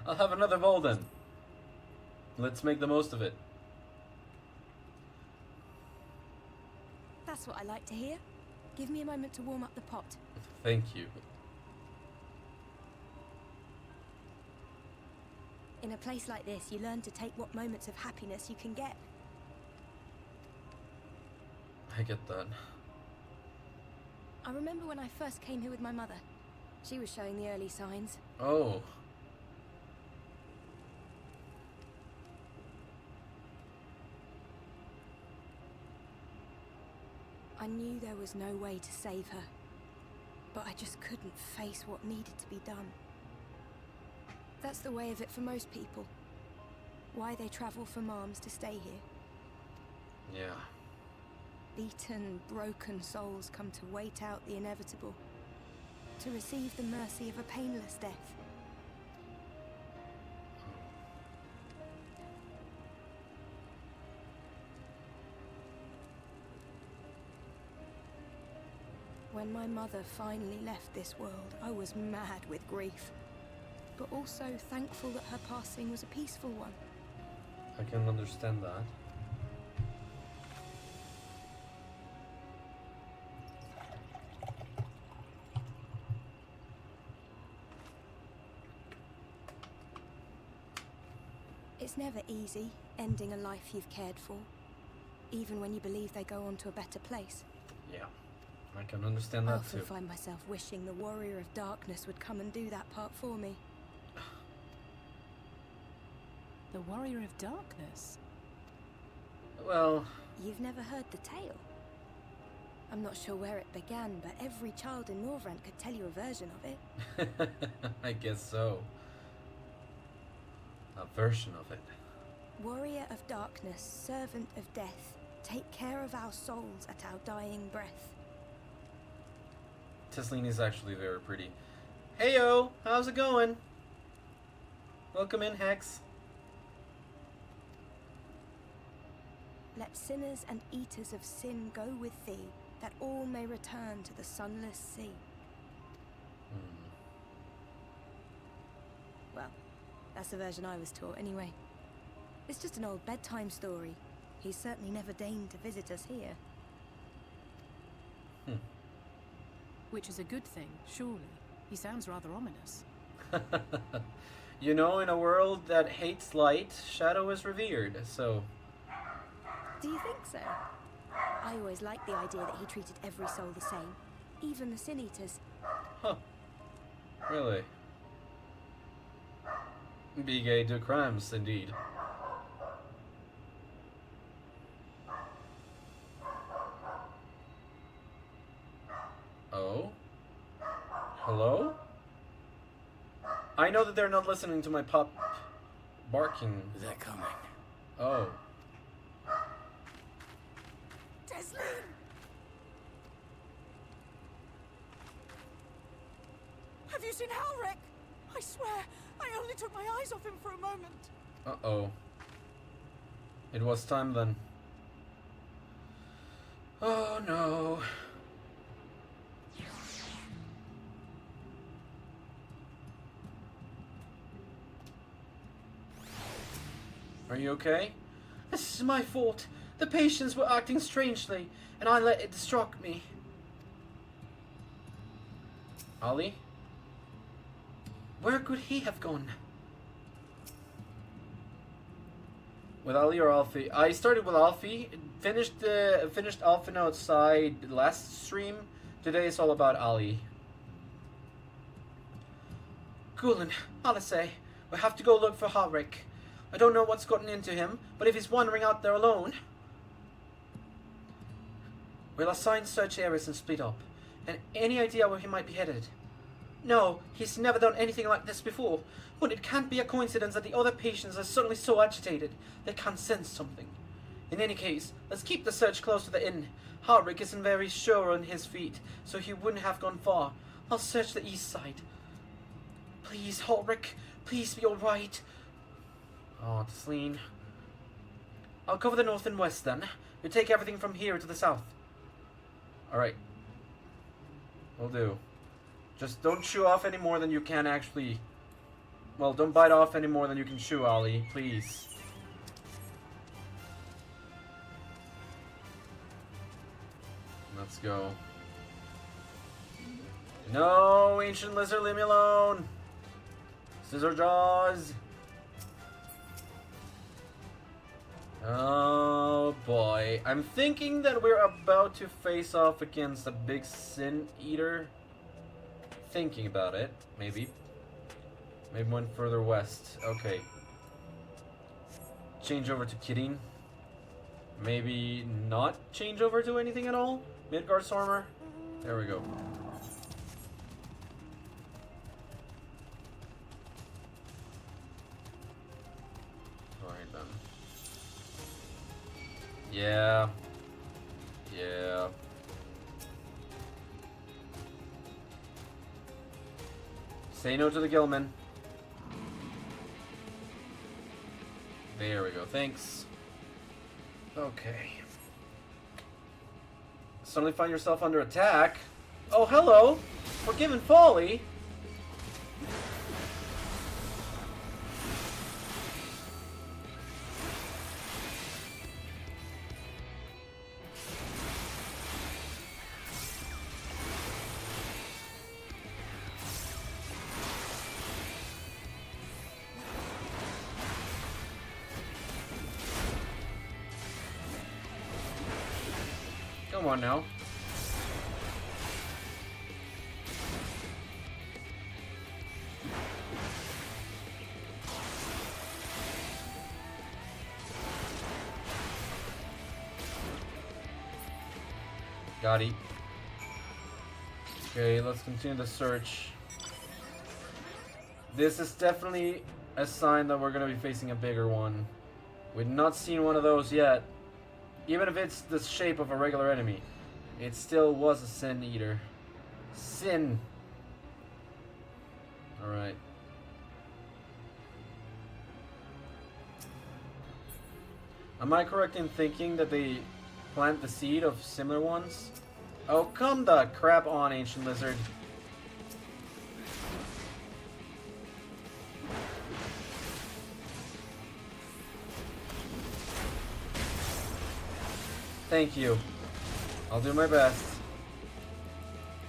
I'll have another bowl then. Let's make the most of it. That's what I like to hear. Give me a moment to warm up the pot. Thank you. In a place like this, you learn to take what moments of happiness you can get. I get that. I remember when I first came here with my mother. She was showing the early signs. Oh. I knew there was no way to save her, but I just couldn't face what needed to be done. That's the way of it for most people. Why they travel for moms to stay here. Yeah. Beaten, broken souls come to wait out the inevitable, to receive the mercy of a painless death. When my mother finally left this world, I was mad with grief, but also thankful that her passing was a peaceful one. I can understand that. It's never easy, ending a life you've cared for. Even when you believe they go on to a better place. Yeah, I can understand I that often too. find myself wishing the Warrior of Darkness would come and do that part for me. The Warrior of Darkness? Well, You've never heard the tale? I'm not sure where it began, but every child in Norvrent could tell you a version of it. I guess so. A version of it. Warrior of Darkness, servant of death, take care of our souls at our dying breath. Tesleen is actually very pretty. Heyo, how's it going? Welcome in, Hex. Let sinners and eaters of sin go with thee, that all may return to the sunless sea. Well, that's the version I was taught anyway. It's just an old bedtime story. He's certainly never deigned to visit us here. Which is a good thing, surely. He sounds rather ominous. You know, in a world that hates light, shadow is revered, so... Do you think so? I always liked the idea that he treated every soul the same, even the Sin Eaters. Huh. Really? Big de crimes, indeed. Oh? Hello? I know that they're not listening to my pup barking. They're coming. Oh. Tesleen! Have you seen Halric? I swear, I only took my eyes off him for a moment. Uh-oh. It was time then. Oh no. Are you okay? This is my fault. The patients were acting strangely, and I let it distract me. Ali? Where could he have gone? With Ali or Alfie? I started with Alfie. Finished Alphinaud side last stream. Today is all about Ali. Gulen, Alisae, we have to go look for Halric. I don't know what's gotten into him, but if he's wandering out there alone... We'll assign search areas and split up. And any idea where he might be headed? No, he's never done anything like this before. But it can't be a coincidence that the other patients are suddenly so agitated they can't sense something. In any case, let's keep the search close to the inn. Halric isn't very sure on his feet, so he wouldn't have gone far. I'll search the east side. Please, Halric, please be alright. Oh, Tesleen. I'll cover the north and west then. You take everything from here to the south. Alright. Will do. Just don't chew off any more than you can actually... Well, don't bite off any more than you can chew, Ali. Please. Let's go. No, ancient lizard, leave me alone. Scissor jaws. Oh boy. I'm thinking that we're about to face off against a big sin eater. Thinking about it, maybe. Maybe one further west. Okay. Change over to Kidding. Maybe not change over to anything at all. Midgard Stormer. There we go. Alright then. Yeah. Yeah. Say no to the Gilman. There we go. Thanks. Okay. Suddenly find yourself under attack. Oh, hello. Forgiven Folly. Come on now. Got it. Okay, let's continue the search. This is definitely a sign that we're gonna be facing a bigger one. We've not seen one of those yet. Even if it's the shape of a regular enemy, it still was a Sin Eater. Sin! Alright. Am I correct in thinking that they plant the seed of similar ones? Oh, come the crap on, Ancient Lizard. Thank you. I'll do my best.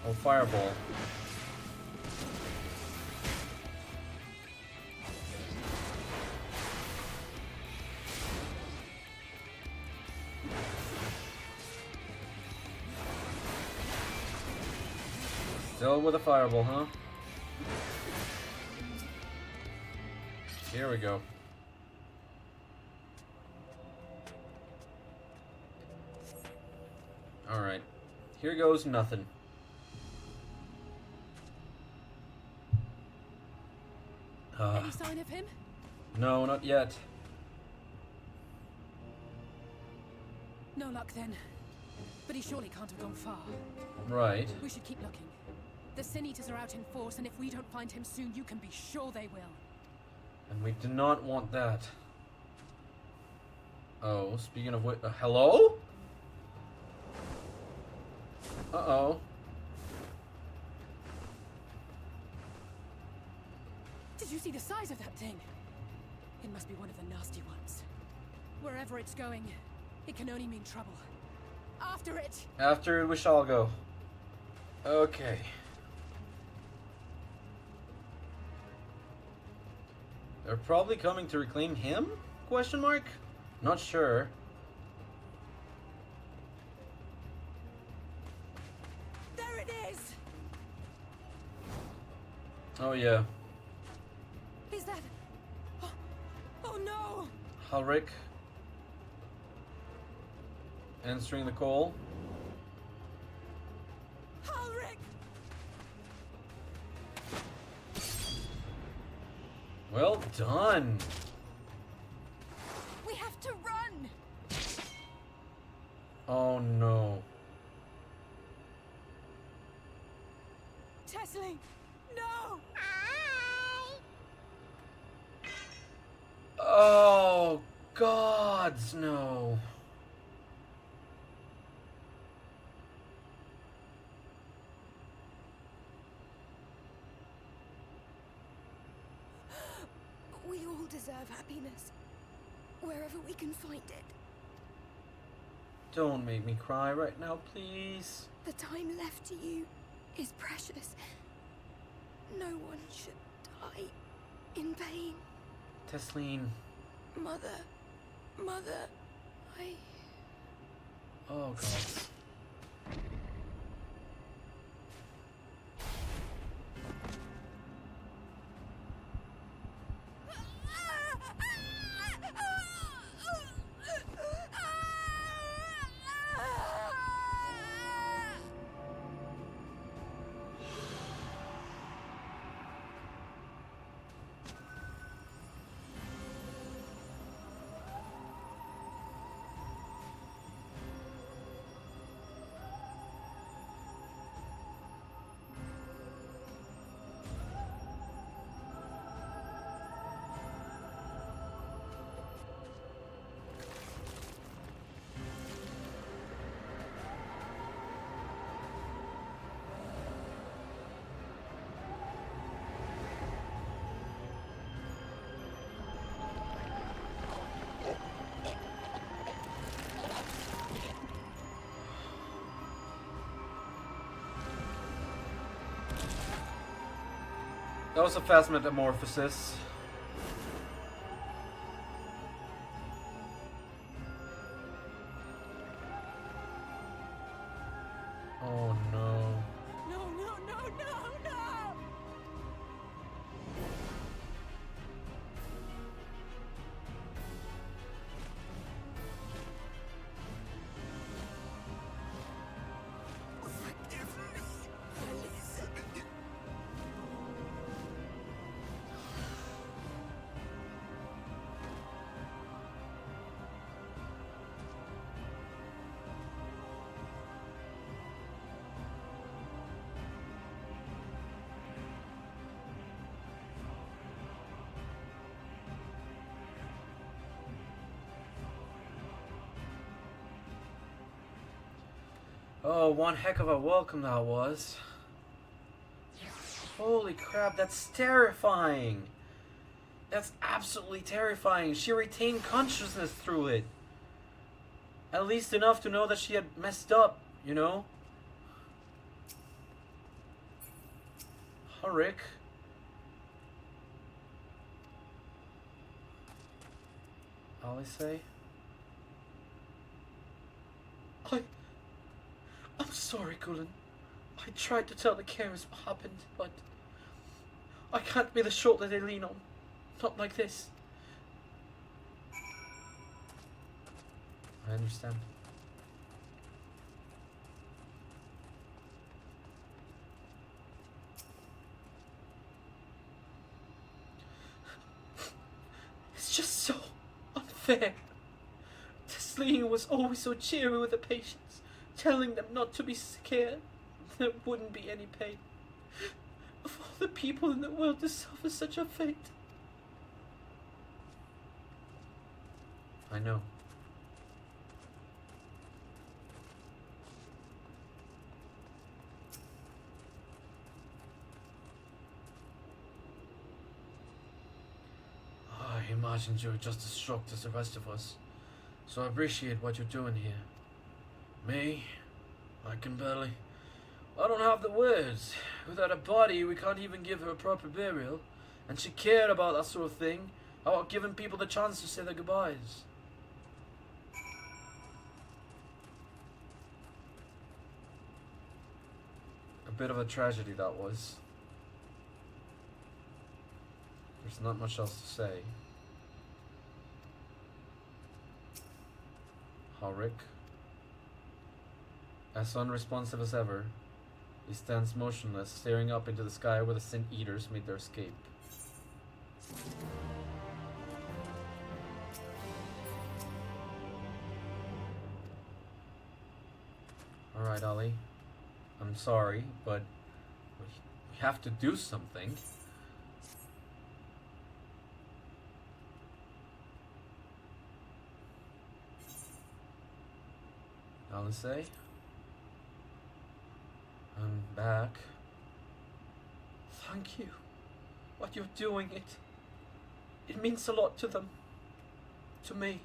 Oh, Fireball. Still with a Fireball, huh? Here we go. Alright. Here goes nothing. Any sign of him? No, not yet. No luck then. But he surely can't have gone far. Right. We should keep looking. The Sin Eaters are out in force, and if we don't find him soon, you can be sure they will. And we do not want that. Oh, speaking of which... hello? Uh-oh. Did you see the size of that thing? It must be one of the nasty ones. Wherever it's going, it can only mean trouble. After it! After it, we shall go. Okay. They're probably coming to reclaim him? Question mark? Not sure. There it is! Oh yeah. Is that... Oh, oh no! Halric. Answering the call. Halric! Well done. We have to run! Oh no. Tesling! No! Oh, gods, no. We all deserve happiness. Wherever we can find it. Don't make me cry right now, please. The time left to you is precious. No one should die in pain. Tesleen. Mother, I... Oh, God. That was a fast metamorphosis. Oh, one heck of a welcome that was. Holy crap, that's terrifying. That's absolutely terrifying. She retained consciousness through it. At least enough to know that she had messed up, you know? Rick. Alisae. I'm sorry, Cullen. I tried to tell the carers what happened, but I can't be the shoulder they lean on. Not like this. I understand. It's just so unfair. Tesleen was always so cheery with the patients, telling them not to be scared. There wouldn't be any pain. Of all the people in the world to suffer such a fate. I know. I imagined you were just as shocked as the rest of us, so I appreciate what you're doing here. Me, I don't have the words. Without a body, we can't even give her a proper burial, and she cared about that sort of thing, about giving people the chance to say their goodbyes. A bit of a tragedy that was. There's not much else to say. Ulrich, as unresponsive as ever, he stands motionless, staring up into the sky where the Sin Eaters made their escape. Alright, Ollie. I'm sorry, but we have to do something. Alisae? I'm back. Thank you. What you're doing, it means a lot to them. To me.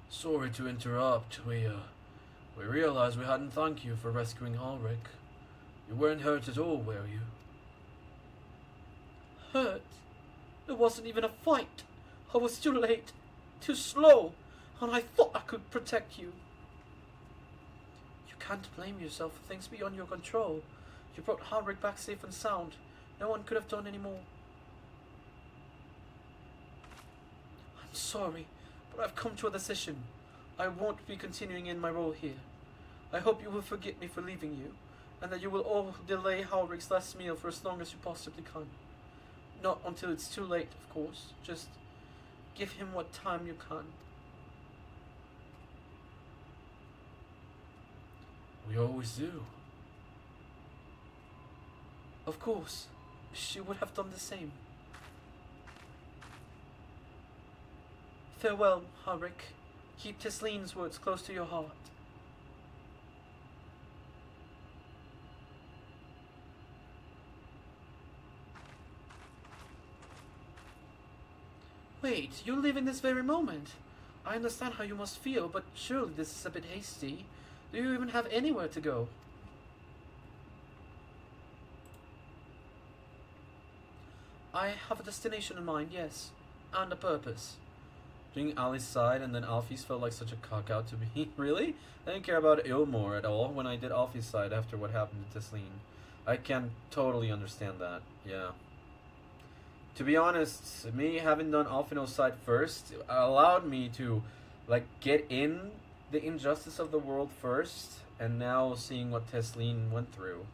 Sorry to interrupt. We realized we hadn't thanked you for rescuing Ulrich. You weren't hurt at all, were you? Hurt? There wasn't even a fight. I was too late, too slow, and I thought I could protect you. You can't blame yourself for things beyond your control. You brought Ulrich back safe and sound. No one could have done any more. I'm sorry, but I've come to a decision. I won't be continuing in my role here. I hope you will forgive me for leaving you, and that you will all delay Ulrich's last meal for as long as you possibly can. Not until it's too late, of course. Just give him what time you can. We always do. Of course. She would have done the same. Farewell, Ulrich. Keep Tesleen's words close to your heart. Wait, you live in this very moment. I understand how you must feel, but surely this is a bit hasty. Do you even have anywhere to go? I have a destination in mind, yes. And a purpose. Doing Ali's side and then Alfie's felt like such a cock-out to me. Really? I didn't care about Ilmore at all when I did Alfie's side after what happened to Tesleen. I can totally understand that, yeah. To be honest, me having done Alphinaud's side first allowed me to, like, get in the injustice of the world first, and now seeing what Tesleen went through.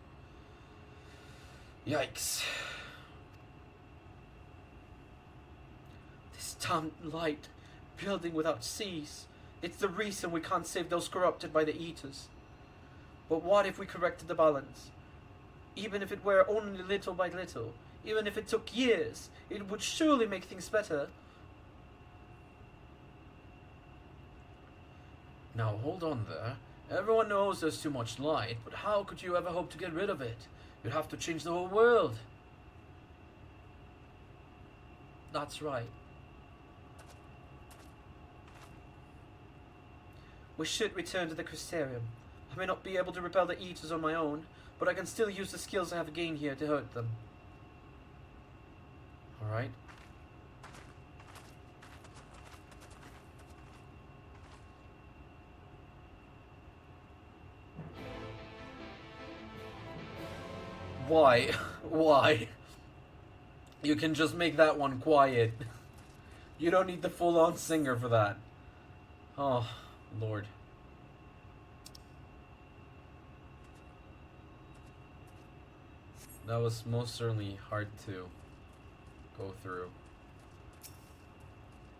Yikes. This damn light, building without cease. It's the reason we can't save those corrupted by the Eaters. But what if we corrected the balance? Even if it were only little by little. Even if it took years, it would surely make things better. Now hold on there. Everyone knows there's too much light, but how could you ever hope to get rid of it? You'd have to change the whole world. That's right. We should return to the Crystarium. I may not be able to repel the Eaters on my own, but I can still use the skills I have gained here to hurt them. Alright. Why? Why? You can just make that one quiet. You don't need the full-on singer for that. Oh, Lord. That was most certainly hard to go through.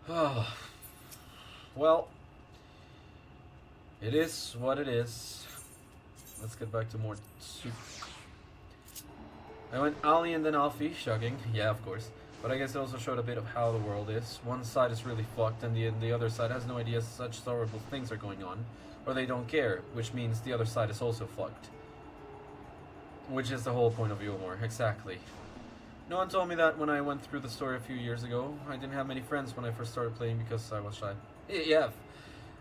Oh. Well, it is what it is. Let's get back to more soup. I went Ali and then Alfie, shocking. Yeah, of course. But I guess it also showed a bit of how the world is. One side is really fucked and the other side has no idea such horrible things are going on. Or they don't care, which means the other side is also fucked. Which is the whole point of Yulmore, exactly. No one told me that when I went through the story a few years ago. I didn't have many friends when I first started playing because I was shy. Yeah,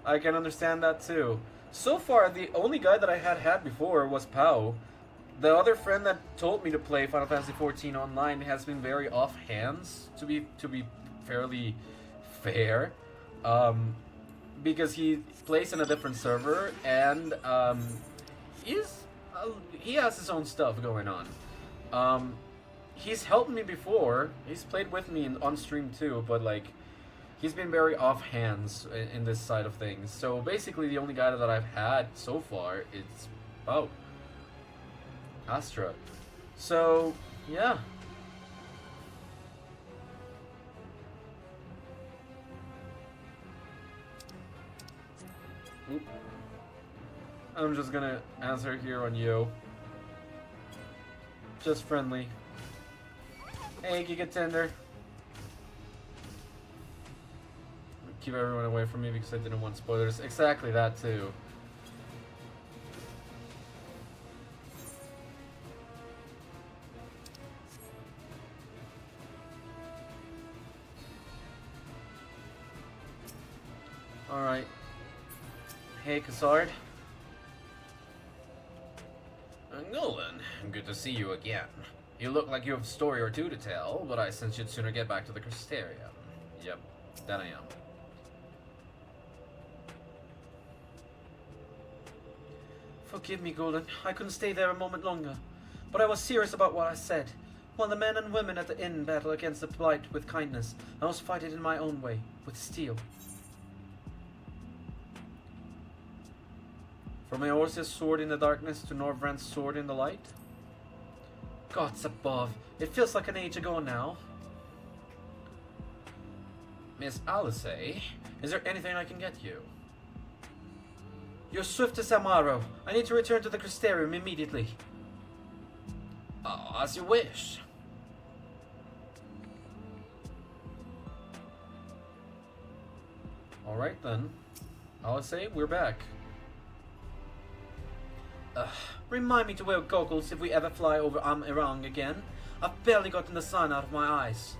I can understand that too. So far, the only guy that I had before was Pao. The other friend that told me to play Final Fantasy XIV online has been very off hands, to be fairly fair, because he plays in a different server and he has his own stuff going on. He's helped me before. He's played with me on stream too, but like he's been very off hands in this side of things. So basically, the only guy that I've had so far is Pao. Astra. So, yeah. Oop. I'm just gonna answer here on Yo. Just friendly. Hey, Giga Tender. Keep everyone away from me because I didn't want spoilers. Exactly that too. Alright. Hey, Cassard. Nolan, good to see you again. You look like you have a story or two to tell, but I sense you'd sooner get back to the Crystarium. Yep, that I am. Forgive me, Golden. I couldn't stay there a moment longer. But I was serious about what I said. While the men and women at the inn battle against the Blight with kindness, I was fighting in my own way, with steel. From Eorze's sword in the darkness to Norvrand's sword in the light? Gods above, it feels like an age ago now. Miss Alisae, Is there anything I can get you? You're swift as Amaro. I need to return to the Crystarium immediately. as you wish. Alright then. Alisae, we're back. Remind me to wear goggles if we ever fly over Irang again. I've barely gotten the sun out of my eyes.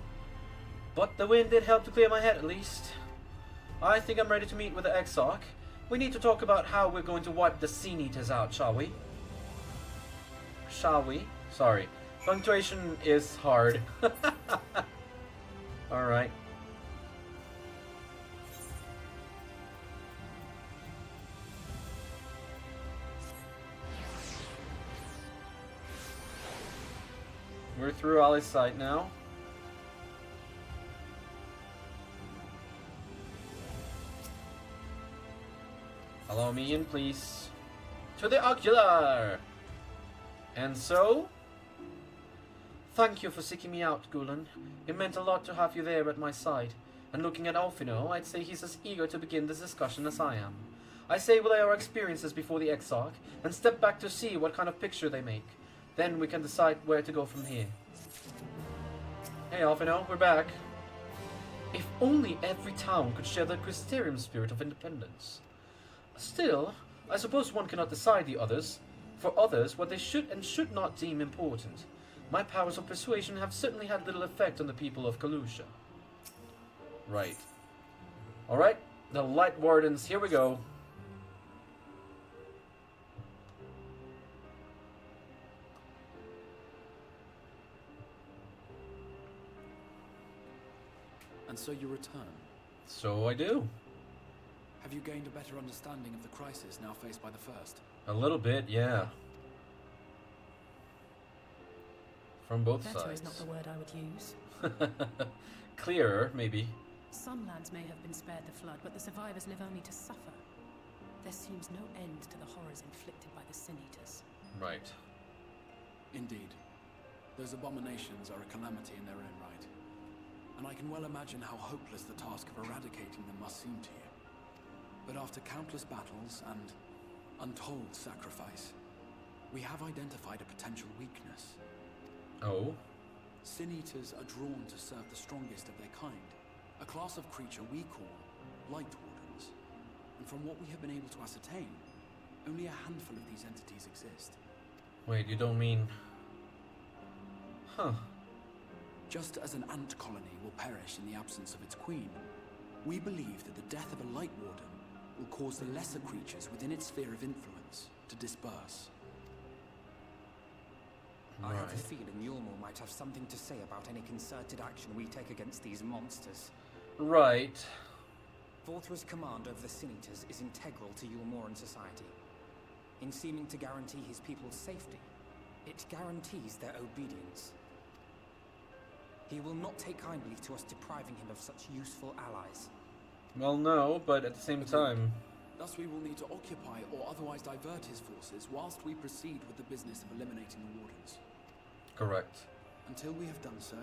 But the wind did help to clear my head at least. I think I'm ready to meet with the Exarch. We need to talk about how we're going to wipe the Sin Eaters out, shall we? Shall we? Sorry. Punctuation is hard. Alright. We're through Ali's site now. Allow me in, please. To the ocular! And so? Thank you for seeking me out, Gulen. It meant a lot to have you there at my side. And looking at Alphinaud, I'd say he's as eager to begin this discussion as I am. I say we'll lay our experiences before the Exarch, and step back to see what kind of picture they make. Then we can decide where to go from here. Hey, Alphinaud, we're back. If only every town could share the Crystarium spirit of independence. Still, I suppose one cannot decide the others. For others, what they should and should not deem important. My powers of persuasion have certainly had little effect on the people of Kalusha. Right. Alright, the Light Wardens, here we go. And so you return. So I do. Have you gained a better understanding of the crisis now faced by the First? A little bit, yeah. From both Better sides. is not the word I would use. Clearer, maybe. Some lands may have been spared the flood, but the survivors live only to suffer. There seems no end to the horrors inflicted by the Sin Eaters. Right. Indeed. Those abominations are a calamity in their own right. And I can well imagine how hopeless the task of eradicating them must seem to you. But after countless battles and untold sacrifice, we have identified a potential weakness. Oh? Sin Eaters are drawn to serve the strongest of their kind, a class of creature we call Light Wardens. And from what we have been able to ascertain, only a handful of these entities exist. Wait, you don't mean... Huh. Just as an ant colony will perish in the absence of its queen, we believe that the death of a Light Warden will cause the lesser creatures within its sphere of influence to disperse. I have a Right. feeling Yulmore might have something to say about any concerted action we take against these monsters. Right. Vorthra's command over the Sin Eaters is integral to Yulmoran society. In seeming to guarantee his people's safety, it guarantees their obedience. He will not take kindly to us depriving him of such useful allies. Well, no, but at the same time... Thus we will need to occupy or otherwise divert his forces whilst we proceed with the business of eliminating the Wardens. Correct. Until we have done so,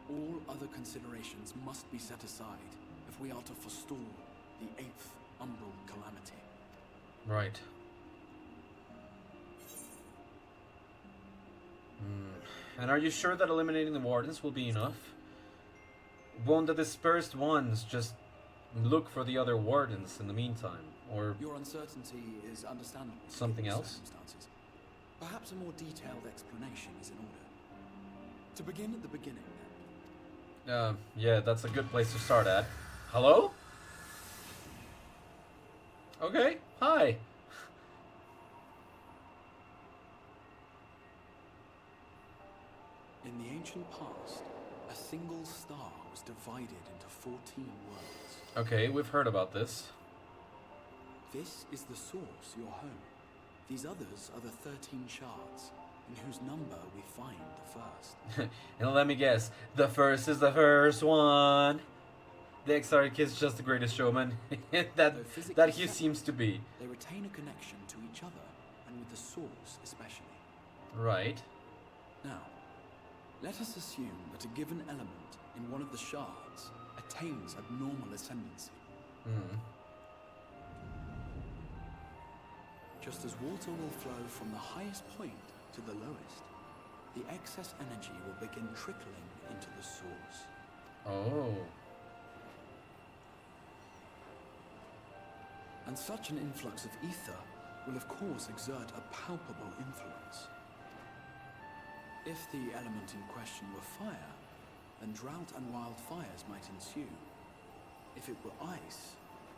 all other considerations must be set aside if we are to forestall the 8th Umbral Calamity. Right. And are you sure that eliminating the Wardens will be enough? Won't the dispersed ones just look for the other Wardens in the meantime? Or Your uncertainty is understandable. Something given the else? circumstances. Perhaps a more detailed explanation is in order. To begin at the beginning, then. yeah, that's a good place to start at. Hello? Okay, hi. In the ancient past, a single star was divided into 14 worlds. Okay, we've heard about this. This is the source, your home. These others are the 13 shards, in whose number we find the first. And let me guess, the first is the first one. The Exarch is just the greatest showman. that he seems to be. They retain a connection to each other, and with the source especially. Right. Now, let us assume that a given element in one of the shards attains abnormal ascendancy. Just as water will flow from the highest point to the lowest, the excess energy will begin trickling into the source. Oh. And such an influx of ether will of course exert a palpable influence. If the element in question were fire, then drought and wildfires might ensue. If it were ice,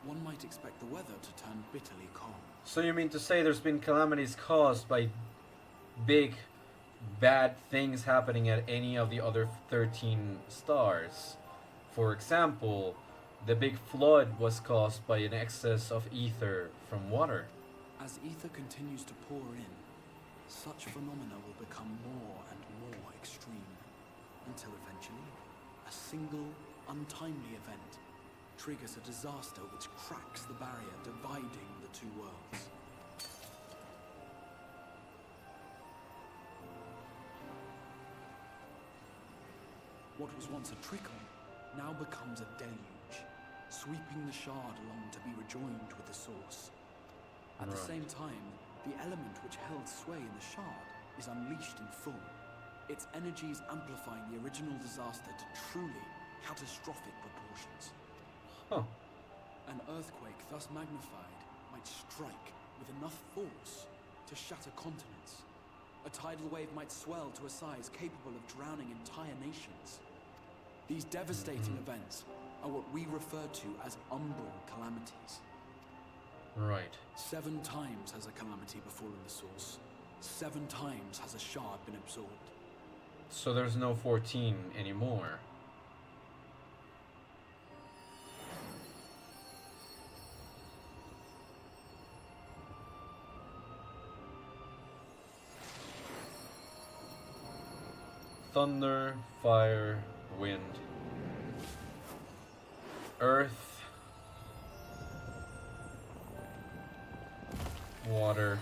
one might expect the weather to turn bitterly cold. So you mean to say there's been calamities caused by big, bad things happening at any of the other 13 stars? For example, the big flood was caused by an excess of ether from water. As ether continues to pour in, such phenomena will become more and more extreme, until eventually, a single, untimely event triggers a disaster which cracks the barrier dividing the two worlds. What was once a trickle now becomes a deluge, sweeping the shard along to be rejoined with the source. At the same time, the element which held sway in the shard is unleashed in full, its energies amplifying the original disaster to truly catastrophic proportions. Huh. An earthquake thus magnified might strike with enough force to shatter continents. A tidal wave might swell to a size capable of drowning entire nations. These devastating events are what we refer to as umbral calamities. Right. 7 times has a calamity befallen the source. 7 times has a shard been absorbed. So there's no 14 anymore. Thunder, fire, wind, earth, water,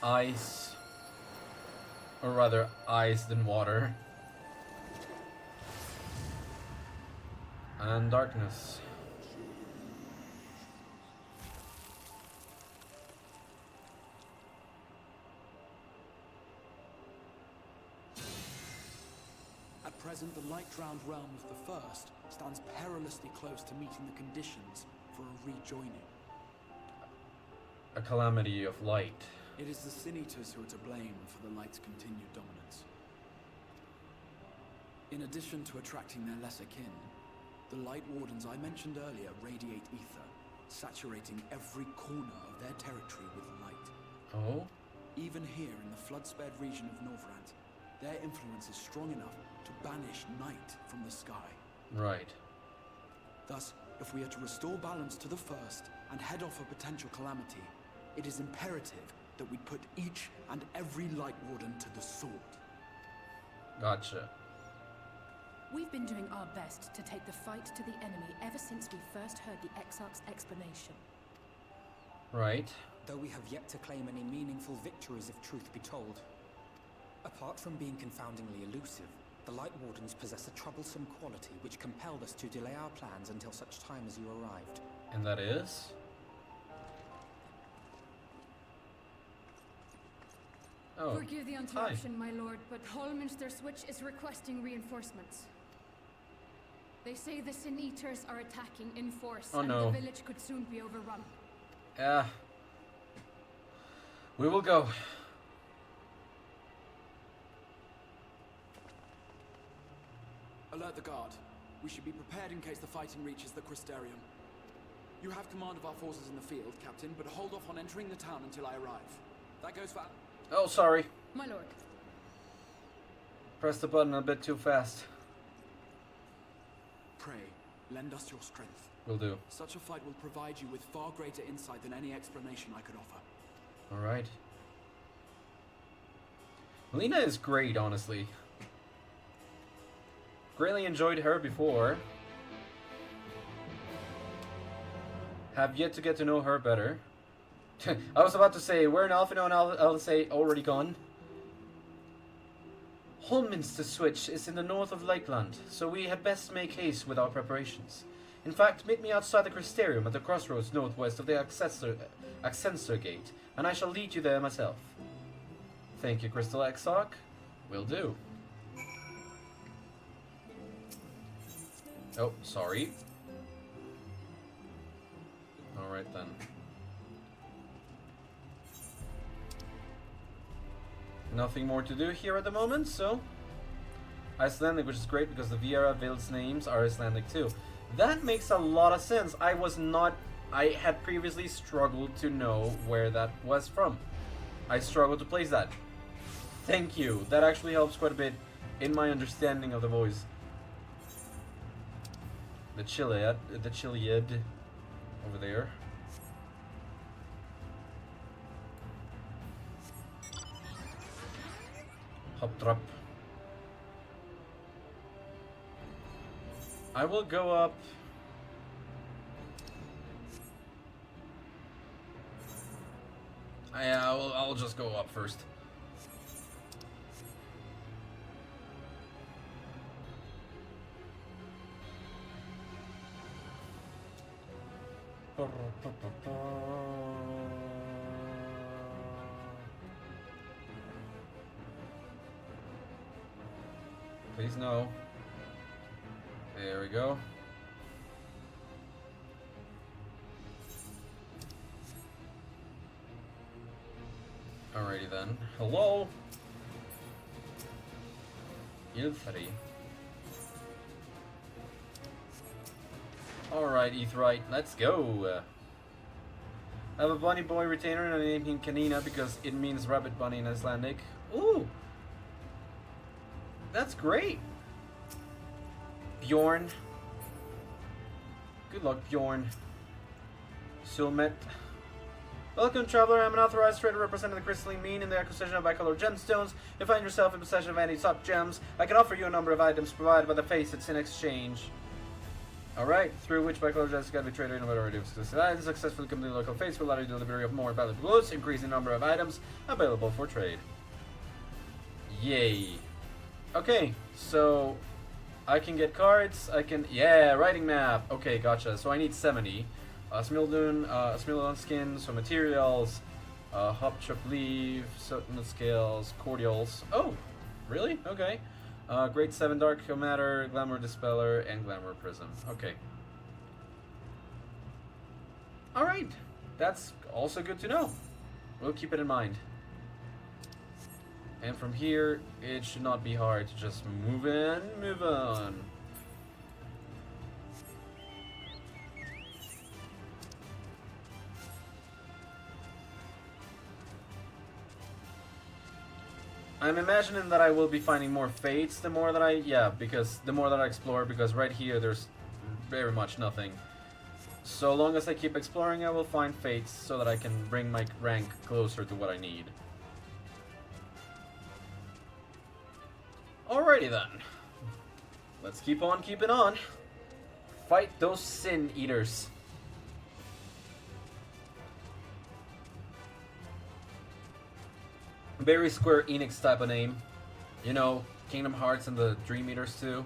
ice, or rather ice than water, and darkness. At present, the light-drowned realm of the First stands perilously close to meeting the conditions for a rejoining. A calamity of light. It is the Sin Eaters who are to blame for the light's continued dominance. In addition to attracting their lesser kin, the Light Wardens I mentioned earlier radiate ether, saturating every corner of their territory with light. Oh? Even here in the flood-spared region of Norvrant, their influence is strong enough to banish night from the sky. Right. Thus, if we are to restore balance to the First and head off a potential calamity, it is imperative that we put each and every Light Warden to the sword. Gotcha. We've been doing our best to take the fight to the enemy ever since we first heard the Exarch's explanation. Right. Though we have yet to claim any meaningful victories if truth be told. Apart from being confoundingly elusive, the Light Wardens possess a troublesome quality which compelled us to delay our plans until such time as you arrived. And that is? Oh, forgive the interruption, my lord, but Hallminster Switch is requesting reinforcements. They say the Sin Eaters are attacking in force, Oh, and no. the village could soon be overrun. Yeah. We will go. Alert the guard. We should be prepared in case the fighting reaches the Crystarium. You have command of our forces in the field, Captain, but hold off on entering the town until I arrive. That goes for... Oh, sorry. My lord. Pressed the button a bit too fast. Pray, lend us your strength. Will do. Such a fight will provide you with far greater insight than any explanation I could offer. Alright. Lena is great, honestly. Greatly enjoyed her before. Have yet to get to know her better. I was about to say, we're in Alphinaud and Alisae already gone. Hallminster Switch is in the north of Lakeland, so we had best make haste with our preparations. In fact, meet me outside the Crystarium at the crossroads northwest of the Accensor Gate, and I shall lead you there myself. Thank you, Crystal Exarch. Will do. Oh, sorry. Alright then. Nothing more to do here at the moment, so... Icelandic, which is great because the Viera Vale's names are Icelandic too. That makes a lot of sense. I had previously struggled to know where that was from. I struggled to place that. Thank you. That actually helps quite a bit in my understanding of the voice. The Chiliad over there. Hop drop. I will go up. I'll just go up first. Please no. There we go. Alrighty then. Hello? Ilthari. Alright, Etherite, let's go. I have a bunny boy retainer and I named him Kanina because it means rabbit bunny in Icelandic. Ooh! That's great! Bjorn. Good luck, Bjorn. Sulmet. Welcome, traveler. I'm an authorized trader representing the crystalline mean in the acquisition of bicolor gemstones. If you find yourself in possession of any top gems, I can offer you a number of items provided by the facets in exchange. Alright, through which bicolor gems can be traded in a variety of exclusive items. Successfully completing local fates will allow you delivery of more valuable goods, increasing the number of items available for trade. Yay. Okay, so I can get cards, I can... Yeah, writing map. Okay, gotcha. So I need 70. Smildun skin, so materials, hop chop leaf, certain scales, cordials. Oh, really? Okay. Grade 7 dark matter, glamour dispeller, and glamour prism. Okay. Alright. That's also good to know. We'll keep it in mind. And from here, it should not be hard to just move in, move on. I'm imagining that I will be finding more fates the more that I explore, because right here there's very much nothing. So long as I keep exploring, I will find fates so that I can bring my rank closer to what I need. Alrighty then. Let's keep on keeping on. Fight those sin eaters. Very Square Enix type of name. You know, Kingdom Hearts and the Dream Eaters too.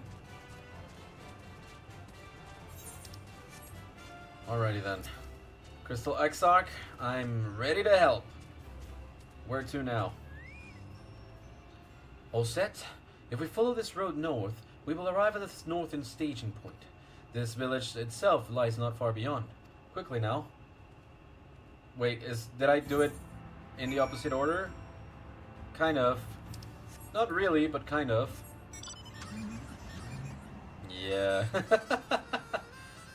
Alrighty then. Crystal Exarch, I'm ready to help. Where to now? All set? If we follow this road north, we will arrive at this northern staging point. This village itself lies not far beyond. Quickly now. Wait, did I do it in the opposite order? Kind of. Not really, but kind of. Yeah.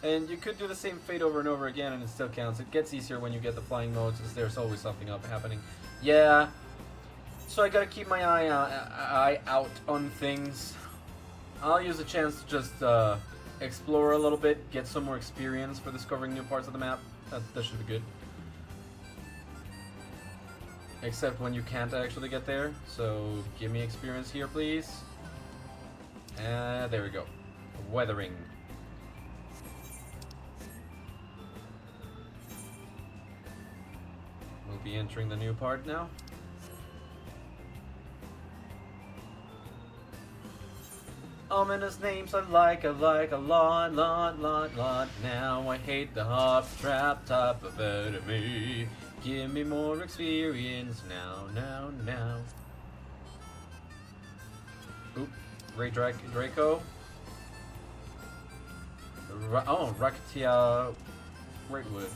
And you could do the same fate over and over again and it still counts. It gets easier when you get the flying modes, because there's always something up happening. Yeah. So I gotta keep my eye out on things. I'll use the chance to just explore a little bit, get some more experience for discovering new parts of the map. That should be good. Except when you can't actually get there. So give me experience here, please. There we go. Weathering. We'll be entering the new part now. Ominous names I like a lot. Now I hate the hop trap top of me. Give me more experience now. Oop, Ray Draco. Rakitia Greatwood.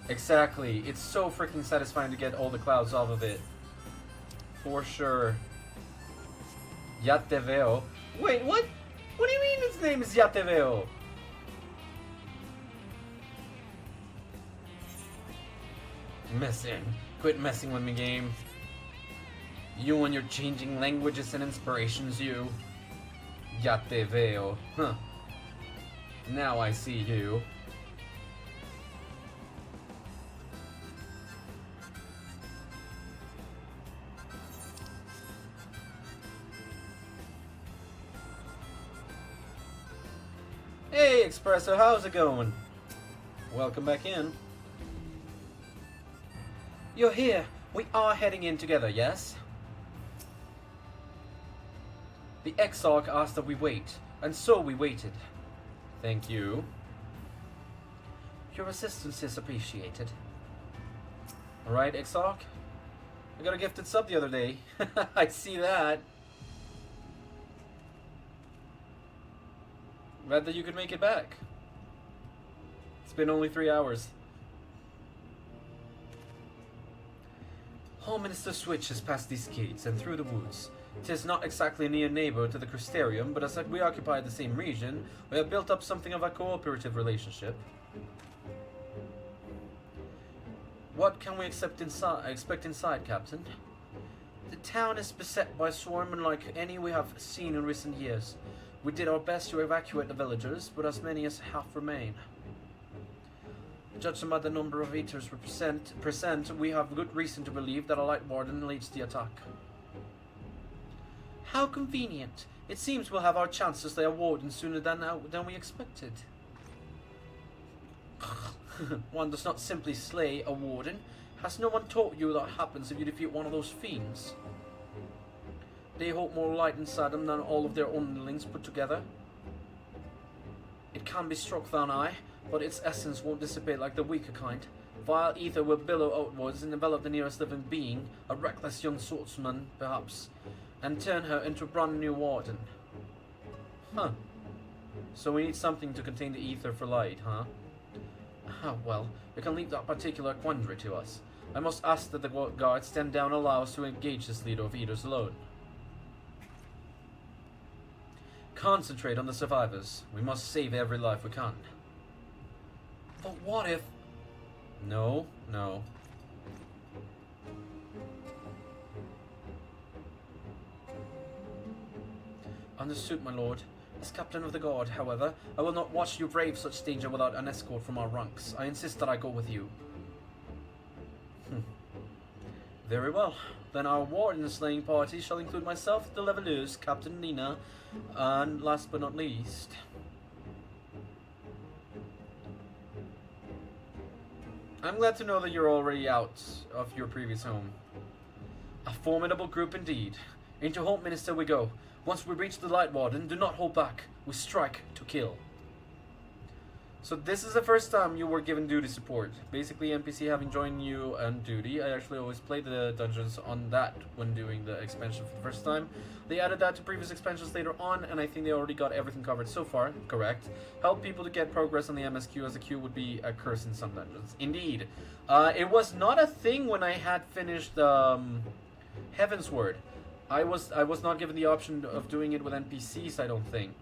Exactly, it's so freaking satisfying to get all the clouds off of it. For sure. Yateveo. Wait, what? What do you mean its name is Yateveo? Messing. Quit messing with me, game. You and your changing languages and inspirations, you. Yateveo. Huh. Now I see you. Hey, Espresso, how's it going? Welcome back in. You're here. We are heading in together, yes? The Exarch asked that we wait, and so we waited. Thank you. Your assistance is appreciated. Alright, Exarch. I got a gifted sub the other day. I see that. Glad that you could make it back. It's been only 3 hours. Home Minister Switch has passed these gates and through the woods. 'Tis not exactly a near neighbor to the Crystarium, but as we occupy the same region, we have built up something of a cooperative relationship. What can we expect inside, Captain? The town is beset by a swarm unlike any we have seen in recent years. We did our best to evacuate the villagers, but as many as half remain. Judging by the number of eaters present, we have good reason to believe that a light warden leads the attack. How convenient. It seems we'll have our chance to slay a warden sooner than we expected. One does not simply slay a warden. Has no one taught you what happens if you defeat one of those fiends? They hold more light inside them than all of their underlings put together. It can be struck with an eye, but its essence won't dissipate like the weaker kind. Vile ether will billow outwards and envelop the nearest living being, a reckless young swordsman, perhaps, and turn her into a brand new warden. Huh. So we need something to contain the ether for light, huh? Ah, well, we can leave that particular quandary to us. I must ask that the guards stand down and allow us to engage this leader of eaters alone. Concentrate on the survivors. We must save every life we can. But what if... No, no. Understood, my lord. As captain of the guard, however, I will not watch you brave such danger without an escort from our ranks. I insist that I go with you. Very well. Then our warden slaying party shall include myself, the Levelers, Captain Nina, and last but not least... I'm glad to know that you're already out of your previous home. A formidable group indeed. Into Home Minister we go. Once we reach the Light Warden, do not hold back. We strike to kill. So this is the first time you were given duty support. Basically, NPC having joined you on duty. I actually always played the dungeons on that when doing the expansion for the first time. They added that to previous expansions later on, and I think they already got everything covered so far. Correct. Help people to get progress on the MSQ, as the queue would be a curse in some dungeons. Indeed. It was not a thing when I had finished Heavensward. I was not given the option of doing it with NPCs, I don't think.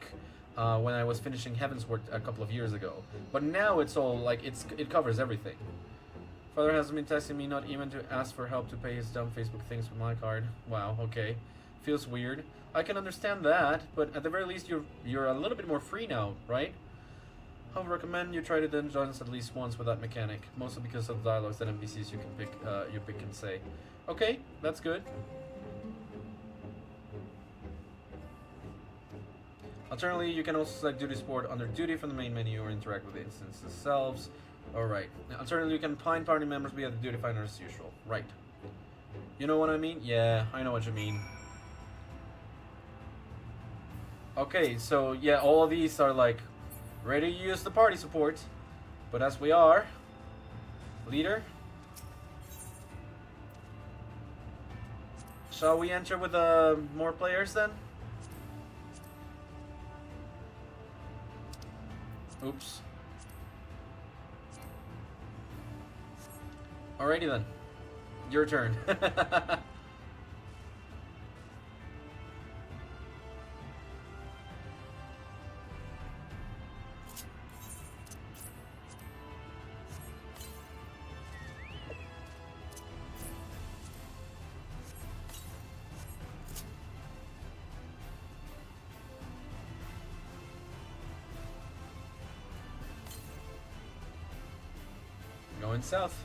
When I was finishing Heavensward a couple of years ago. But now it's all, like, it covers everything. Father hasn't been texting me not even to ask for help to pay his dumb Facebook things with my card. Wow, okay. Feels weird. I can understand that, but at the very least you're a little bit more free now, right? I would recommend you try the dungeons at least once with that mechanic. Mostly because of the dialogues that NPCs you can say. Okay, that's good. Alternatively, you can also select duty support under duty from the main menu or interact with the instances themselves. Alright. Alternatively, you can find party members via the duty finder as usual. Right. You know what I mean? Yeah, I know what you mean. Okay, so yeah, all of these are like ready to use the party support. But as we are, leader, shall we enter with more players then? Oops. Alrighty then. Your turn. Going south.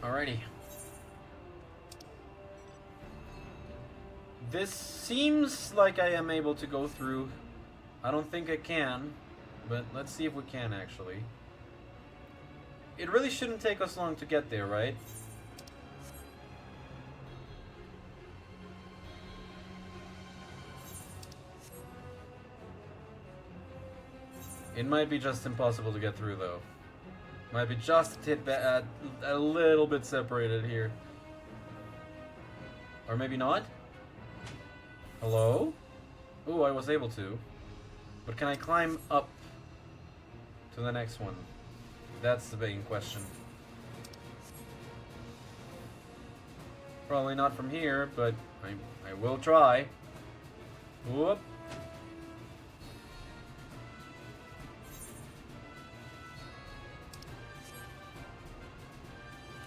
Alrighty. This seems like I am able to go through. I don't think I can, but let's see if we can actually. It really shouldn't take us long to get there, right? It might be just impossible to get through, though. Might be just a little bit separated here. Or maybe not? Hello? Ooh, I was able to. But can I climb up to the next one? That's the big question. Probably not from here, but I will try. Whoop.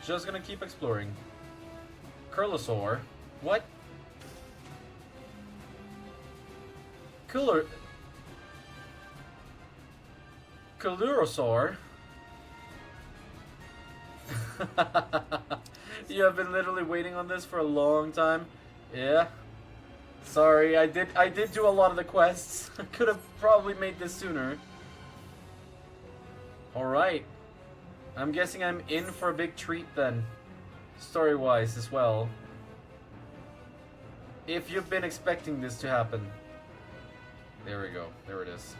Just gonna keep exploring. Curlosaur? What? Colurosaur? You have been literally waiting on this for a long time. Yeah. Sorry, I did do a lot of the quests. I could have probably made this sooner. Alright. I'm guessing I'm in for a big treat then. Story-wise as well. If you've been expecting this to happen. There we go. There it is.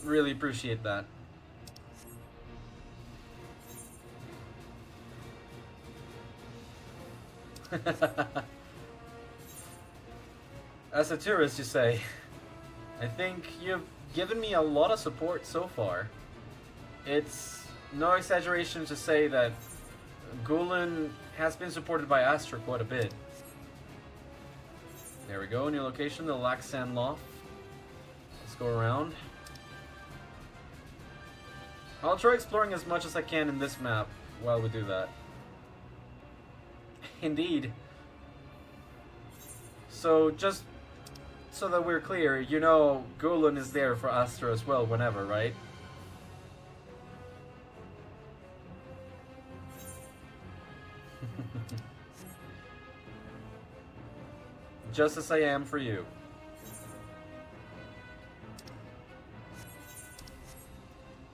Really appreciate that. As a tourist, you say. I think you've given me a lot of support so far. It's no exaggeration to say that Gulen has been supported by Astra quite a bit. There we go, new location, the Laxan Loft. Let's go around. I'll try exploring as much as I can in this map while we do that. Indeed. So, just so that we're clear, you know Gulen is there for Astra as well whenever, right? Just as I am for you.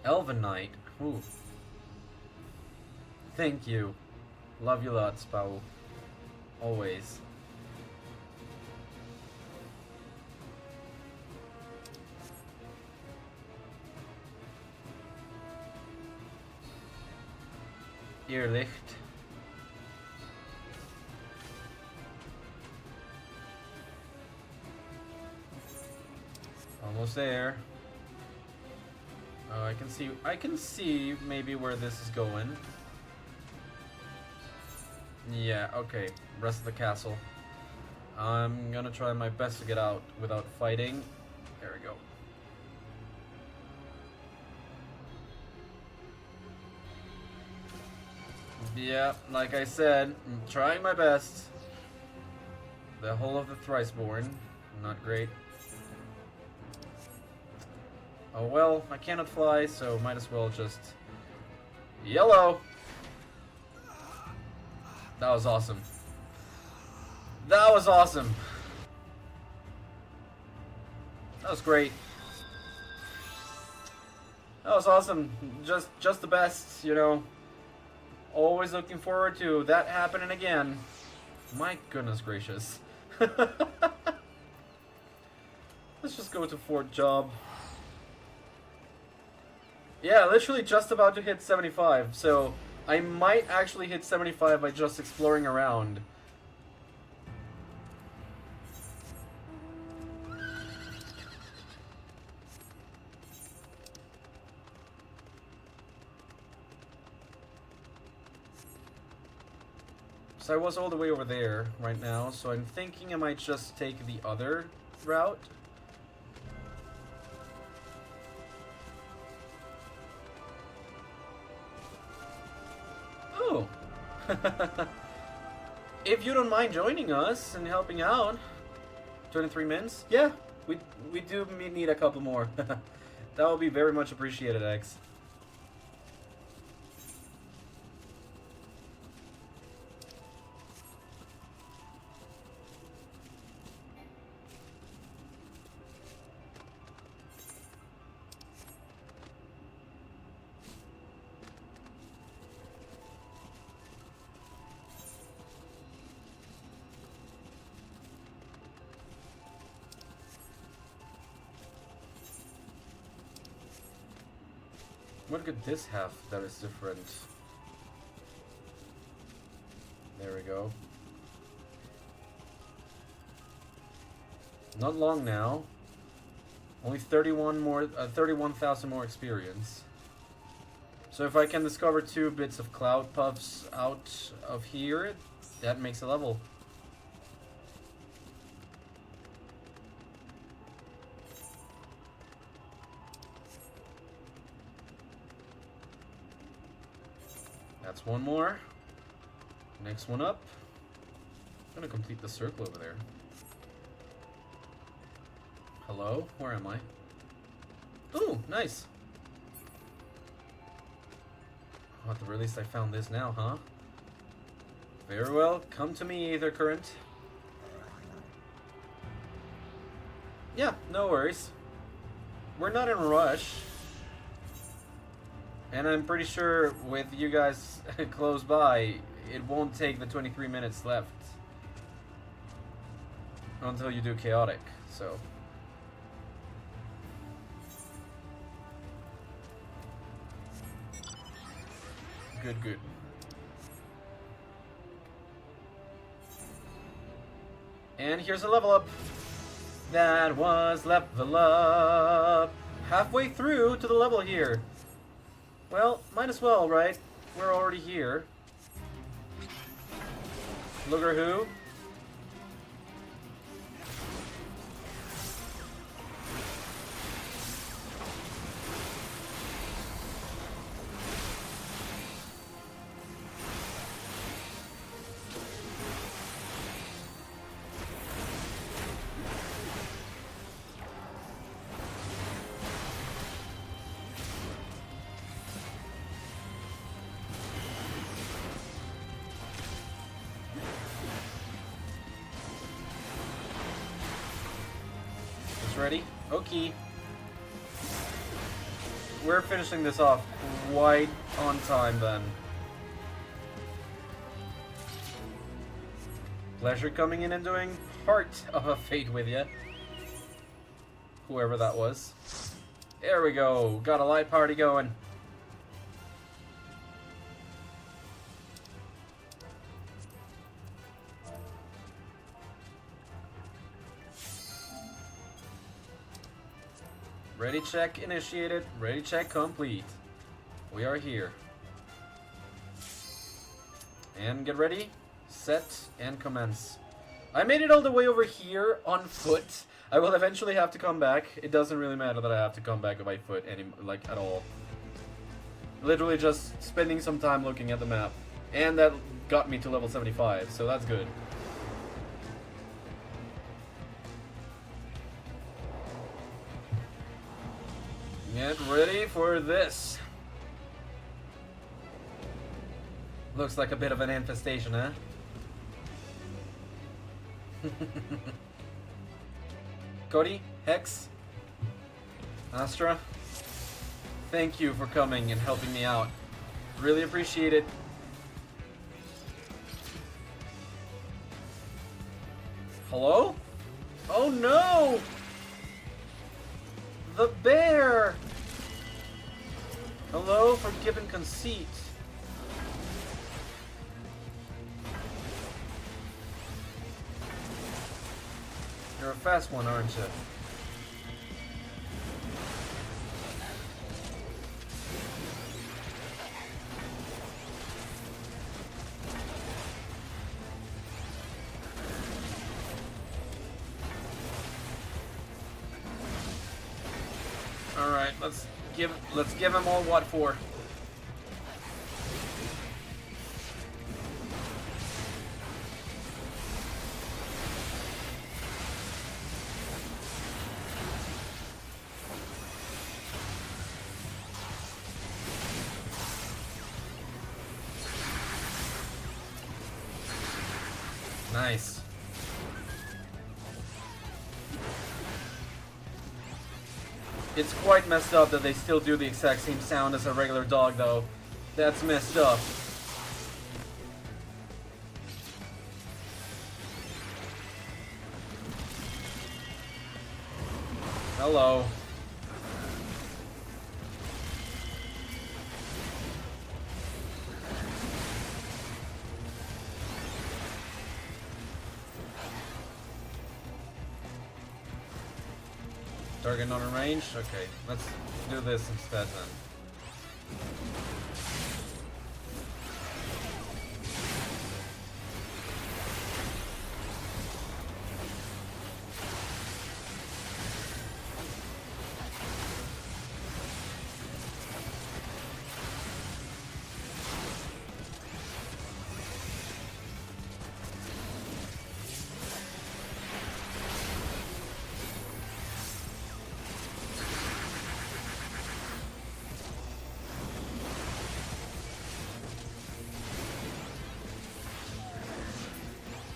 Elven Knight. Ooh. Thank you. Love you lots, Pao. Always. Irrlicht. Almost there. Oh, I can see maybe where this is going. Yeah, okay. Rest of the castle. I'm gonna try my best to get out without fighting. There we go. Yeah, like I said, I'm trying my best. The whole of the Thriceborn. Not great. Oh well, I cannot fly, so might as well just... Yellow! That was awesome. That was awesome! That was great. That was awesome. Just the best, you know. Always looking forward to that happening again. My goodness gracious. Let's just go to Fort Job. Yeah, literally just about to hit 75, so I might actually hit 75 by just exploring around. So I was all the way over there right now, so I'm thinking I might just take the other route. Oh! If you don't mind joining us and helping out, 23 mins? Yeah, we do need a couple more. That would be very much appreciated, X. What could this have that is different? There we go. Not long now. Only 31,000 more experience. So if I can discover 2 bits of cloud puffs out of here, that makes a level. That's one more. Next one up. I'm gonna complete the circle over there. Hello? Where am I? Ooh, nice. Oh, at the very least I found this now, huh? Very well. Come to me, Aether Current. Yeah, no worries. We're not in a rush. And I'm pretty sure with you guys close by, it won't take the 23 minutes left until you do chaotic, so. Good, good. And here's a level up. That was level up. Halfway through to the level here. Well, might as well, right? We're already here. Looker who? Ready? Okay. We're finishing this off quite on time then. Pleasure coming in and doing part of a fate with you. Whoever that was. There we go. Got a light party going. Ready check initiated, ready check complete. We are here. And get ready, set, and commence. I made it all the way over here on foot. I will eventually have to come back. It doesn't really matter that I have to come back by foot at all. Literally just spending some time looking at the map. And that got me to level 75, so that's good. Get ready for this. Looks like a bit of an infestation, huh? Cody, Hex, Astra, thank you for coming and helping me out. Really appreciate it. Hello? Oh no! The bear! Hello, forgiven conceit. You're a fast one, aren't you? Alright, let's give him all what for. Nice. It's quite messed up that they still do the exact same sound as a regular dog, though. That's messed up. Hello. Target not in range? Okay, let's do this instead then.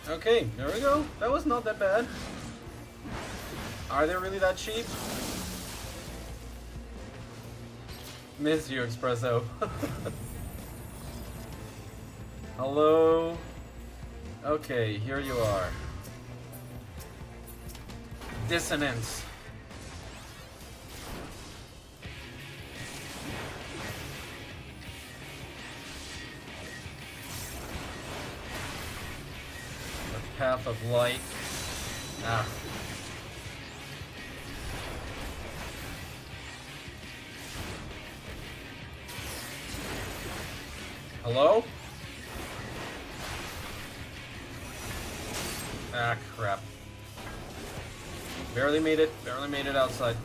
Okay, there we go. That was not that bad. Are they really that cheap? Miss you, Espresso. Hello? Okay, here you are. Dissonance. Path of light. Ah. Hello? Ah, crap. Barely made it outside.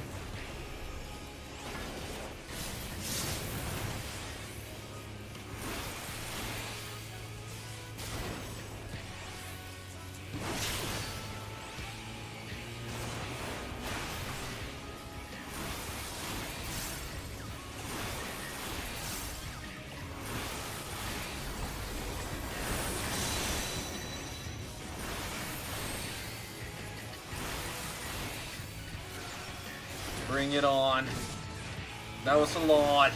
Bring it on. That was a lot.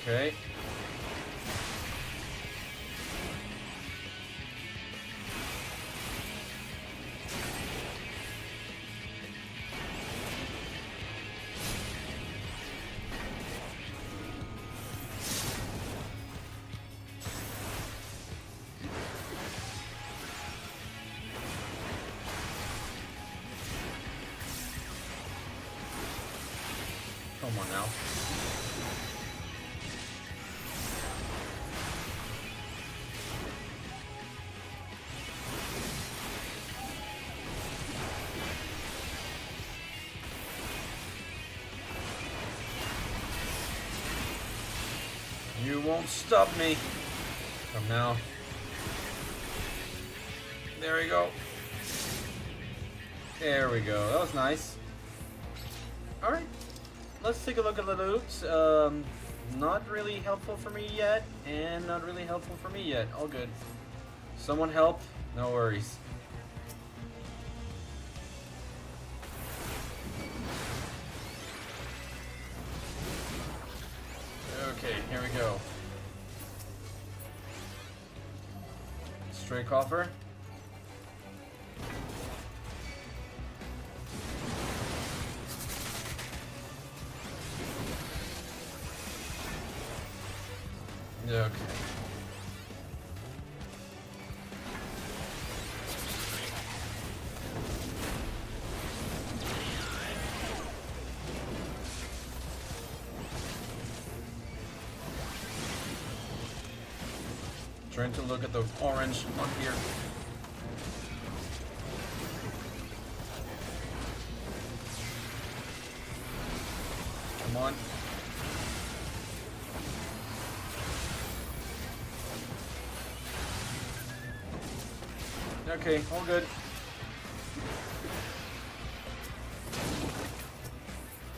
Okay. Come on now. You won't stop me. Come now. There we go. There we go. That was nice. Alright. Let's take a look at the loot. Not really helpful for me yet, and not really helpful for me yet. All good. Someone help? No worries. Okay, here we go. Stray coffer. Okay. Trying to look at the orange on here. Come on. Okay, all good.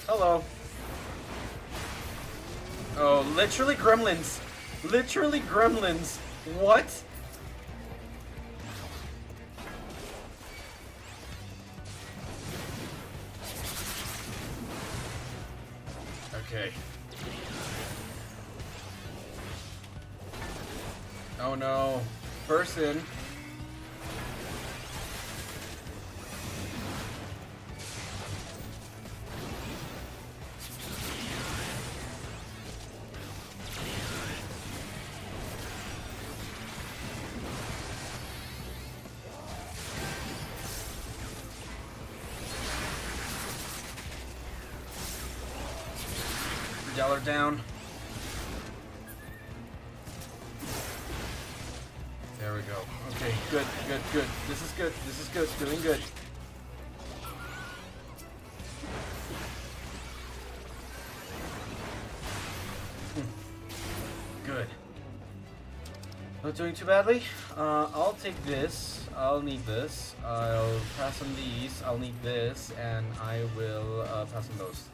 Hello. Oh, literally gremlins. Literally gremlins. What? Okay. Oh no. Person. Yeller down. There we go. Okay, good, good, good. This is good. This is good. Doing good. Good. Not doing too badly. I'll take this. I'll need this. I'll pass on these. I'll need this, and I will pass on those.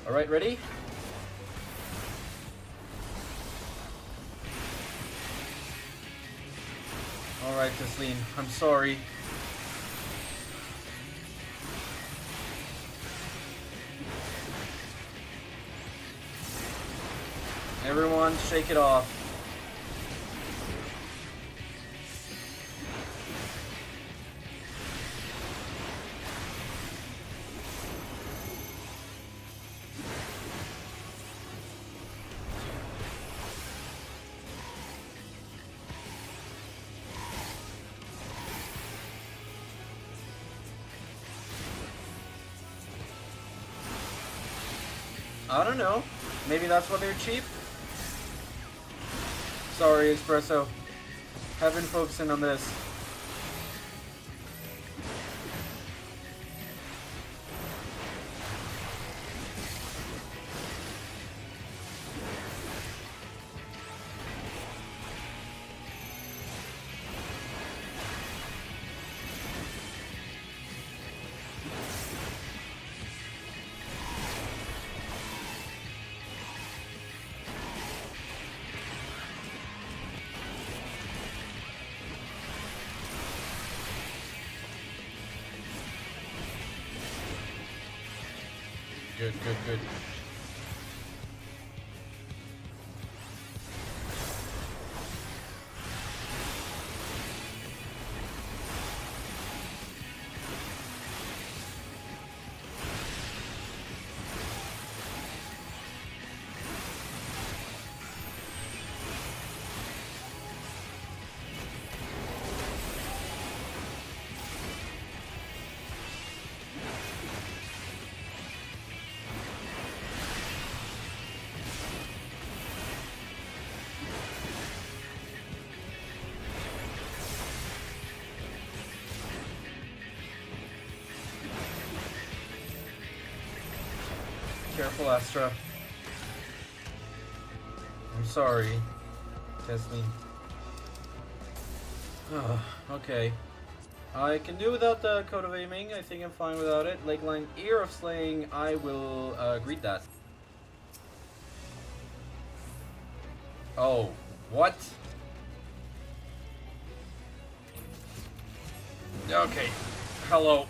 All right, ready? All right, Tisleen. I'm sorry. Everyone, shake it off. I don't know. Maybe that's why they're cheap. Sorry, Espresso. Have been focusing on this. Good, good, good. Careful, Astra. I'm sorry, Tesleen. Okay. I can do without the Code of Aiming. I think I'm fine without it. Lakeline Ear of Slaying, I will greet that. Oh, what? Okay. Hello.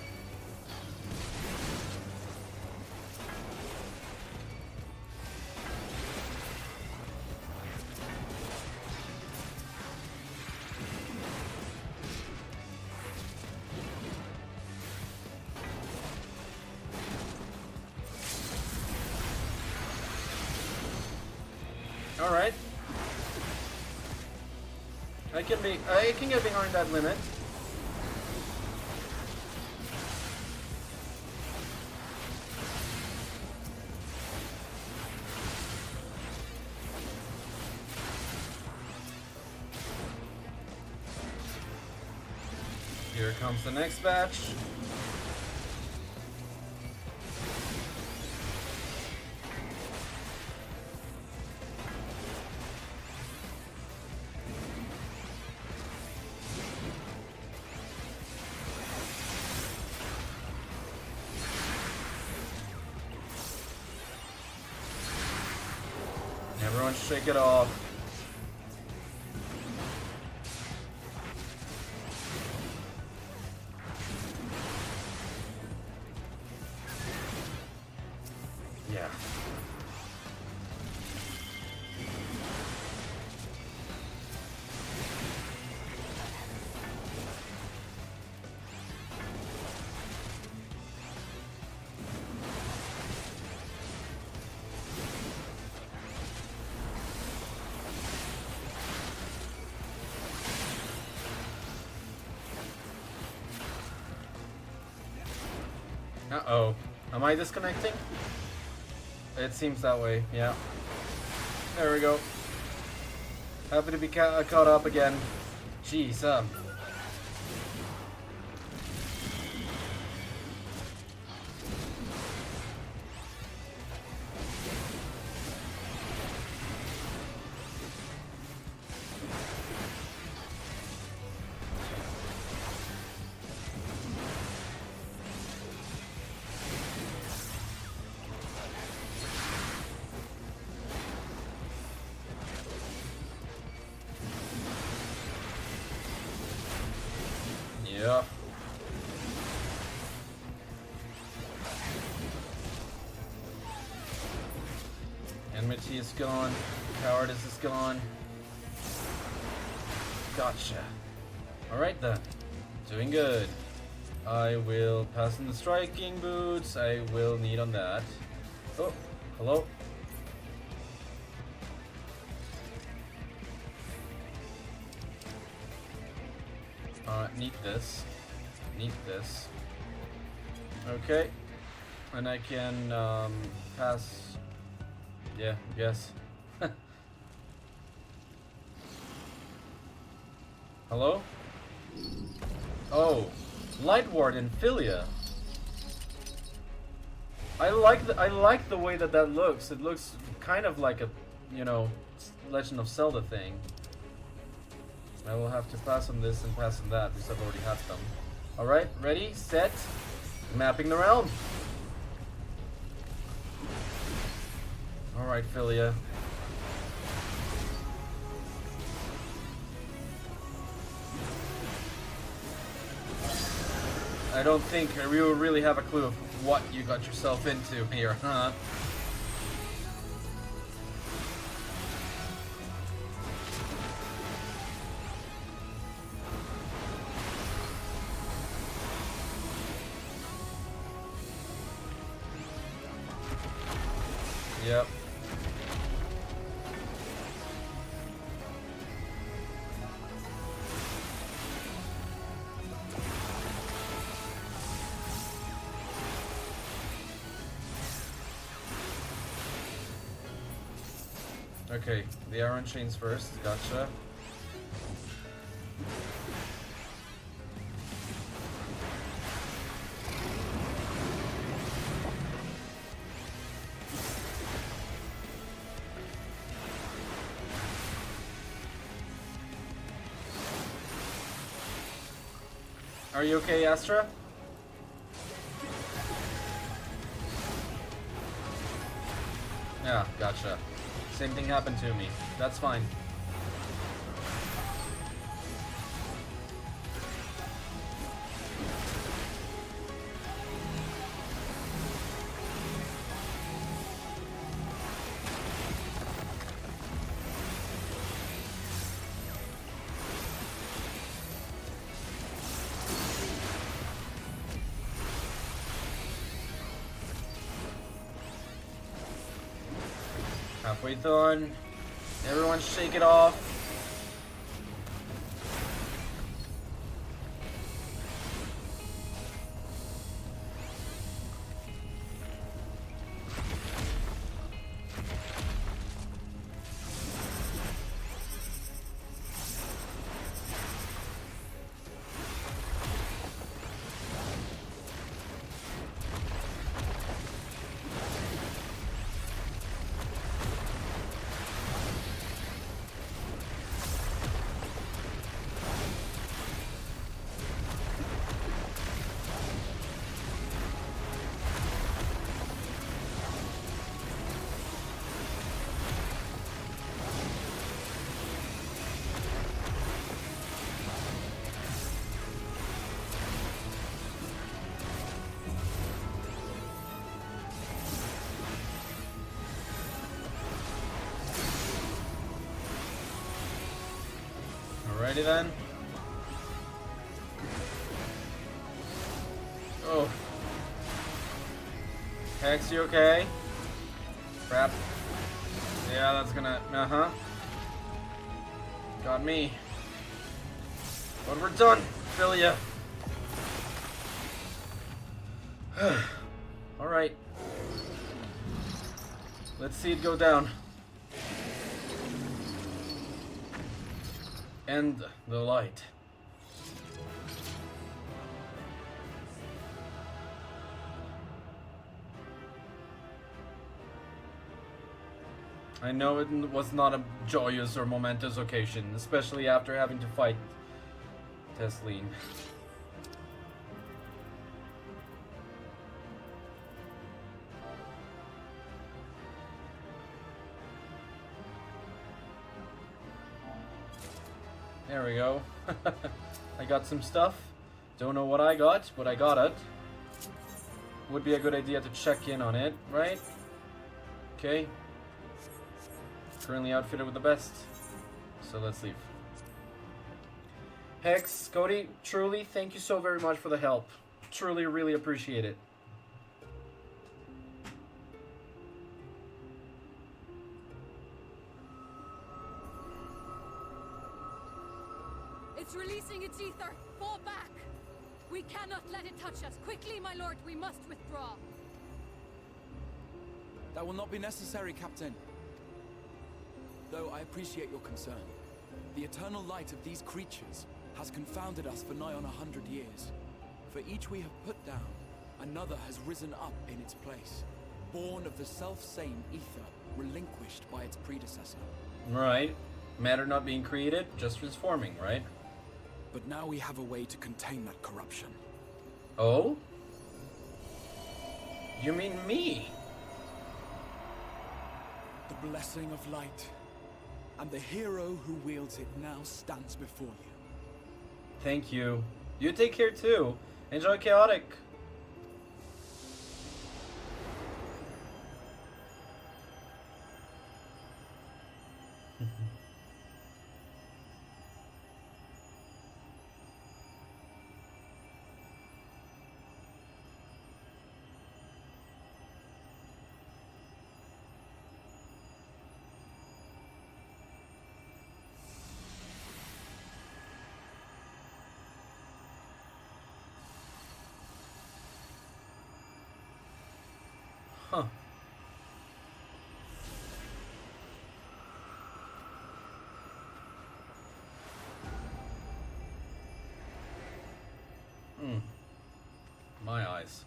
Alright. I can get behind that limit. Here comes the next batch. Everyone shake it off. Yeah. Uh-oh. Am I disconnecting? It seems that way, yeah. There we go. Happy to be caught up again. Jeez, yeah. Enmity is gone. Cowardice is gone. Gotcha. Alright then. Doing good. I will pass in the striking boots. I will need on that. Oh, hello. Need this. Need this. Okay. And I can pass. Yeah, yes. Hello? Oh, Light Ward in Philia. I like the way that looks. It looks kind of like a, you know, Legend of Zelda thing. I will have to pass on this and pass on that because I've already had them. Alright, ready, set, mapping the realm. Alright, Philia. I don't think you really have a clue of what you got yourself into here, huh? Yep. Okay, the iron chains first, gotcha. Are you okay, Astra? Yeah, gotcha. Same thing happened to me. That's fine. Halfway done. Everyone shake it off. Alrighty then. Oh. Hex, you okay? Crap. Yeah, that's gonna... Uh-huh. Got me. But we're done, Philia. Alright. Let's see it go down. And the light. I know it was not a joyous or momentous occasion, especially after having to fight Tesleen. There we go. I got some stuff. Don't know what I got, but I got it. Would be a good idea to check in on it, right? Okay. Currently outfitted with the best. So let's leave. Hex, Cody, truly, thank you so very much for the help. Truly, really appreciate it. It's releasing its ether. Fall back. We cannot let it touch us. Quickly, my lord, we must withdraw. That will not be necessary, Captain. Though I appreciate your concern. The eternal light of these creatures has confounded us for nigh on 100 years. For each we have put down, another has risen up in its place, born of the self-same ether, relinquished by its predecessor. Right. Matter not being created, just transforming, right? But now we have a way to contain that corruption. Oh? You mean me? The blessing of light. And the hero who wields it now stands before you. Thank you. You take care too. Enjoy Chaotic. Huh. My eyes.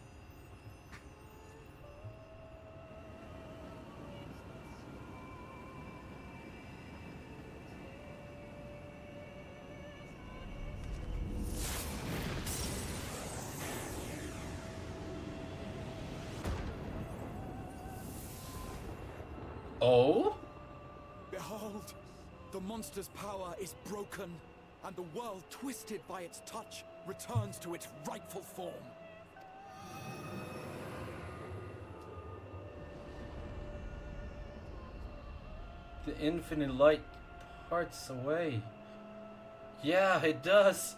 Oh? Behold, the monster's power is broken, and the world, twisted by its touch, returns to its rightful form. The infinite light parts away. Yeah, it does.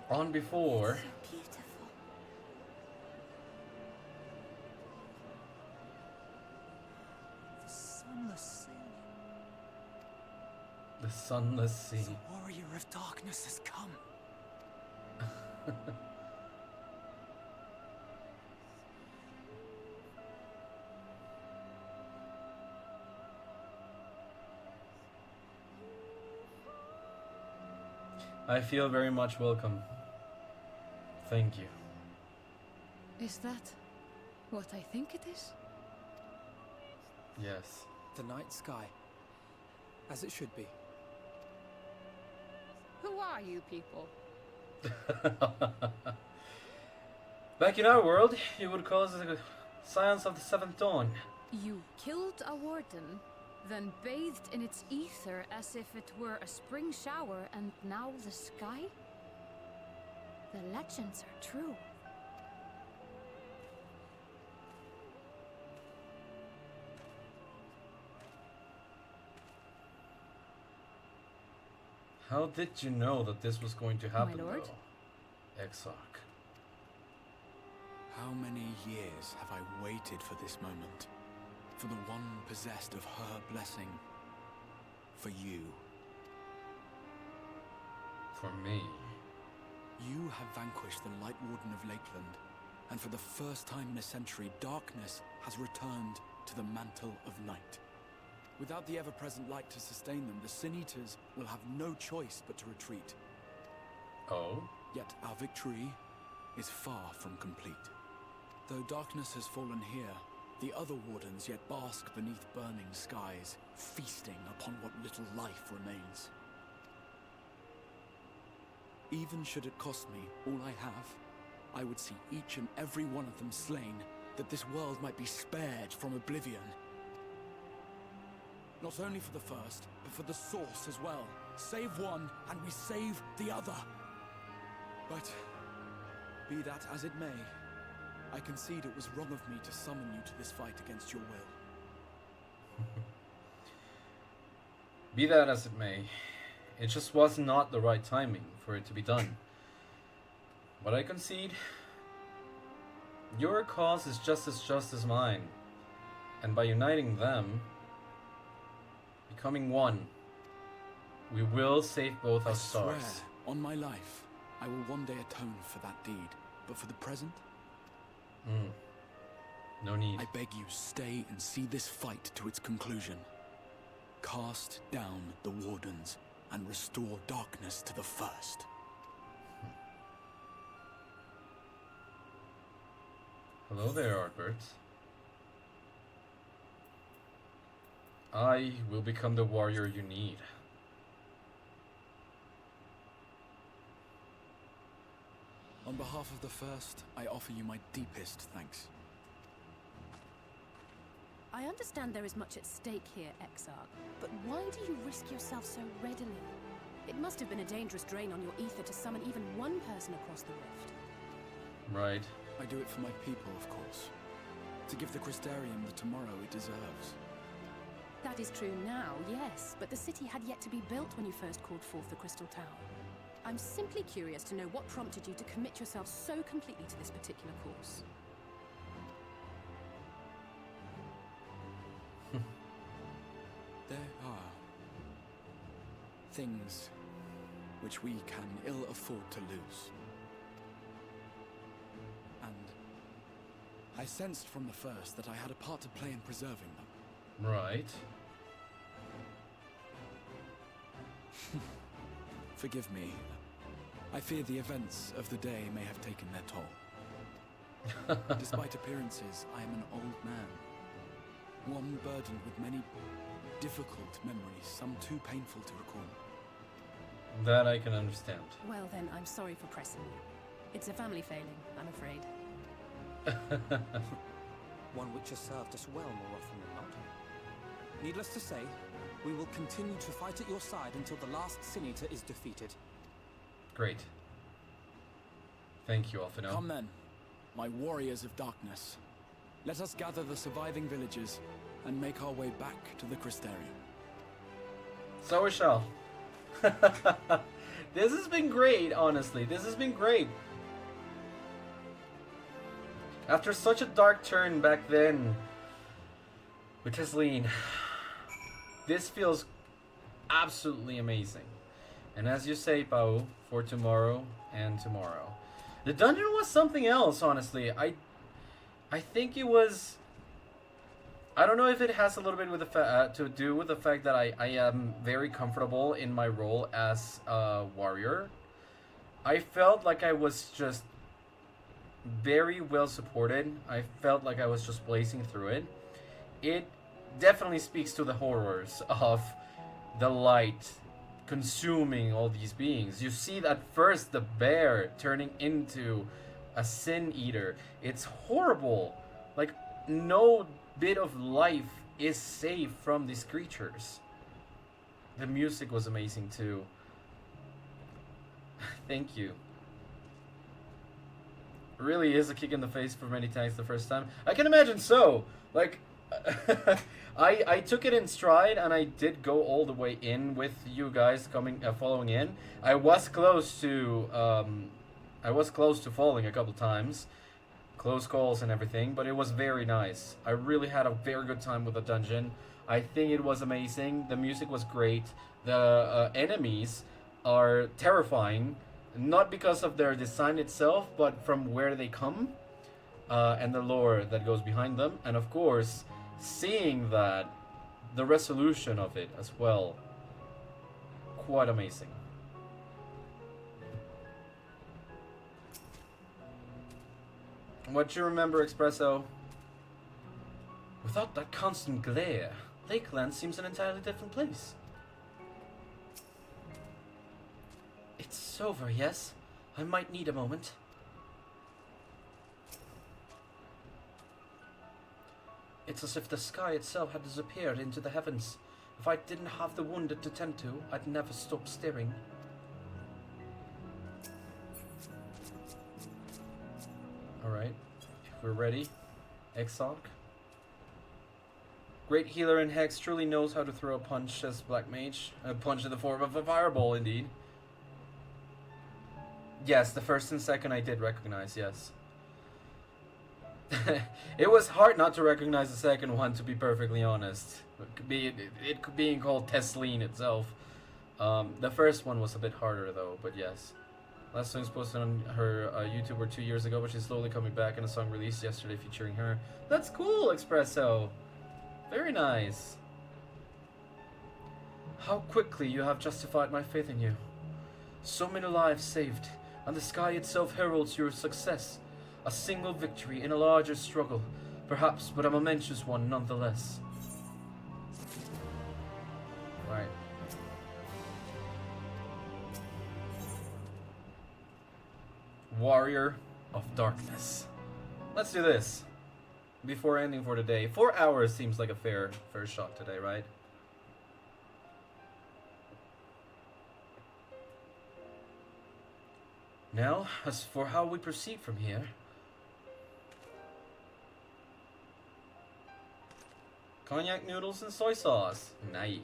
On before. So beautiful. The sunless sea. The sunless sea. The warrior of darkness has come. I feel very much welcome. Thank you. Is that what I think it is? Yes. The night sky. As it should be. Who are you people? Back in our world, you would call it the science of the seventh dawn. You killed a warden, then bathed in its ether as if it were a spring shower, and now the sky? The legends are true. How did you know that this was going to happen, My lord? though? Exarch. How many years have I waited for this moment? For the one possessed of her blessing. For you. For me. You have vanquished the Light Warden of Lakeland, and for the first time in a century, darkness has returned to the mantle of night. Without the ever-present light to sustain them, the Sin Eaters will have no choice but to retreat. Oh? Yet our victory is far from complete. Though darkness has fallen here, the other wardens yet bask beneath burning skies, feasting upon what little life remains. Even should it cost me all I have, I would see each and every one of them slain, that this world might be spared from oblivion. Not only for the first, but for the source as well. Save one, and we save the other. But, be that as it may, I concede it was wrong of me to summon you to this fight against your will. Be that as it may, it just was not the right timing for it to be done. But I concede, your cause is just as mine. And by uniting them, becoming one, we will save both our stars. I swear, on my life, I will one day atone for that deed. But for the present, no need. I beg you, stay and see this fight to its conclusion. Cast down the wardens and restore darkness to the first. Hello there, Artbert. I will become the warrior you need. On behalf of the first, I offer you my deepest thanks. I understand there is much at stake here, Exarch, but why do you risk yourself so readily? It must have been a dangerous drain on your ether to summon even one person across the rift. Right. I do it for my people, of course. To give the Crystarium the tomorrow it deserves. That is true now, yes, but the city had yet to be built when you first called forth the Crystal Tower. I'm simply curious to know what prompted you to commit yourself so completely to this particular course. There are things which we can ill afford to lose. And I sensed from the first that I had a part to play in preserving them. Right. Forgive me. I fear the events of the day may have taken their toll. Despite appearances, I am an old man. One burdened with many difficult memories, some too painful to recall. That I can understand. Well then, I'm sorry for pressing you. It's a family failing, I'm afraid. One which has served us well more often than not. Needless to say, we will continue to fight at your side until the last Sin Eater is defeated. Great. Thank you, Alphinaud. Come then, my warriors of darkness. Let us gather the surviving villagers and make our way back to the Crystarium. So we shall. This has been great, honestly. This has been great. After such a dark turn back then with Tesleen, this feels absolutely amazing. And as you say, Pao, for tomorrow and tomorrow. The dungeon was something else, honestly. I think it was... I don't know if it has a little bit with the to do with the fact that I am very comfortable in my role as a warrior. I felt like I was just very well supported. I felt like I was just blazing through it. It definitely speaks to the horrors of the light consuming all these beings. You see at first the bear turning into a sin eater. It's horrible. Like, no bit of life is safe from these creatures. The music was amazing too. Thank you. Really is a kick in the face for many tanks the first time. I can imagine so. Like, I took it in stride and I did go all the way in with you guys coming following in. I was close to falling a couple times, close calls and everything, but it was very nice. I really had a very good time with the dungeon. I think it was amazing. The music was great. The enemies are terrifying. Not because of their design itself, but from where they come, and the lore that goes behind them. And of course, seeing that, the resolution of it as well, quite amazing. What you remember, Espresso? Without that constant glare, Lakeland seems an entirely different place. It's over, yes? I might need a moment. It's as if the sky itself had disappeared into the heavens. If I didn't have the wounded to tend to, I'd never stop staring. Alright, if we're ready. Exarch. Great healer in Hex truly knows how to throw a punch as Black Mage. A punch in the form of a fireball, indeed. Yes, the first and second I did recognize, yes. It was hard not to recognize the second one, to be perfectly honest. It being called Tesleen itself. The first one was a bit harder though, but yes. Last song's posted on her YouTuber 2 years ago, but she's slowly coming back, and a song released yesterday featuring her. That's cool, Espresso! Very nice. How quickly you have justified my faith in you. So many lives saved, and the sky itself heralds your success. A single victory in a larger struggle, perhaps, but a momentous one nonetheless. Right. Warrior of Darkness. Let's do this. Before ending for the day. 4 hours seems like a fair shot today, right? Now, as for how we proceed from here... Cognac noodles and soy sauce. Nice.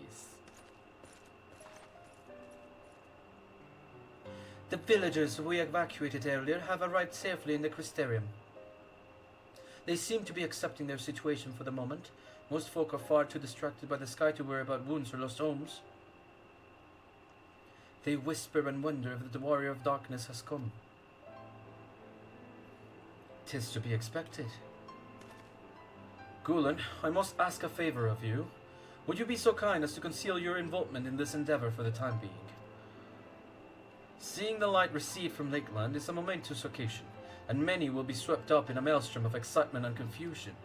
The villagers we evacuated earlier have arrived safely in the Crystarium. They seem to be accepting their situation for the moment. Most folk are far too distracted by the sky to worry about wounds or lost homes. They whisper and wonder if the Warrior of Darkness has come. 'Tis to be expected. Gulen, I must ask a favor of you. Would you be so kind as to conceal your involvement in this endeavor for the time being? Seeing the light recede from Lakeland is a momentous occasion, and many will be swept up in a maelstrom of excitement and confusion.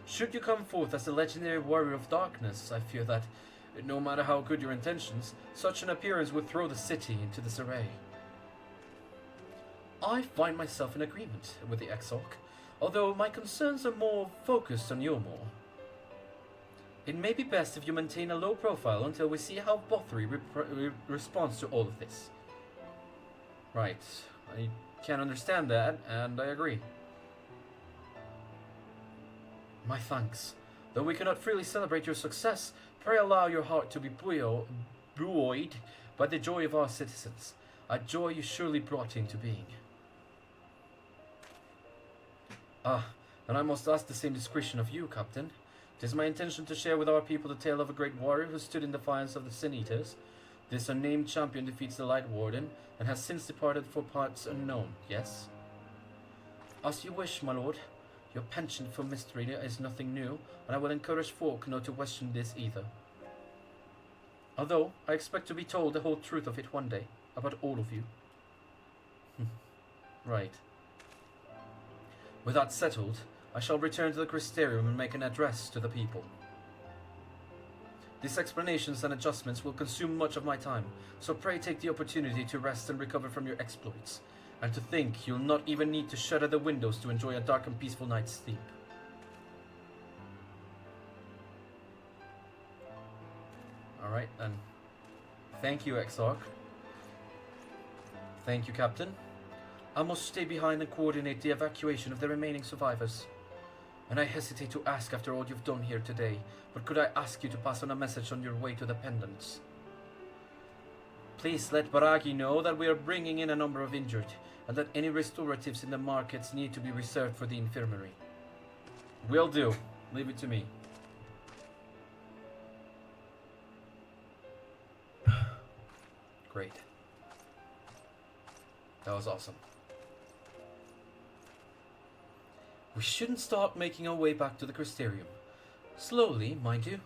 Should you come forth as the legendary Warrior of Darkness, I fear that, no matter how good your intentions, such an appearance would throw the city into disarray. I find myself in agreement with the Exarch, although my concerns are more focused on Yomor. It may be best if you maintain a low profile until we see how Bothri responds to all of this. Right, I can understand that, and I agree. My thanks. Though we cannot freely celebrate your success, pray allow your heart to be buoyed by the joy of our citizens, a joy you surely brought into being. Ah, and I must ask the same discretion of you, Captain. It is my intention to share with our people the tale of a great warrior who stood in defiance of the Sin Eaters. This unnamed champion defeats the Light Warden, and has since departed for parts unknown, yes? As you wish, my lord. Your penchant for mystery is nothing new, and I will encourage folk not to question this either. Although, I expect to be told the whole truth of it one day, about all of you. Right. With that settled, I shall return to the Crystarium and make an address to the people. These explanations and adjustments will consume much of my time, so pray take the opportunity to rest and recover from your exploits. And to think you'll not even need to shutter the windows to enjoy a dark and peaceful night's sleep. Alright then. Thank you, Exarch. Thank you, Captain. I must stay behind and coordinate the evacuation of the remaining survivors. And I hesitate to ask after all you've done here today, but could I ask you to pass on a message on your way to the pendants? Please let Baragi know that we are bringing in a number of injured, and that any restoratives in the markets need to be reserved for the infirmary. Will do. Leave it to me. Great. That was awesome. We shouldn't start making our way back to the Crystarium. Slowly, mind you.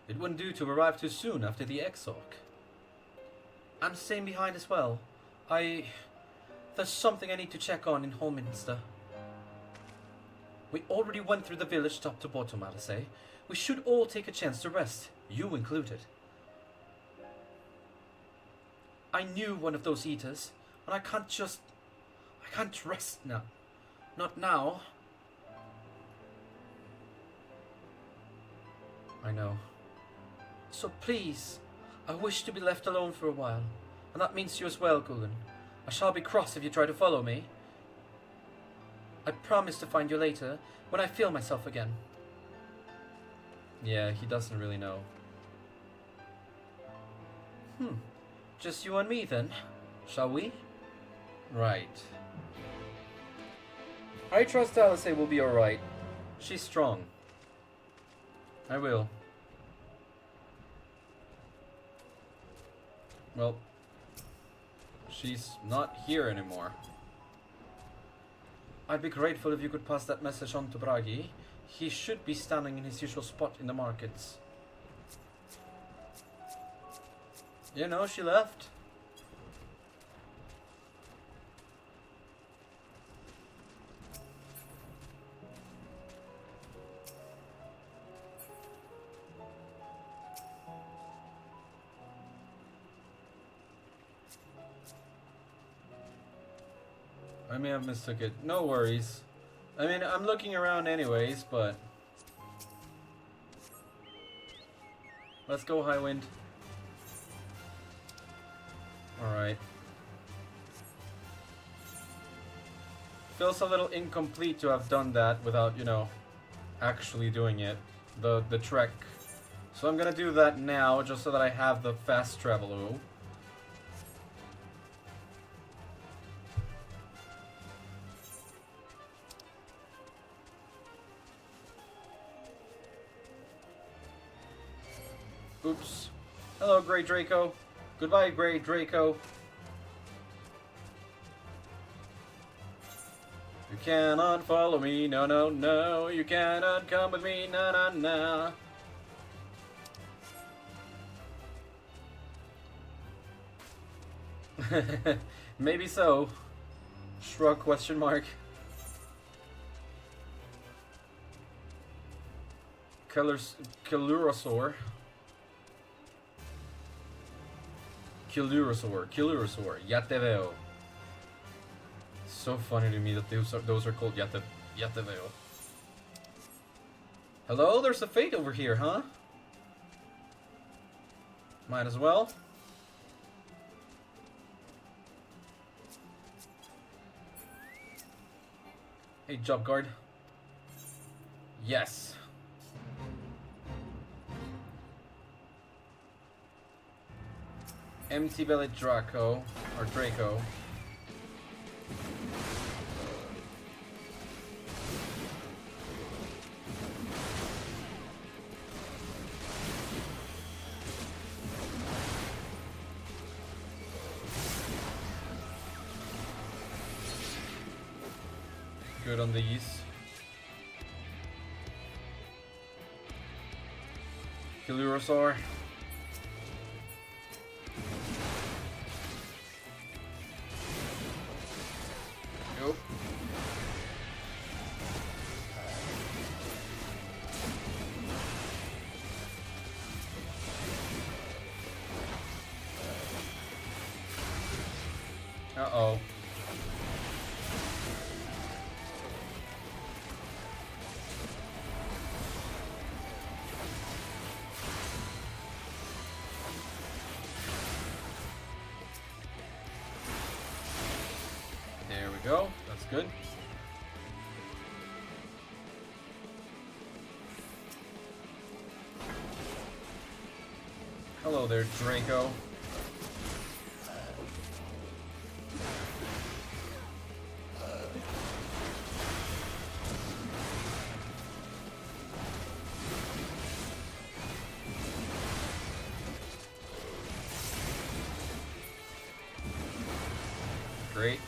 It wouldn't do to arrive too soon after the Exarch. I'm staying behind as well. There's something I need to check on in Holminster. We already went through the village top to bottom, Alisae. We should all take a chance to rest, you included. I knew one of those eaters, and I can't rest now. Not now. I know. So please, I wish to be left alone for a while, and that means you as well, Gulen. I shall be cross if you try to follow me. I promise to find you later, when I feel myself again. Yeah, he doesn't really know. Just you and me then, shall we? Right. I trust Alisae will be alright. She's strong. I will. Well, she's not here anymore. I'd be grateful if you could pass that message on to Bragi. He should be standing in his usual spot in the markets. You know, she left. I may have mistook it. No worries. I mean, I'm looking around anyways, but... Let's go, Highwind. Alright. Feels a little incomplete to have done that without, you know, actually doing it. The trek. So I'm gonna do that now, just so that I have the fast travel. Oops. Hello, Grey Draco. Goodbye, Grey Draco. You cannot follow me, no, no, no. You cannot come with me, na, na, na. Maybe so. Shrug question mark. Kilurasaur. Kilurasaur, ya te veo. So funny to me that those are called ya te veo. Hello, there's a fate over here, huh? Might as well. Hey, job guard. Yes. Empty-bellied Draco, or Draco. Good on these. Kilurasaur. Nope. Uh-oh. That's good. Hello there, Draco. Great.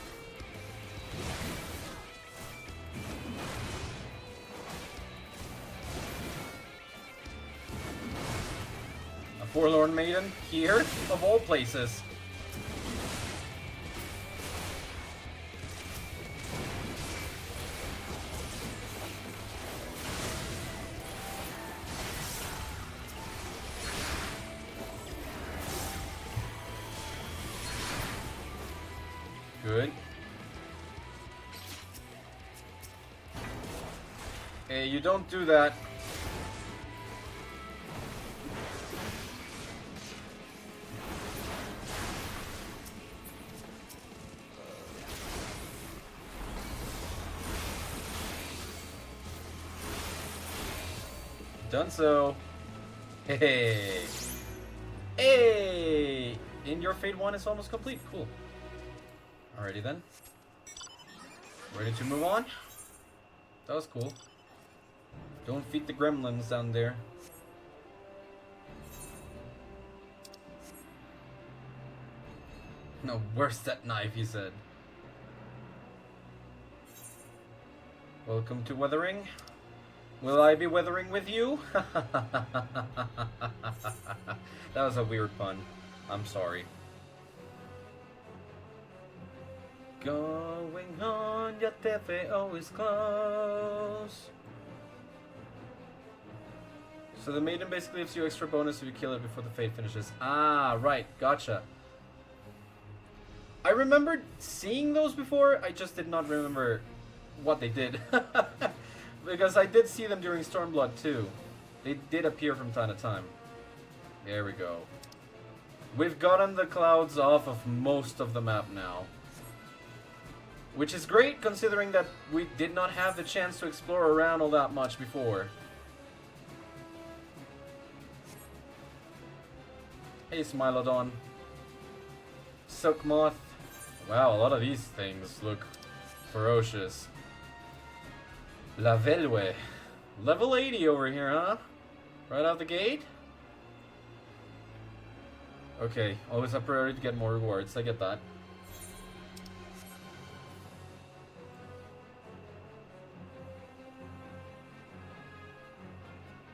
A forlorn maiden here, of all places. Good. Hey, you don't do that. Done so. Hey. Hey! And your Fate 1 is almost complete. Cool. Alrighty then. Ready to move on? That was cool. Don't feed the gremlins down there. No, where's that knife, he said. Welcome to weathering. Will I be weathering with you? That was a weird pun. I'm sorry. Going on, ya te veo is close. So the maiden basically gives you extra bonus if you kill it before the fate finishes. Ah, right, gotcha. I remembered seeing those before, I just did not remember what they did. Because I did see them during Stormblood too. They did appear from time to time. There we go. We've gotten the clouds off of most of the map now. Which is great, considering that we did not have the chance to explore around all that much before. Hey, Smilodon. Silk Moth. Wow, a lot of these things look ferocious. La Velwe. Level 80 over here, huh? Right out the gate? Okay, always a priority to get more rewards, I get that.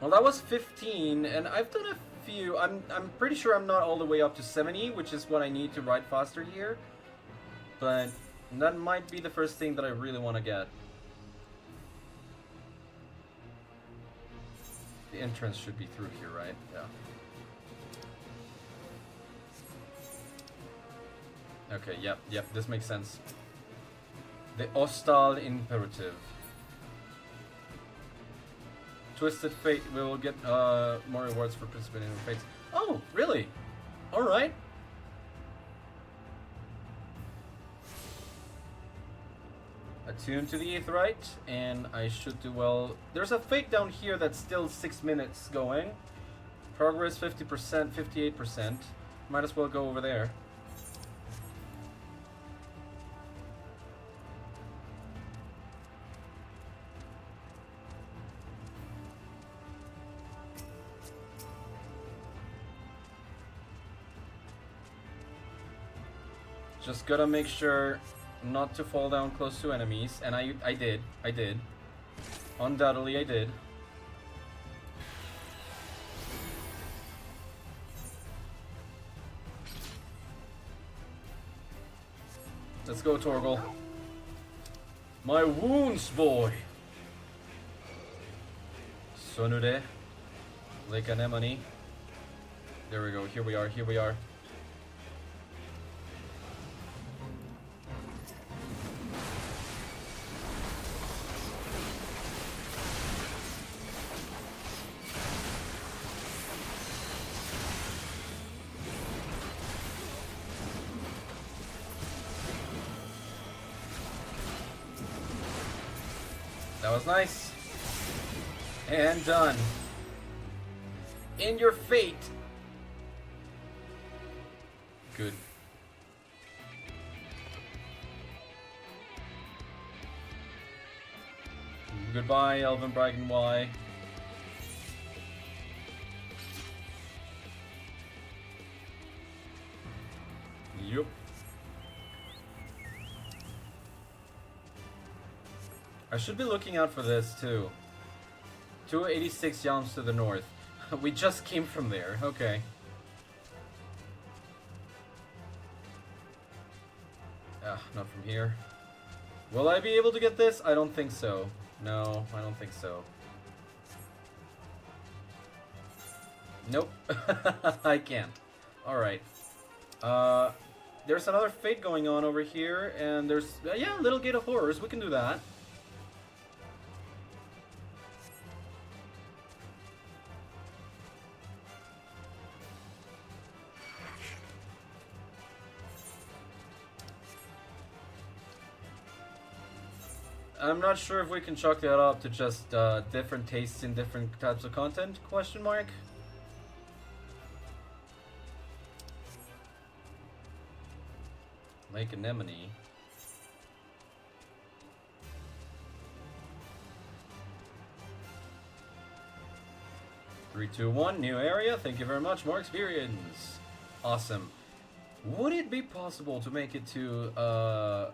Well, that was 15, and I've done a few. I'm pretty sure I'm not all the way up to 70, which is what I need to ride faster here. But that might be the first thing that I really want to get. The entrance should be through here, right? Yeah. Okay, yep, this makes sense. The Ostal Imperative. Twisted Fate, we will get more rewards for participating in fates. Oh, really? Alright. Attune to the Aetheryte, and I should do well. There's a fate down here that's still 6 minutes going. Progress 50%, 58%. Might as well go over there. Just gotta make sure not to fall down close to enemies, and I did. Undoubtedly I did. Let's go, Torgal. My wounds, boy! Sonude. Lake Anemone. There we go, here we are. That was nice. And done. In your fate. Good. Goodbye, Elven Brighton Y. Yup. I should be looking out for this too. 286 yalms to the north. We just came from there. Okay. Not from here. Will I be able to get this? I don't think so. No, I don't think so. Nope. I can't. Alright. There's another fate going on over here, and there's... yeah, Little Gate of Horrors. We can do that. I'm not sure if we can chalk that up to just different tastes in different types of content, question mark? Lake Anemone. Three, two, one, new area, thank you very much, more experience. Awesome. Would it be possible to make it to,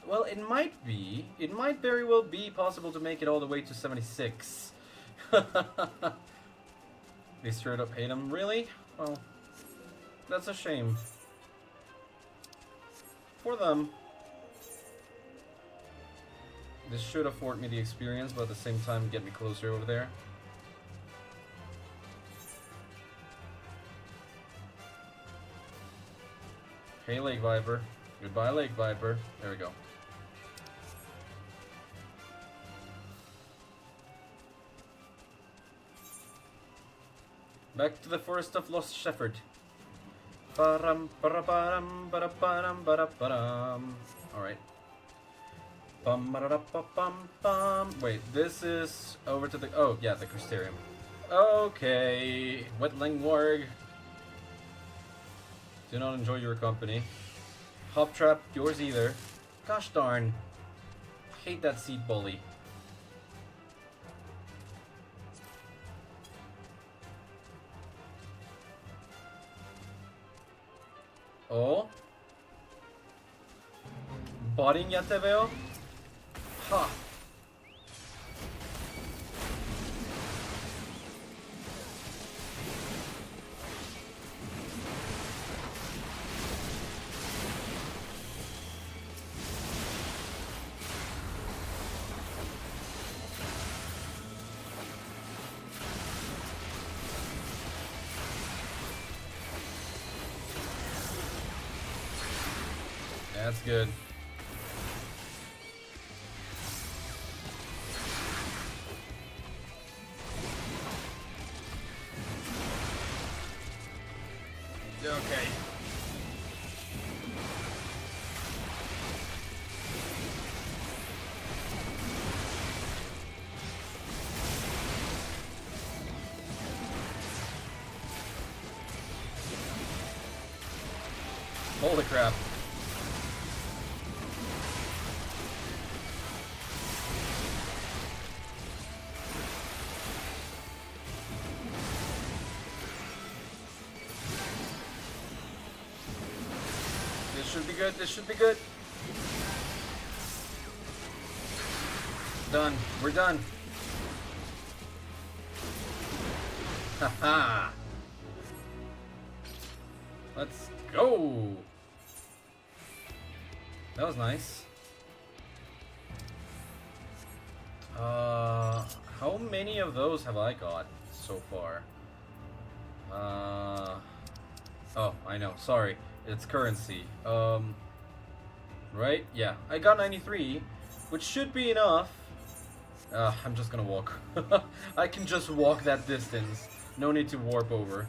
well, it might be. It might very well be possible to make it all the way to 76. They straight up hate him? Really? Well, that's a shame. For them. This should afford me the experience, but at the same time get me closer over there. Hey, Lake Viper. Goodbye, Lake Viper. There we go. Back to the Forest of Lost Shepherd. Alright. Wait, this is over to the... oh, yeah, the Crystarium. Okay. Wetling Warg. Do not enjoy your company. Hop Trap, yours either. Gosh darn. Hate that seed bully. Oh. Botting ya te veo. Ha. That's good. Okay. Holy crap. This should be good. Done. We're done. Haha. Let's go. That was nice. How many of those have I got so far? Oh, I know. Sorry. It's currency. Right? Yeah. I got 93, which should be enough. I'm just gonna walk. I can just walk that distance. No need to warp over.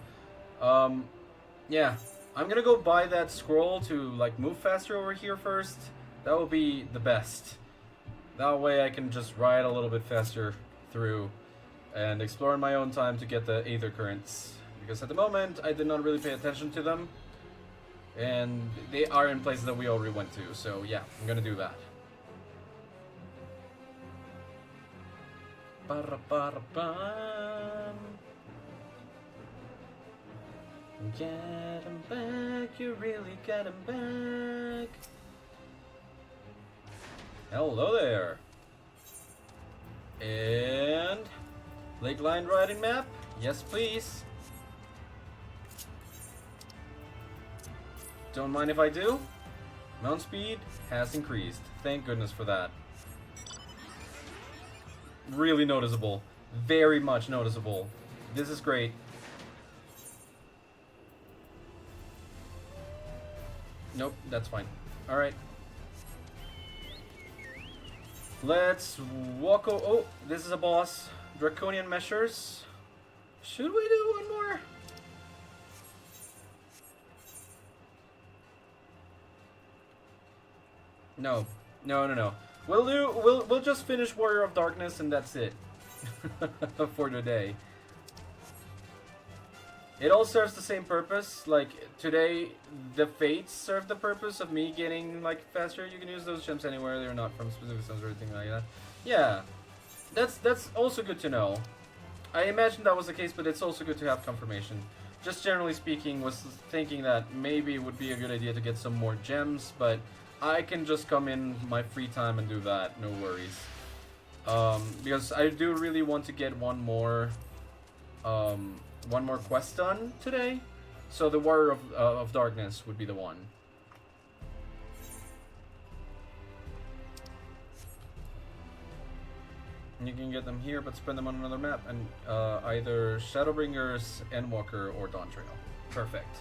Yeah. I'm gonna go buy that scroll to, like, move faster over here first. That will be the best. That way I can just ride a little bit faster through and explore in my own time to get the Aether Currents. Because at the moment, I did not really pay attention to them. And they are in places that we already went to, so yeah, I'm gonna do that. Ba-ra-ba-ra-bam. Get him back, you really got him back. Hello there. And Lake Line riding map? Yes, please. Don't mind if I do. Mount speed has increased. Thank goodness for that. Really noticeable. Very much noticeable. This is great. Nope, that's fine. Alright. Let's walk oh, this is a boss. Draconian measures. Should we do one more? No. No. We'll just finish Warrior of Darkness and that's it. For today. It all serves the same purpose. Like today the fates serve the purpose of me getting like faster. You can use those gems anywhere, they're not from specific zones or anything like that. Yeah. That's also good to know. I imagine that was the case, but it's also good to have confirmation. Just generally speaking, was thinking that maybe it would be a good idea to get some more gems, but I can just come in my free time and do that, no worries. Because I do really want to get one more quest done today. So the Warrior of Darkness would be the one. You can get them here, but spend them on another map, and either Shadowbringers, Endwalker, or Dawn Trail. Perfect.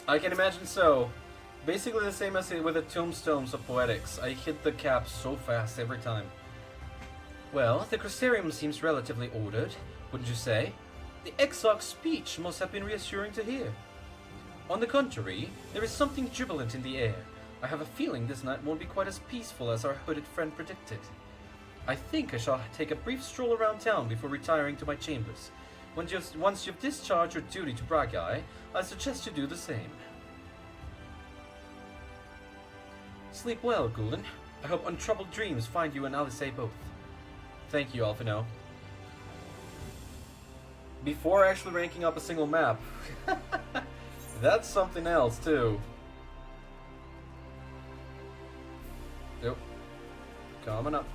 I can imagine so. Basically the same as with the Tombstones of Poetics. I hit the cap so fast every time. Well, the Crystarium seems relatively ordered, wouldn't you say? The Exarch's speech must have been reassuring to hear. On the contrary, there is something jubilant in the air. I have a feeling this night won't be quite as peaceful as our hooded friend predicted. I think I shall take a brief stroll around town before retiring to my chambers. Once you've discharged your duty to Bragai, I suggest you do the same. Sleep well, Gulden. I hope untroubled dreams find you and Alisae both. Thank you, Alphinaud. Before actually ranking up a single map. That's something else, too. Yep. Coming up.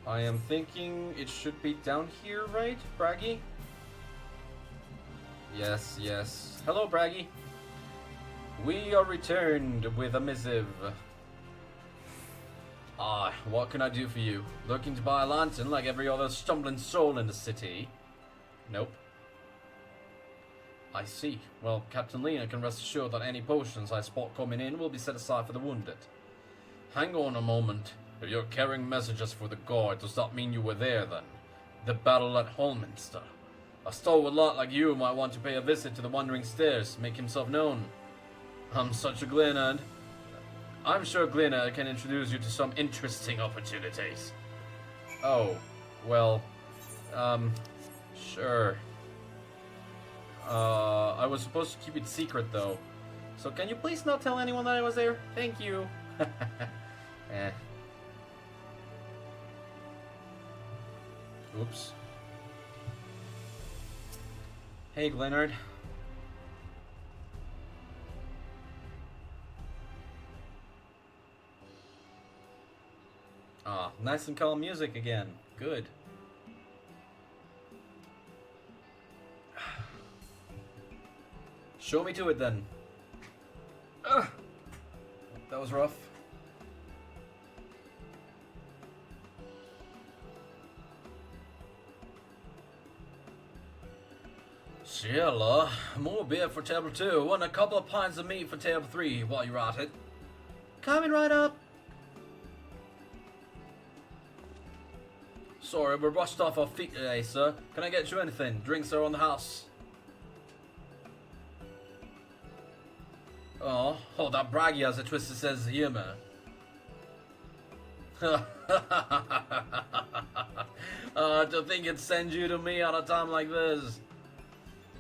I am thinking it should be down here, right, Braggy? Yes, yes. Hello, Braggy. We are returned with a missive. Ah, what can I do for you? Looking to buy a lantern like every other stumbling soul in the city? Nope. I see. Well, Captain Lena can rest assured that any potions I spot coming in will be set aside for the wounded. Hang on a moment. If you're carrying messages for the guard, does that mean you were there then? The battle at Holminster. A stalwart lot like you might want to pay a visit to the Wandering Stairs, make himself known. I'm such a Glenard. I'm sure Glenard can introduce you to some interesting opportunities. Oh, well, sure. I was supposed to keep it secret though. So can you please not tell anyone that I was there? Thank you. Eh. Oops. Hey, Glenard. Ah, nice and calm music again. Good. Show me to it then. Ugh. That was rough. Sheila, more beer for table 2 and a couple of pints of meat for table 3 while you're at it. Coming right up. Sorry, we're rushed off our feet today, sir. Can I get you anything? Drinks are on the house. Oh, that braggy has a twisted sense of humor. To think it'd send you to me on a time like this.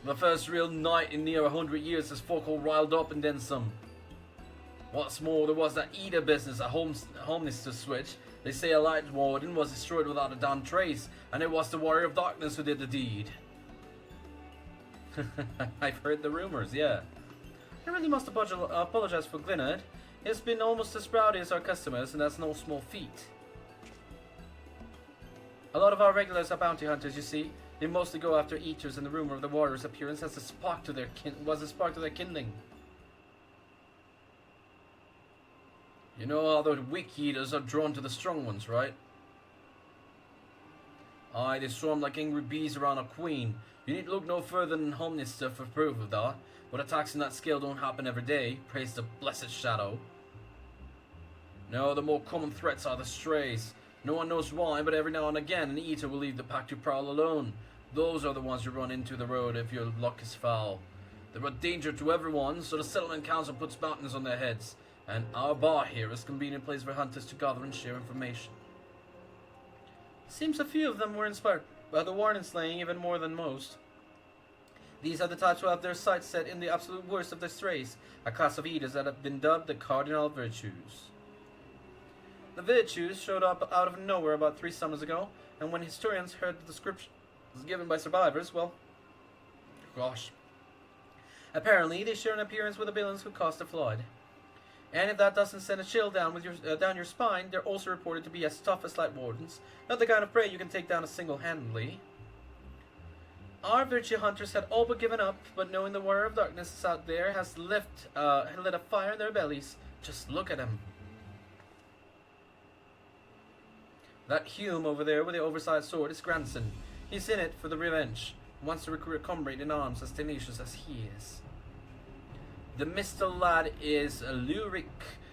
The first real night in near 100 years has folk all riled up and then some. What's more, there was that Eda business at Homenister Switch. They say a light warden was destroyed without a damn trace, and it was the Warrior of Darkness who did the deed. I've heard the rumors, yeah. I really must apologize for Glynnad. He's been almost as rowdy as our customers, and that's no small feat. A lot of our regulars are bounty hunters, you see. They mostly go after eaters, and the rumor of the warrior's appearance has a spark to their kindling. You know how the weak eaters are drawn to the strong ones, right? Aye, they swarm like angry bees around a queen. You need look no further than Homenister for proof of that. But attacks on that scale don't happen every day, praise the blessed shadow. No, the more common threats are the strays. No one knows why, but every now and again an eater will leave the pack to prowl alone. Those are the ones you run into the road if your luck is foul. They're a danger to everyone, so the settlement council puts mountains on their heads. And our bar here is a convenient place for hunters to gather and share information. Seems a few of them were inspired by the warden slaying even more than most. These are the types who have their sights set in the absolute worst of the strays, a class of eaters that have been dubbed the Cardinal Virtues. The Virtues showed up out of nowhere about 3 summers ago, and when historians heard the description was given by survivors, well, gosh. Apparently, they share an appearance with the villains who caused the flood. And if that doesn't send a chill down down your spine, they're also reported to be as tough as light wardens, not the kind of prey you can take down single-handedly. Our virtue hunters had all but given up, but knowing the Warrior of Darkness is out there has lit a fire in their bellies. Just look at him. That Hume over there with the oversized sword is Grandson. He's in it for the revenge, and wants to recruit a comrade in arms as tenacious as he is. The Mr. Lad is lyric.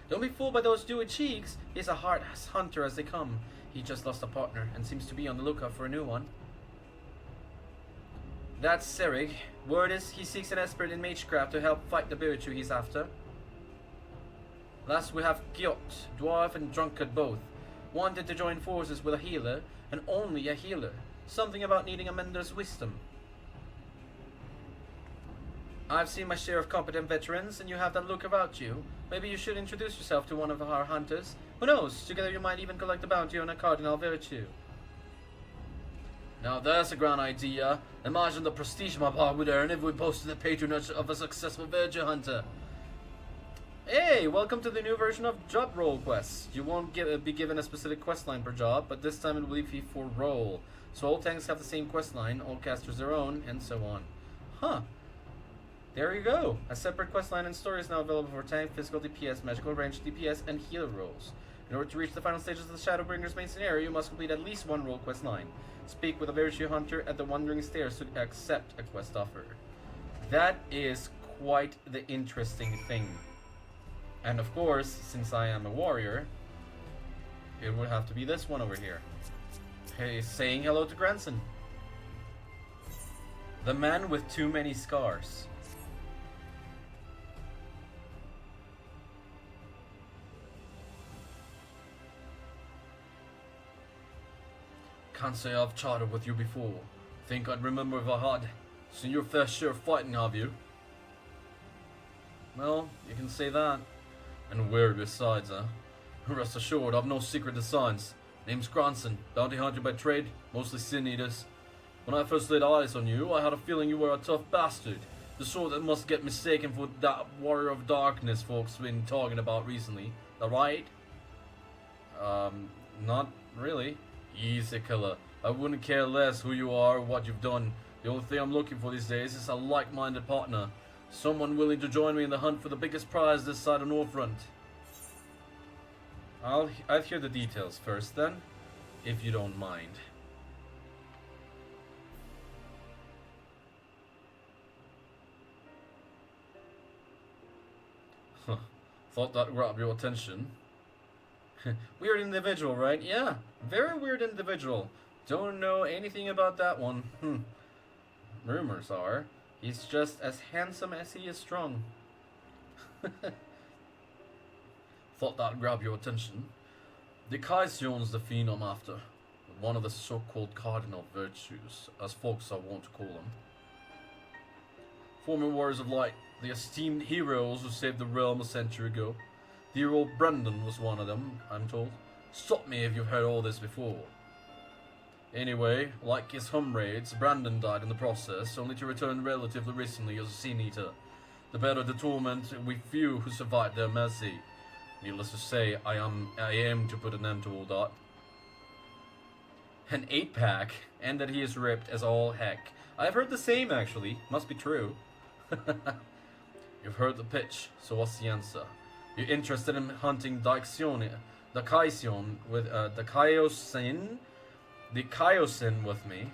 Don't be fooled by those dewy cheeks. He's a hard hunter as they come. He just lost a partner and seems to be on the lookout for a new one. That's Serig. Word is he seeks an expert in magecraft to help fight the virtue he's after. Last we have Gyot, dwarf and drunkard both. Wanted to join forces with a healer, and only a healer. Something about needing a mentor's wisdom. I've seen my share of competent veterans, and you have that look about you. Maybe you should introduce yourself to one of our hunters. Who knows, together you might even collect a bounty on a Cardinal Virtue. Now there's a grand idea. Imagine the prestige my bar would earn if we boasted the patronage of a successful virtue hunter. Hey, welcome to the new version of Job Roll Quests. You won't be given a specific quest line per job, but this time it will be for role. So all tanks have the same quest line, all casters their own, and so on. Huh. There you go. A separate quest line and story is now available for tank, physical DPS, magical range DPS, and healer roles. In order to reach the final stages of the Shadowbringers main scenario, you must complete at least one role quest line. Speak with a Virtue Hunter at the Wandering Stairs to accept a quest offer. That is quite the interesting thing. And of course, since I am a warrior, it would have to be this one over here. Hey, saying hello to Grandson. The man with too many scars. Can't say I've chatted with you before. Think I'd remember if I had. Seen your fair share of fighting, have you? Well, you can say that. And wary besides, huh? Rest assured, I've no secret designs. Name's Granson, bounty hunter by trade, mostly sin eaters. When I first laid eyes on you, I had a feeling you were a tough bastard. The sort that must get mistaken for that Warrior of Darkness folks been talking about recently. That right? Not really. Easy, killer. I wouldn't care less who you are or what you've done. The only thing I'm looking for these days is a like-minded partner. Someone willing to join me in the hunt for the biggest prize this side of Northrend. I'll hear the details first then, if you don't mind. Huh. Thought that grabbed your attention. Weird individual, right? Yeah, very weird individual. Don't know anything about that one. Rumors are he's just as handsome as he is strong. Thought that grabbed your attention. The Kaision's the fiend I'm after. One of the so-called cardinal virtues, as folks are wont to call them. Former warriors of light, the esteemed heroes who saved the realm a century ago. The hero Brandon was one of them, I'm told. Stop me if you've heard all this before. Anyway, like his comrades, Brandon died in the process, only to return relatively recently as a Sin Eater. The better the torment, we few who survived their mercy. Needless to say, I am to put an end to all that. An 8-pack, and that he is ripped as all heck. I've heard the same, actually. Must be true. You've heard the pitch, so what's the answer? You're interested in hunting the Kaision with the Kaiosin with me.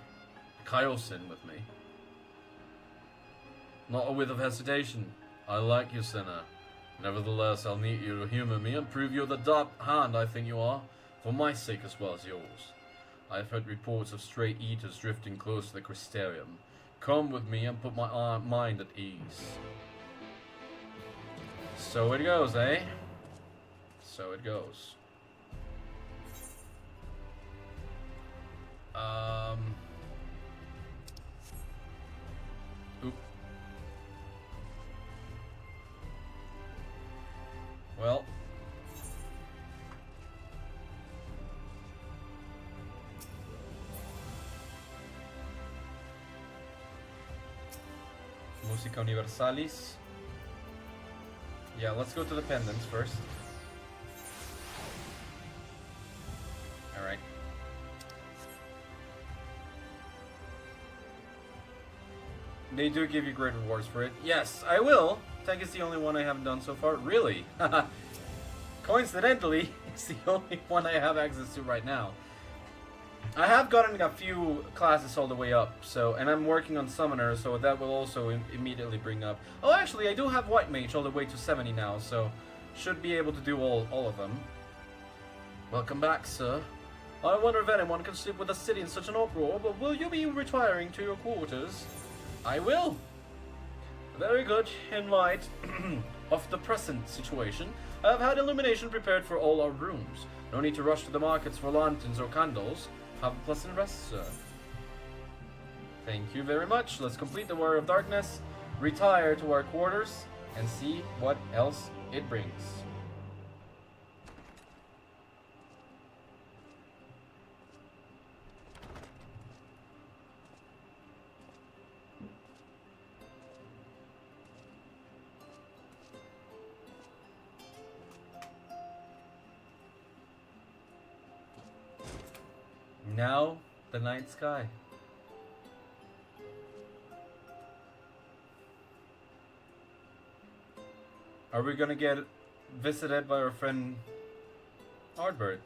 Not a whit of hesitation. I like you, sinner. Nevertheless, I'll need you to humor me and prove you're the dark hand I think you are, for my sake as well as yours. I've heard reports of stray eaters drifting close to the Crystarium. Come with me and put my mind at ease. So it goes, eh? So it goes. Oop. Well. Musica Universalis. Yeah, let's go to the pendants first. Alright. They do give you great rewards for it. Yes, I will. Tech is the only one I haven't done so far. Really? Coincidentally, it's the only one I have access to right now. I have gotten a few classes all the way up, so, and I'm working on Summoner, so that will also immediately bring up... Oh, actually, I do have White Mage all the way to 70 now, so should be able to do all of them. Welcome back, sir. I wonder if anyone can sleep with the city in such an uproar, but will you be retiring to your quarters? I will. Very good. In light of the present situation, I have had illumination prepared for all our rooms. No need to rush to the markets for lanterns or candles. Have a pleasant rest, sir. Thank you very much. Let's complete the Warrior of Darkness, retire to our quarters, and see what else it brings. Now, the night sky. Are we gonna get visited by our friend Ardbert?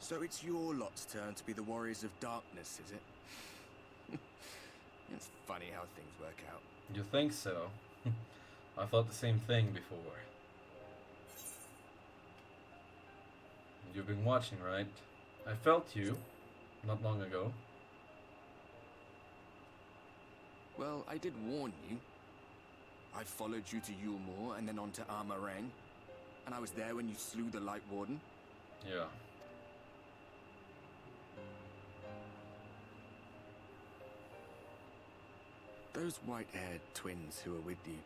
So it's your lot's turn to be the Warriors of Darkness, is it? It's funny how things work out. You think so? I thought the same thing before. You've been watching, right? I felt you, not long ago. Well, I did warn you. I followed you to Yulmore and then on to Armareng. And I was there when you slew the Light Warden. Yeah. Those white-haired twins who were with you.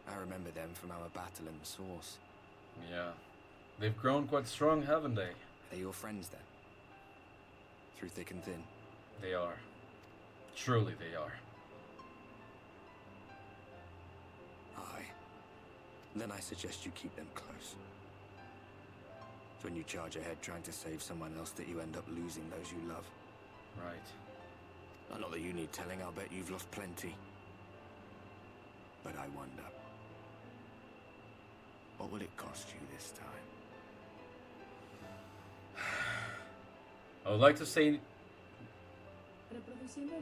I remember them from our battle in the Source. Yeah. They've grown quite strong, haven't they? Are they your friends then? Through thick and thin? They are. Truly they are. Aye. Then I suggest you keep them close. It's when you charge ahead trying to save someone else that you end up losing those you love. Right. Not that you need telling, I'll bet you've lost plenty. But I wonder, what will it cost you this time? I would like to say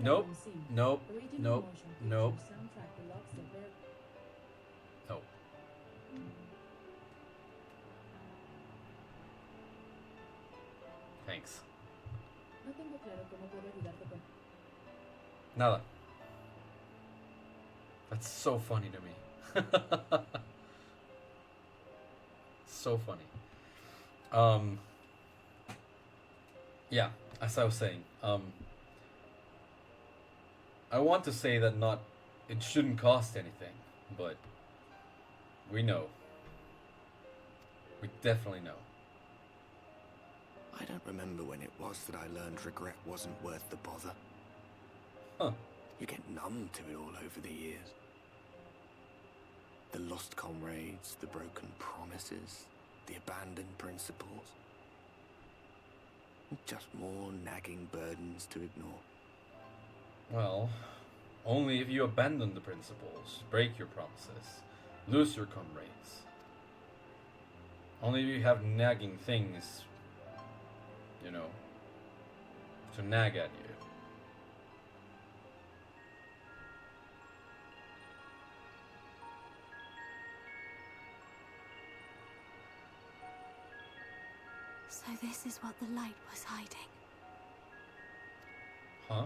Nope. Nope. Nope. Nope. Nope. Thanks. Nada. That's so funny to me. So funny. Yeah, as I was saying, I want to say that it shouldn't cost anything, but we know. We definitely know. I don't remember when it was that I learned regret wasn't worth the bother. Huh. You get numb to it all over the years. The lost comrades, the broken promises, the abandoned principles. Just more nagging burdens to ignore. Well, only if you abandon the principles, break your promises, lose your comrades. Only if you have nagging things, you know, to nag at you. So this is what the light was hiding. Huh?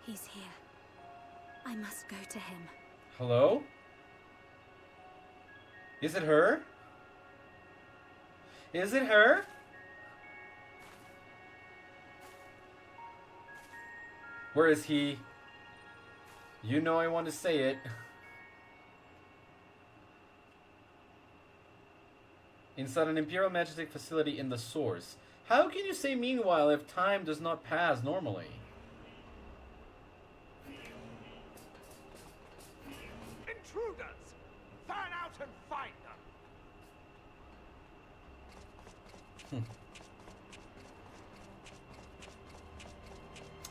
He's here. I must go to him. Hello? Is it her? Is it her? Where is he? You know I want to say it. Inside an Imperial Majestic facility in the Source. How can you say meanwhile if time does not pass normally? Intruders! Fan out and find them!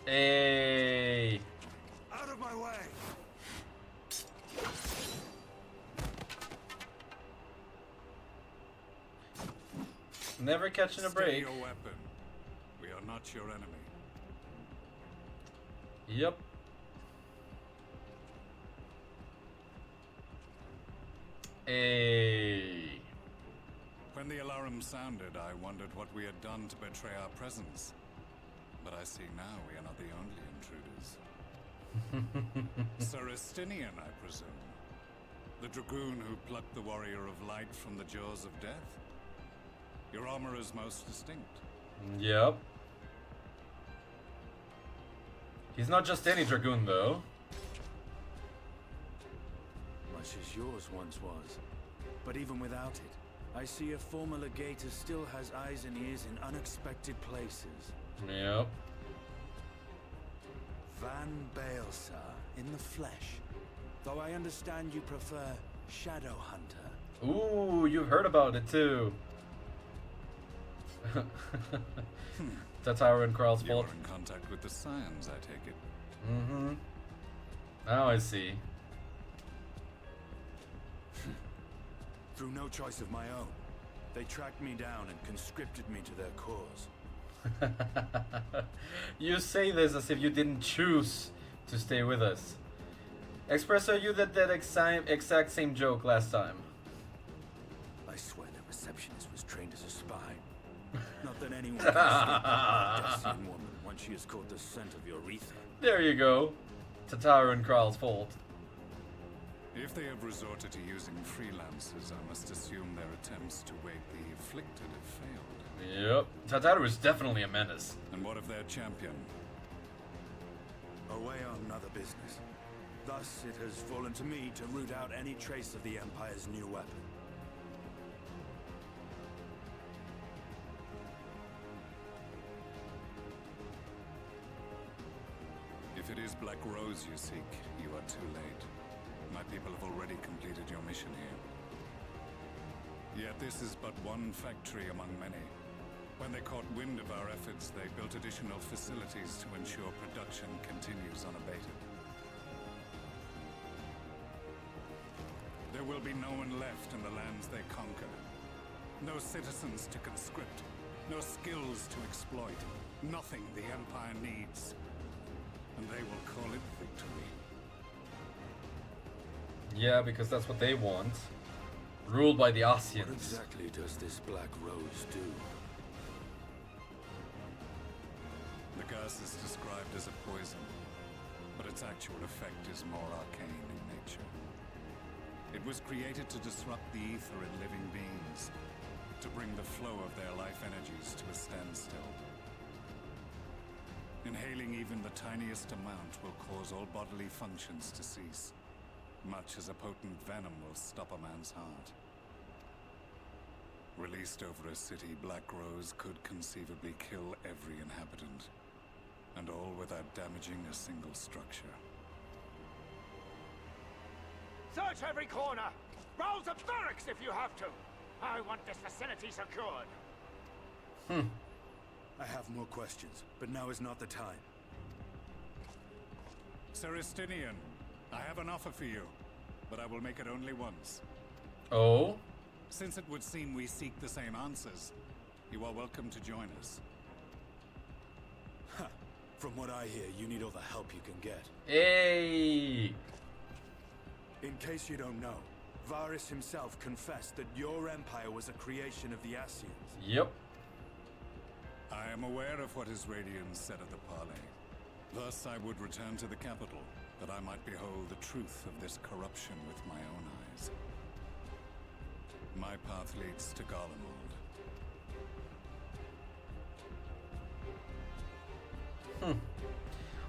Hey! Out of my way! Never catching a break. Stay your weapon. We are not your enemy. Yep. Hey. When the alarm sounded, I wondered what we had done to betray our presence. But I see now we are not the only intruders. Sir Estinian, I presume. The dragoon who plucked the warrior of light from the jaws of death. Your armor is most distinct. Yep. He's not just any dragoon, though. Much as yours once was. But even without it, I see a former legator still has eyes and ears in unexpected places. Yep. Van Baelsar in the flesh. Though I understand you prefer Shadow Hunter. Ooh, you've heard about it too. Tatara and Kral's fault. You're in contact with the Scions, I take it. Mm-hmm. Now I see. Through no choice of my own, they tracked me down and conscripted me to their cause. You say this as if you didn't choose to stay with us. Espresso, you did that exact same joke last time. I swear the receptionist was trained as a spy. Not that anyone can escape a Decian woman once she has caught the scent of your ether. There you go. Tatara and Kral's fault. If they have resorted to using freelancers, I must assume their attempts to wake the afflicted have failed. Yep. Tataru is definitely a menace. And what of their champion? Away on other business. Thus, it has fallen to me to root out any trace of the Empire's new weapon. If it is Black Rose you seek, you are too late. My people have already completed your mission here. Yet this is but one factory among many. When they caught wind of our efforts, they built additional facilities to ensure production continues unabated. There will be no one left in the lands they conquer. No citizens to conscript. no skills to exploit, nothing the Empire needs. And they will call it victory. Yeah, because that's what they want. Ruled by the Asians. What exactly does this black rose do? The gas is described as a poison, but its actual effect is more arcane in nature. It was created to disrupt the ether in living beings, to bring the flow of their life energies to a standstill. Inhaling even the tiniest amount will cause all bodily functions to cease, much as a potent venom will stop a man's heart. Released over a city, Black Rose could conceivably kill every inhabitant, and all without damaging a single structure. Search every corner! Rouse the barracks if you have to! I want this vicinity secured! I have more questions, but now is not the time. Sir Estinian, I have an offer for you, but I will make it only once. Oh? Since it would seem we seek the same answers, you are welcome to join us. Ha! From what I hear, you need all the help you can get. Hey! In case you don't know, Varys himself confessed that your empire was a creation of the Asians. Yep. I am aware of what his Radiance said at the parley. Thus I would return to the capital, that I might behold the truth of this corruption with my own eyes. My path leads to Garlemald.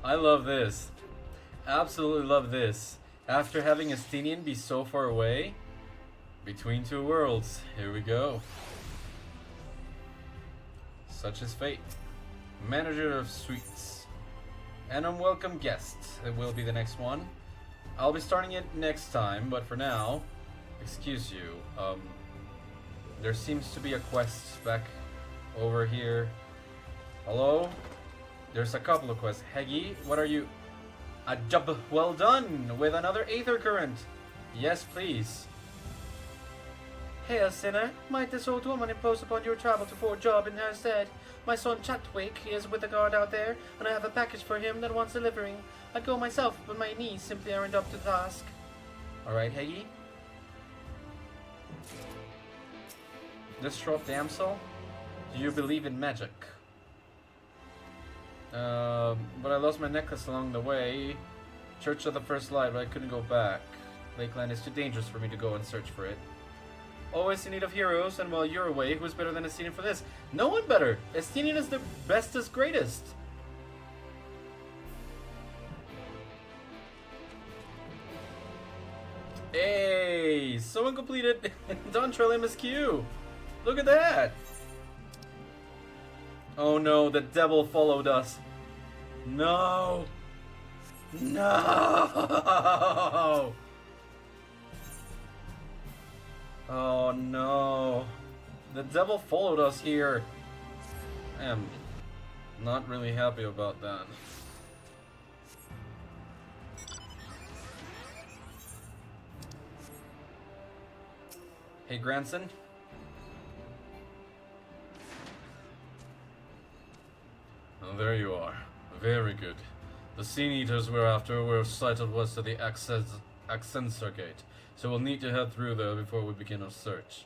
I love this. Absolutely love this. After having Estinian be so far away, between two worlds, here we go. Such is fate. Manager of suites. An unwelcome guest. It will be the next one. I'll be starting it next time, but for now, excuse you. There seems to be a quest back over here. Hello? There's a couple of quests. Heggy, what are you? A job well done with another aether current. Yes, please. Hail, sinner. Might this old woman impose upon your travel to Fort Job in her stead? My son Chatwick is with the guard out there, and I have a package for him that wants delivering. I'd go myself, but my knees simply aren't up to the task. Alright, Heggy. Distraught damsel, do you believe in magic? But I lost my necklace along the way. Church of the First Light, but I couldn't go back. Lakeland is too dangerous for me to go and search for it. Always in need of heroes, and while you're away, who's better than Estinian for this? No one better! Estinian is the bestest greatest! Hey! Someone completed Don Trell MSQ! Look at that! Oh no, the devil followed us. No! No! Oh no. The devil followed us here. I am not really happy about that. Hey, grandson. Oh, there you are. Very good. The Sea Eaters we're after were sighted west of the Accensor Gate, so we'll need to head through there before we begin our search.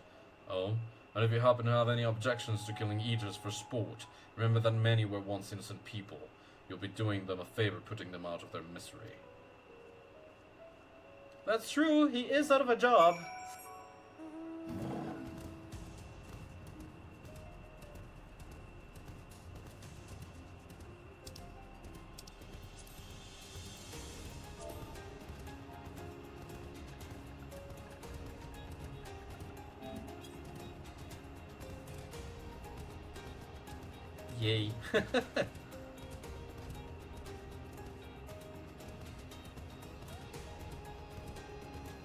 Oh, and if you happen to have any objections to killing Eaters for sport, remember that many were once innocent people. You'll be doing them a favor putting them out of their misery. That's true, he is out of a job. Yay.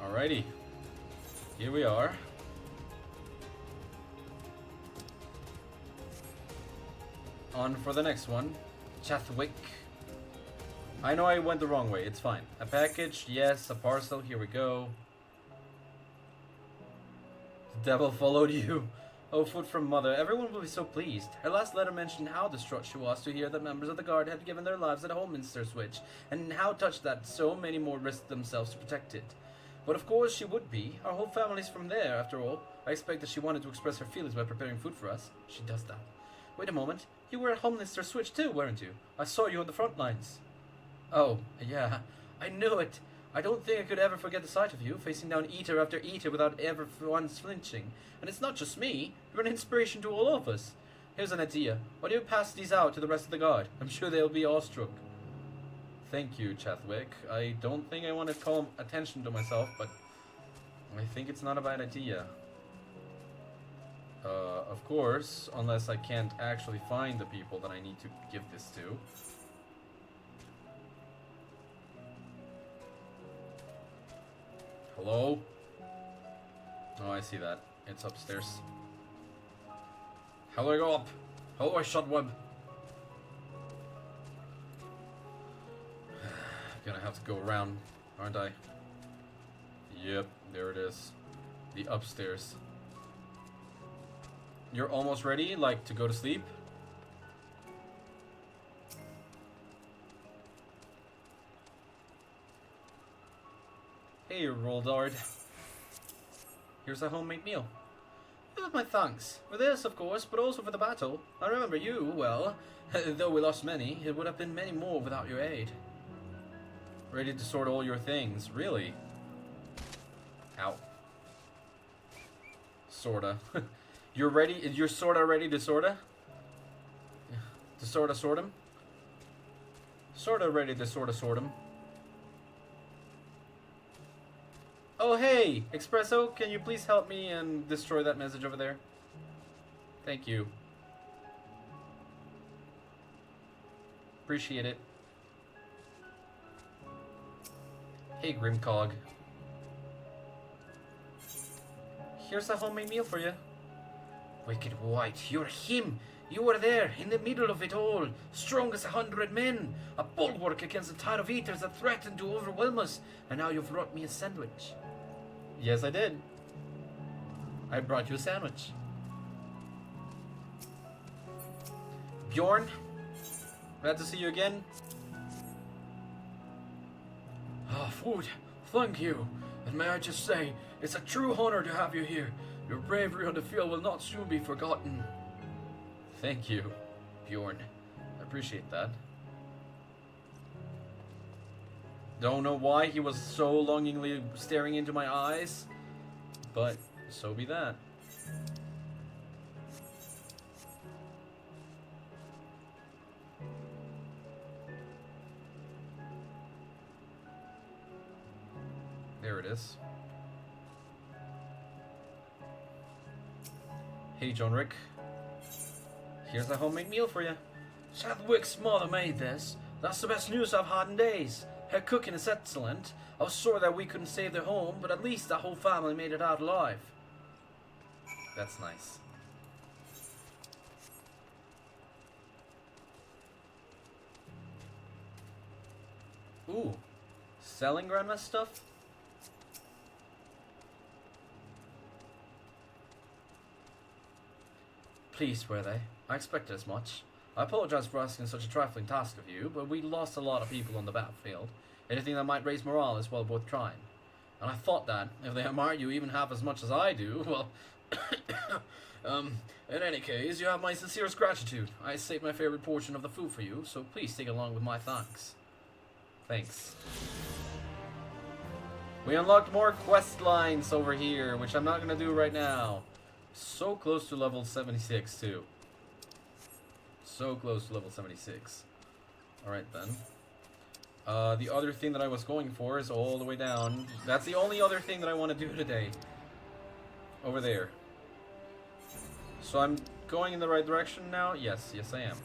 Alrighty. Here we are. On for the next one. Chathwick. I know I went the wrong way. It's fine. A package, yes. A parcel. Here we go. The devil followed you. Oh, food from Mother. Everyone will be so pleased. Her last letter mentioned how distraught she was to hear that members of the Guard had given their lives at Holminster Switch, and how touched that so many more risked themselves to protect it. But of course she would be. Our whole family's from there, after all. I expect that she wanted to express her feelings by preparing food for us. She does that. Wait a moment. You were at Holminster Switch too, weren't you? I saw you on the front lines. Oh, yeah. I knew it. I don't think I could ever forget the sight of you, facing down eater after eater without ever once flinching. And it's not just me. You're an inspiration to all of us. Here's an idea. Why don't you pass these out to the rest of the Guard? I'm sure they'll be awestruck. Thank you, Chathwick. I don't think I want to call attention to myself, but I think it's not a bad idea. Of course, unless I can't actually find the people that I need to give this to. Hello? Oh, I see that. It's upstairs. How do I go up? How do I shut web? Gonna have to go around, aren't I? Yep, there it is. The upstairs. You're almost ready, like, to go to sleep? Hey, Roldard. Here's a homemade meal. With my thanks. For this, of course, but also for the battle. I remember you, well, though we lost many, it would have been many more without your aid. Ready to sort all your things, really? Ow. Sorta. You're ready? You're sorta ready to sorta? To sorta sort 'em? Sorta ready to sorta sort 'em. Oh hey, Espresso, can you please help me and destroy that message over there? Thank you. Appreciate it. Hey Grimcog. Here's a homemade meal for you. Wicked White, you're him! You were there, in the middle of it all, strong as 100 men, a bulwark against the tide of eaters that threatened to overwhelm us, and now you've brought me a sandwich. Yes, I did. I brought you a sandwich. Bjorn, glad to see you again. Ah, food. Thank you. And may I just say, it's a true honor to have you here. Your bravery on the field will not soon be forgotten. Thank you, Bjorn. I appreciate that. Don't know why he was so longingly staring into my eyes, but so be that. There it is. Hey, John Rick. Here's a homemade meal for you. Chadwick's mother made this. That's the best news I've had in days. Her cooking is excellent. I was sorry that we couldn't save their home, but at least the whole family made it out alive. That's nice. Ooh. Selling grandma's stuff? Pleased were they. I expected as much. I apologize for asking such a trifling task of you, but we lost a lot of people on the battlefield. Anything that might raise morale is well worth trying. And I thought that, if they admire you even half as much as I do, well... in any case, you have my sincerest gratitude. I saved my favorite portion of the food for you, so please take along with my thanks. Thanks. We unlocked more quest lines over here, which I'm not going to do right now. So close to level 76, too. So close to level 76. Alright, then. The other thing that I was going for is all the way down. That's the only other thing that I want to do today. Over there. So I'm going in the right direction now? Yes, yes I am.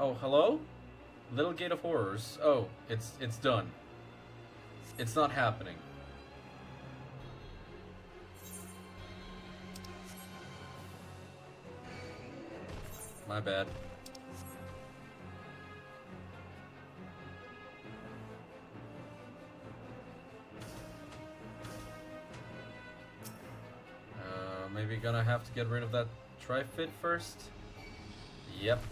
Oh, hello? Little Gate of Horrors. Oh, it's done. It's not happening. My bad. gonna have to get rid of that Tri-Fit first. Yep.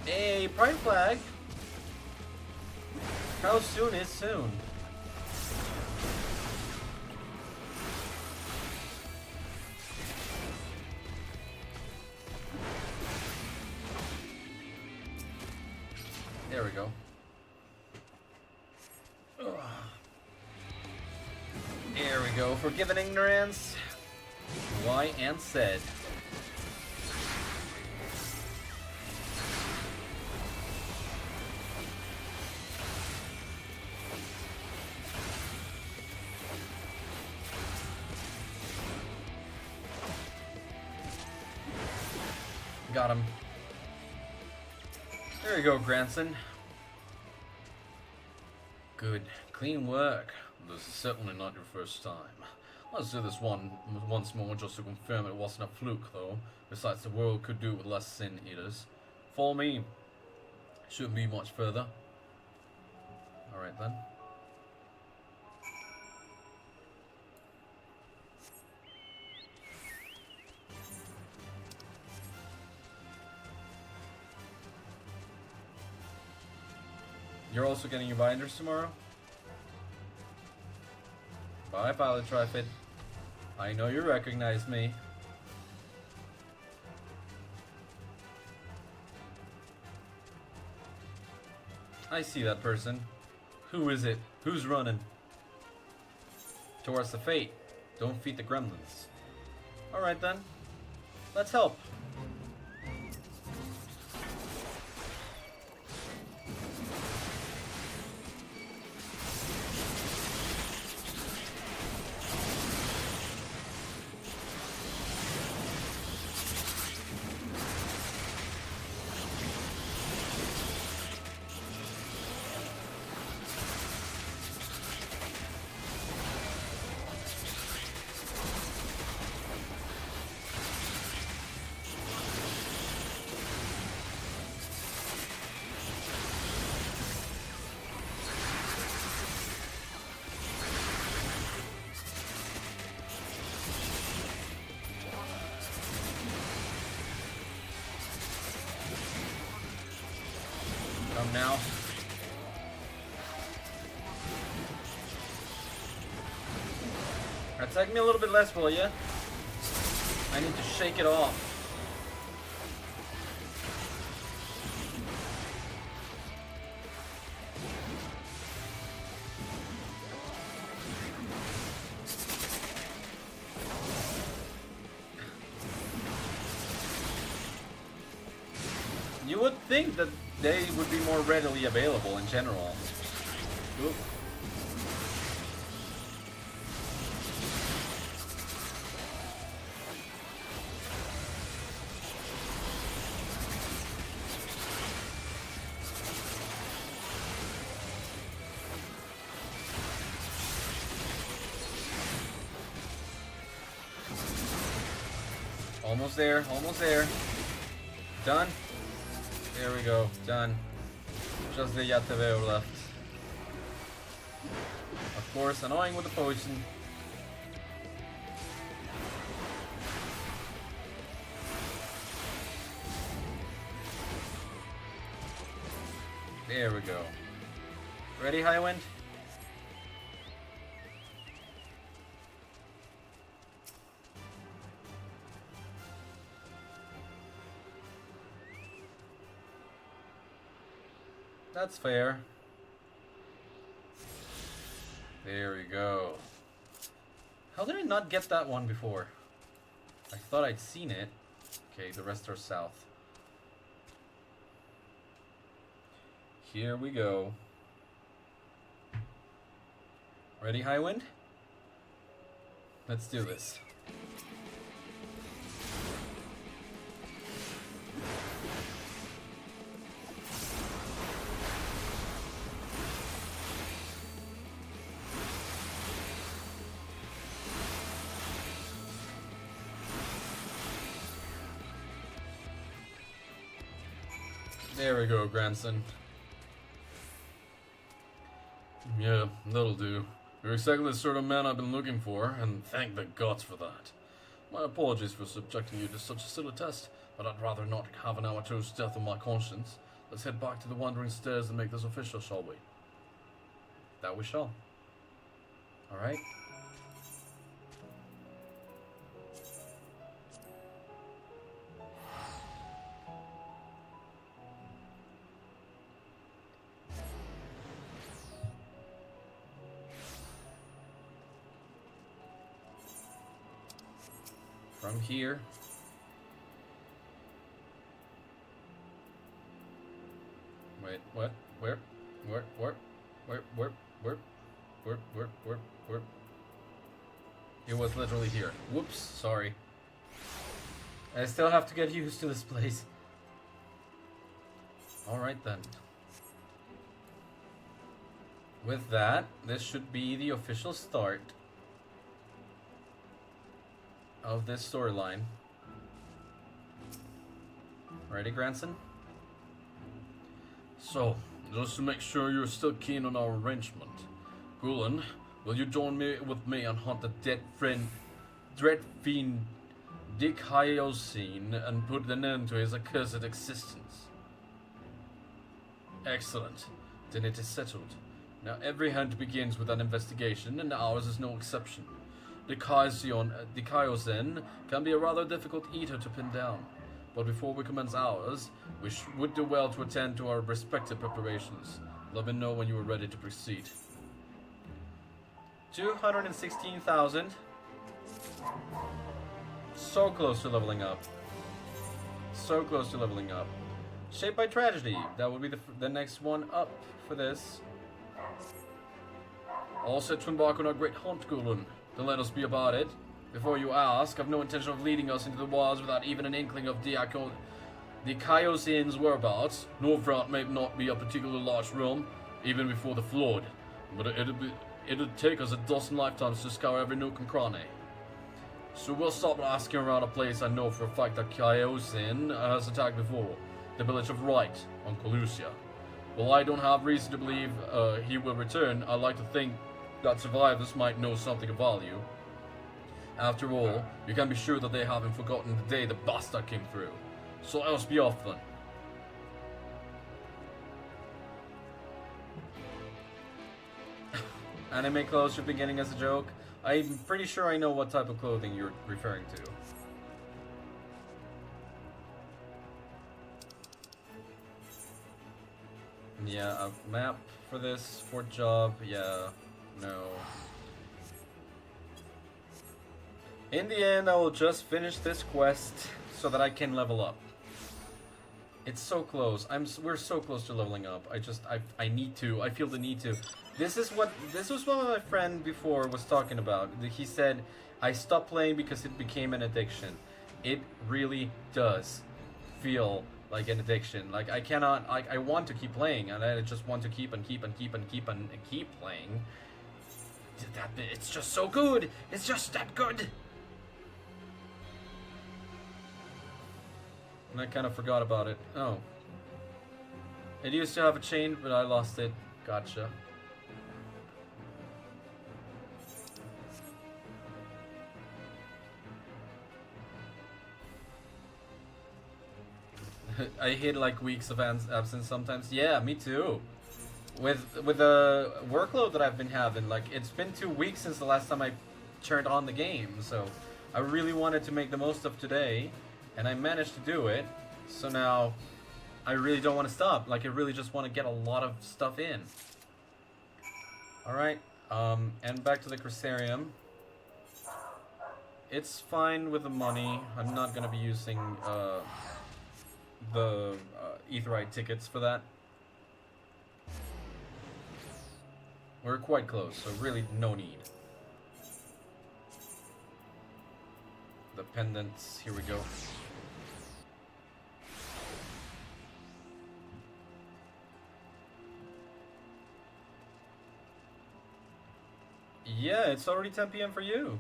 Hey, Pride Flag! How soon is soon? There we go. Ugh. There we go. Forgiven ignorance. Why and said. Got him. There you go, grandson. Good. Clean work. This is certainly not your first time. Let's do this once more just to confirm it wasn't a fluke, though. Besides, the world could do with less sin eaters. Follow me. Shouldn't be much further. Alright then. You're also getting your binders tomorrow? Bye, Pilot Trifid. I know you recognize me. I see that person. Who is it? Who's running? Towards the fate. Don't feed the gremlins. Alright then. Let's help. Come now. Attack me a little bit less, will ya? I need to shake it off. You would think that they would be more readily available in general. Oop. Almost there, almost there. Done. There we go, done. Just the Yataveo left. Of course, annoying with the poison. There we go. Ready, Highwind? That's fair. There we go. How did I not get that one before? I thought I'd seen it. Okay, the rest are south. Here we go. Ready, Highwind? Let's do this. There we go, grandson. Yeah, that'll do. You're exactly the sort of man I've been looking for, and thank the gods for that. My apologies for subjecting you to such a silly test, but I'd rather not have an amateur's death on my conscience. Let's head back to the Wandering Stairs and make this official, shall we? That we shall. Alright. From here. Wait, what? Where? It was literally here. Whoops, sorry. I still have to get used to this place. Alright then. With that, this should be the official start of this storyline. Ready, Granson? So, just to make sure you're still keen on our arrangement, Gulen, will you join me and hunt the dread fiend Dick Hyoscene and put an end to his accursed existence? Excellent. Then it is settled. Now every hunt begins with an investigation, and ours is no exception. The Hyoscene can be a rather difficult eater to pin down, but before we commence ours, we would do well to attend to our respective preparations. Let me know when you are ready to proceed. 216,000. So close to leveling up. So close to leveling up. Shaped by Tragedy. That would be the next one up for this. All set to embark on our great hunt, Gulen. Then let us be about it. Before you ask, I've no intention of leading us into the wilds without even an inkling of the Hyoscene's whereabouts. Northront may not be a particularly large realm, even before the flood, but it'd take us a dozen lifetimes to scour every nook and cranny. So we'll stop asking around a place I know for a fact that Hyoscene has attacked before, the village of Wright on Colusia. While I don't have reason to believe he will return, I like to think that survivors might know something of value. After all, you can be sure that they haven't forgotten the day the bastard came through. So let us be off then. Anime clothes should be beginning as a joke. I'm pretty sure I know what type of clothing you're referring to. Yeah, a map for this, for job, yeah, no. In the end, I will just finish this quest so that I can level up. It's so close. We're so close to leveling up. I need to. I feel the need to. This was what my friend before was talking about. He said, I stopped playing because it became an addiction. It really does feel like an addiction. Like I cannot, I want to keep playing, and I just want to keep playing. It's just so good. It's just that good. And I kind of forgot about it. Oh. It used to have a chain, but I lost it. Gotcha. I hate like weeks of absence sometimes. Yeah, me too. With the workload that I've been having, like it's been 2 weeks since the last time I turned on the game, so I really wanted to make the most of today, and I managed to do it. So now I really don't want to stop. Like I really just want to get a lot of stuff in. All right, and back to the Crystarium. It's fine with the money. I'm not gonna be using the Aetheryte tickets for that. We're quite close, so really no need. The pendants, here we go. Yeah, it's already 10 p.m. for you.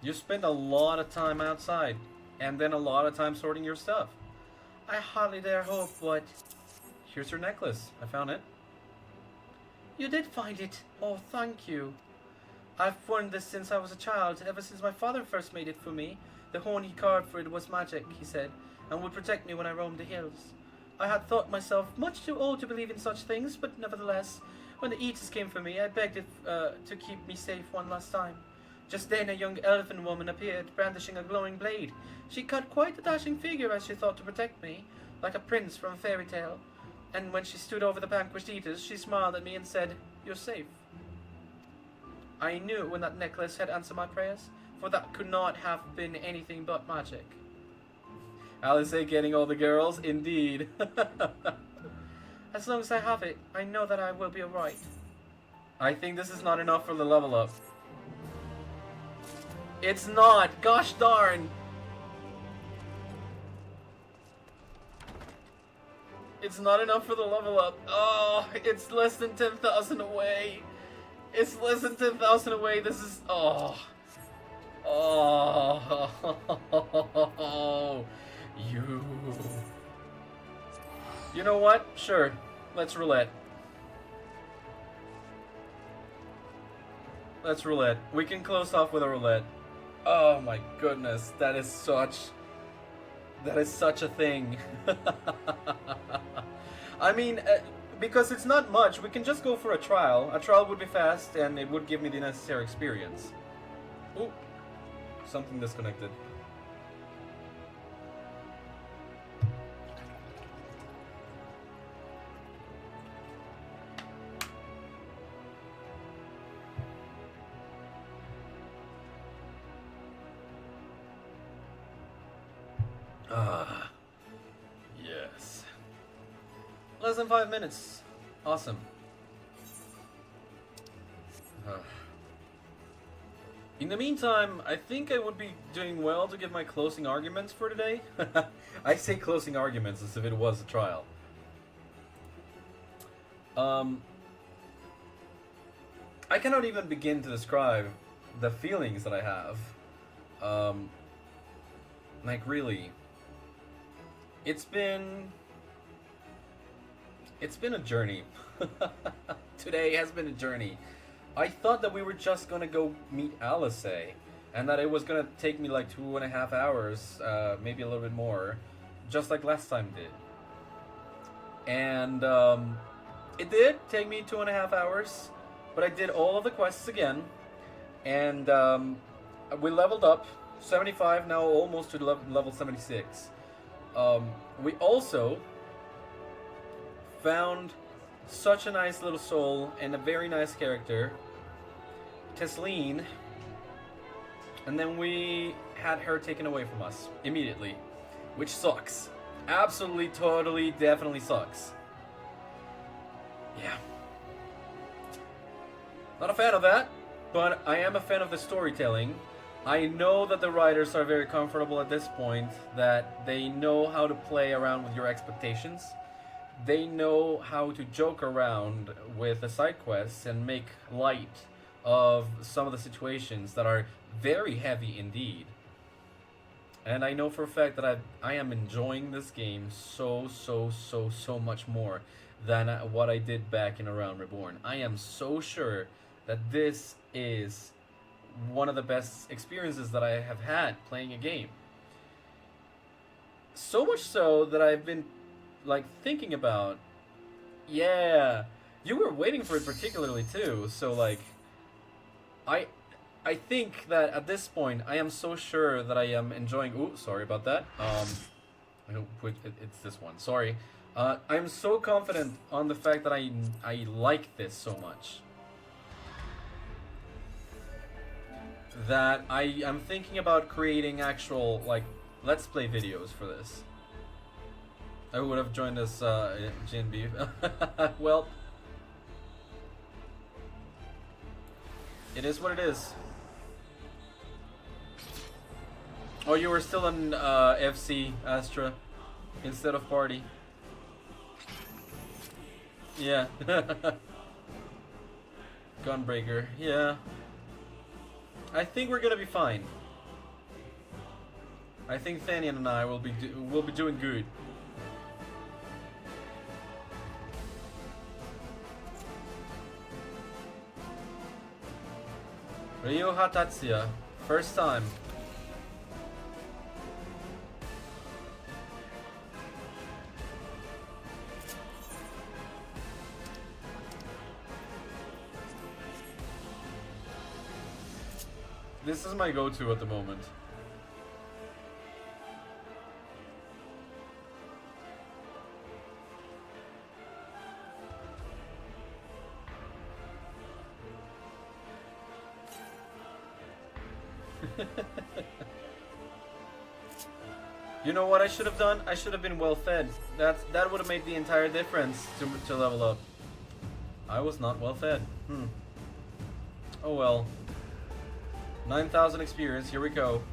You spend a lot of time outside, and then a lot of time sorting your stuff. I hardly dare hope, but here's your necklace. I found it. You did find it. Oh, thank you. I've worn this since I was a child, ever since my father first made it for me. The horn he carved for it was magic, he said, and would protect me when I roamed the hills. I had thought myself much too old to believe in such things, but nevertheless, when the Eaters came for me, I begged it to keep me safe one last time. Just then a young elfin woman appeared, brandishing a glowing blade. She cut quite a dashing figure as she thought to protect me, like a prince from a fairy tale. And when she stood over the vanquished Eaters, she smiled at me and said, "You're safe." I knew when that necklace had answered my prayers, for that could not have been anything but magic. Alisae getting all the girls? Indeed. As long as I have it, I know that I will be alright. I think this is not enough for the level up. It's not! Gosh darn! It's not enough for the level up. Oh, it's less than 10,000 away. It's less than 10,000 away. This is... Oh. Oh. You know what? Sure. Let's roulette. Let's roulette. We can close off with a roulette. Oh my goodness. That is such a thing. I mean, because it's not much, we can just go for a trial. A trial would be fast, and it would give me the necessary experience. Ooh, something disconnected. Ah, yes. Less than 5 minutes. Awesome. In the meantime, I think I would be doing well to give my closing arguments for today. I say closing arguments as if it was a trial. I cannot even begin to describe the feelings that I have. Like, really. It's been a journey. Today has been a journey. I thought that we were just gonna go meet Alisae, and that it was gonna take me like 2.5 hours, maybe a little bit more, just like last time did. And it did take me 2.5 hours, but I did all of the quests again, and we leveled up 75, now almost to level 76. We also found such a nice little soul and a very nice character, Tesleen, and then we had her taken away from us immediately, which sucks. Absolutely, totally, definitely sucks. Yeah. Not a fan of that, but I am a fan of the storytelling. I know that the writers are very comfortable at this point, that they know how to play around with your expectations. They know how to joke around with the side quests and make light of some of the situations that are very heavy indeed. And I know for a fact that I am enjoying this game so much more than what I did back in Around Reborn. I am so sure that this is one of the best experiences that I have had playing a game. So much so that I've been like thinking about, yeah, you were waiting for it particularly too, so like I think that at this point I am so sure that I am enjoying. Ooh, sorry about that. It's this one. Sorry. I'm so confident on the fact that I like this so much that I am thinking about creating actual like let's play videos for this. I would have joined us, GNB. Well, it is what it is. Oh, you were still on FC, Astra, instead of party. Yeah. Gunbreaker, yeah. I think we're gonna be fine. I think Thanian and I will be doing good. Ryu Hatatsuya. First time. This is my go-to at the moment. You know what I should have done? I should have been well fed. That would have made the entire difference to level up. I was not well fed. Oh well. 9,000 experience, here we go.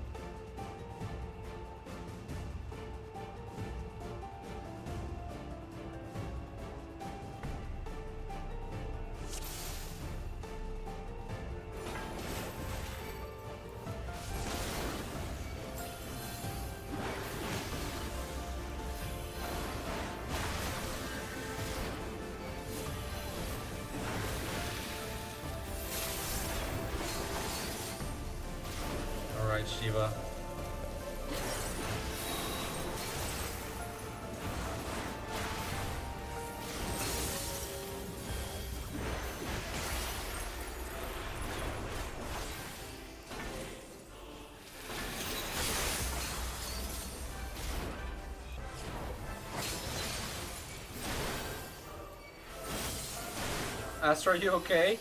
Alright, Shiva. Astra, are you okay?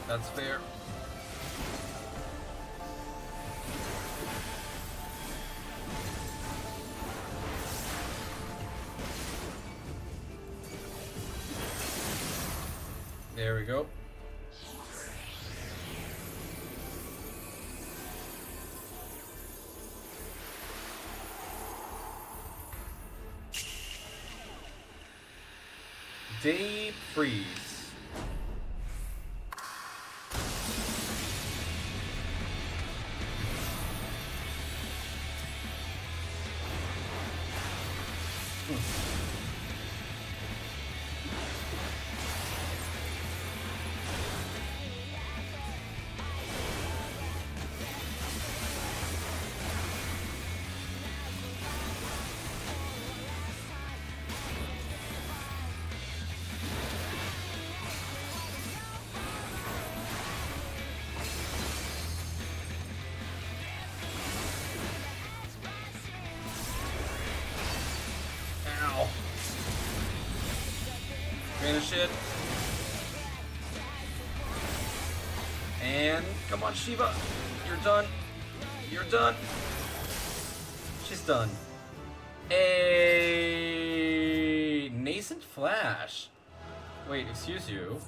That's fair. There we go. Deep freeze. Finish it. And come on, Shiva. You're done. You're done. She's done. A nascent flash. Wait, excuse you.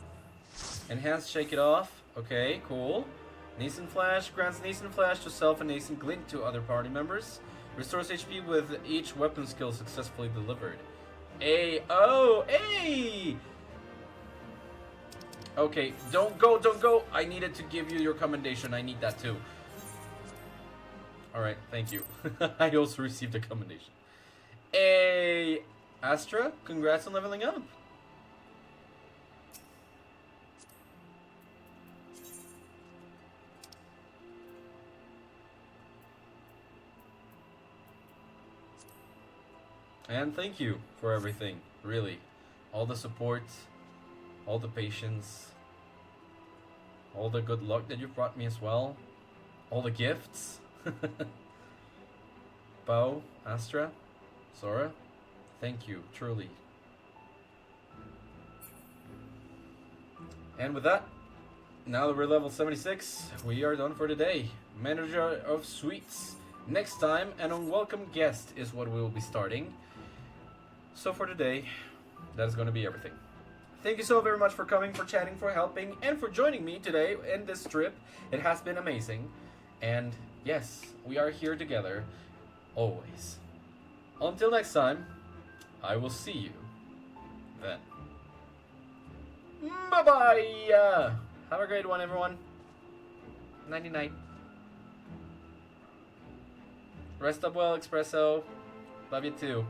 Enhance, shake it off. Okay, cool. Nascent flash grants nascent flash to self and nascent glint to other party members. Restores HP with each weapon skill successfully delivered. A-O-A! Okay, don't go, don't go. I needed to give you your commendation. I need that too. Alright, thank you. I also received a commendation. A Astra, congrats on leveling up. And thank you for everything, really. All the support, all the patience, all the good luck that you brought me as well, all the gifts. Bao, Astra, Sora, thank you, truly. And with that, now that we're level 76, we are done for today. Manager of Suites. Next time, an unwelcome guest is what we will be starting. So for today, that is going to be everything. thank you so very much for coming, for chatting, for helping, and for joining me today in this trip. It has been amazing. And yes, we are here together, always. Until next time, I will see you then. Bye-bye! Have a great one, everyone. Nighty-night. Rest up well, Espresso. Love you too.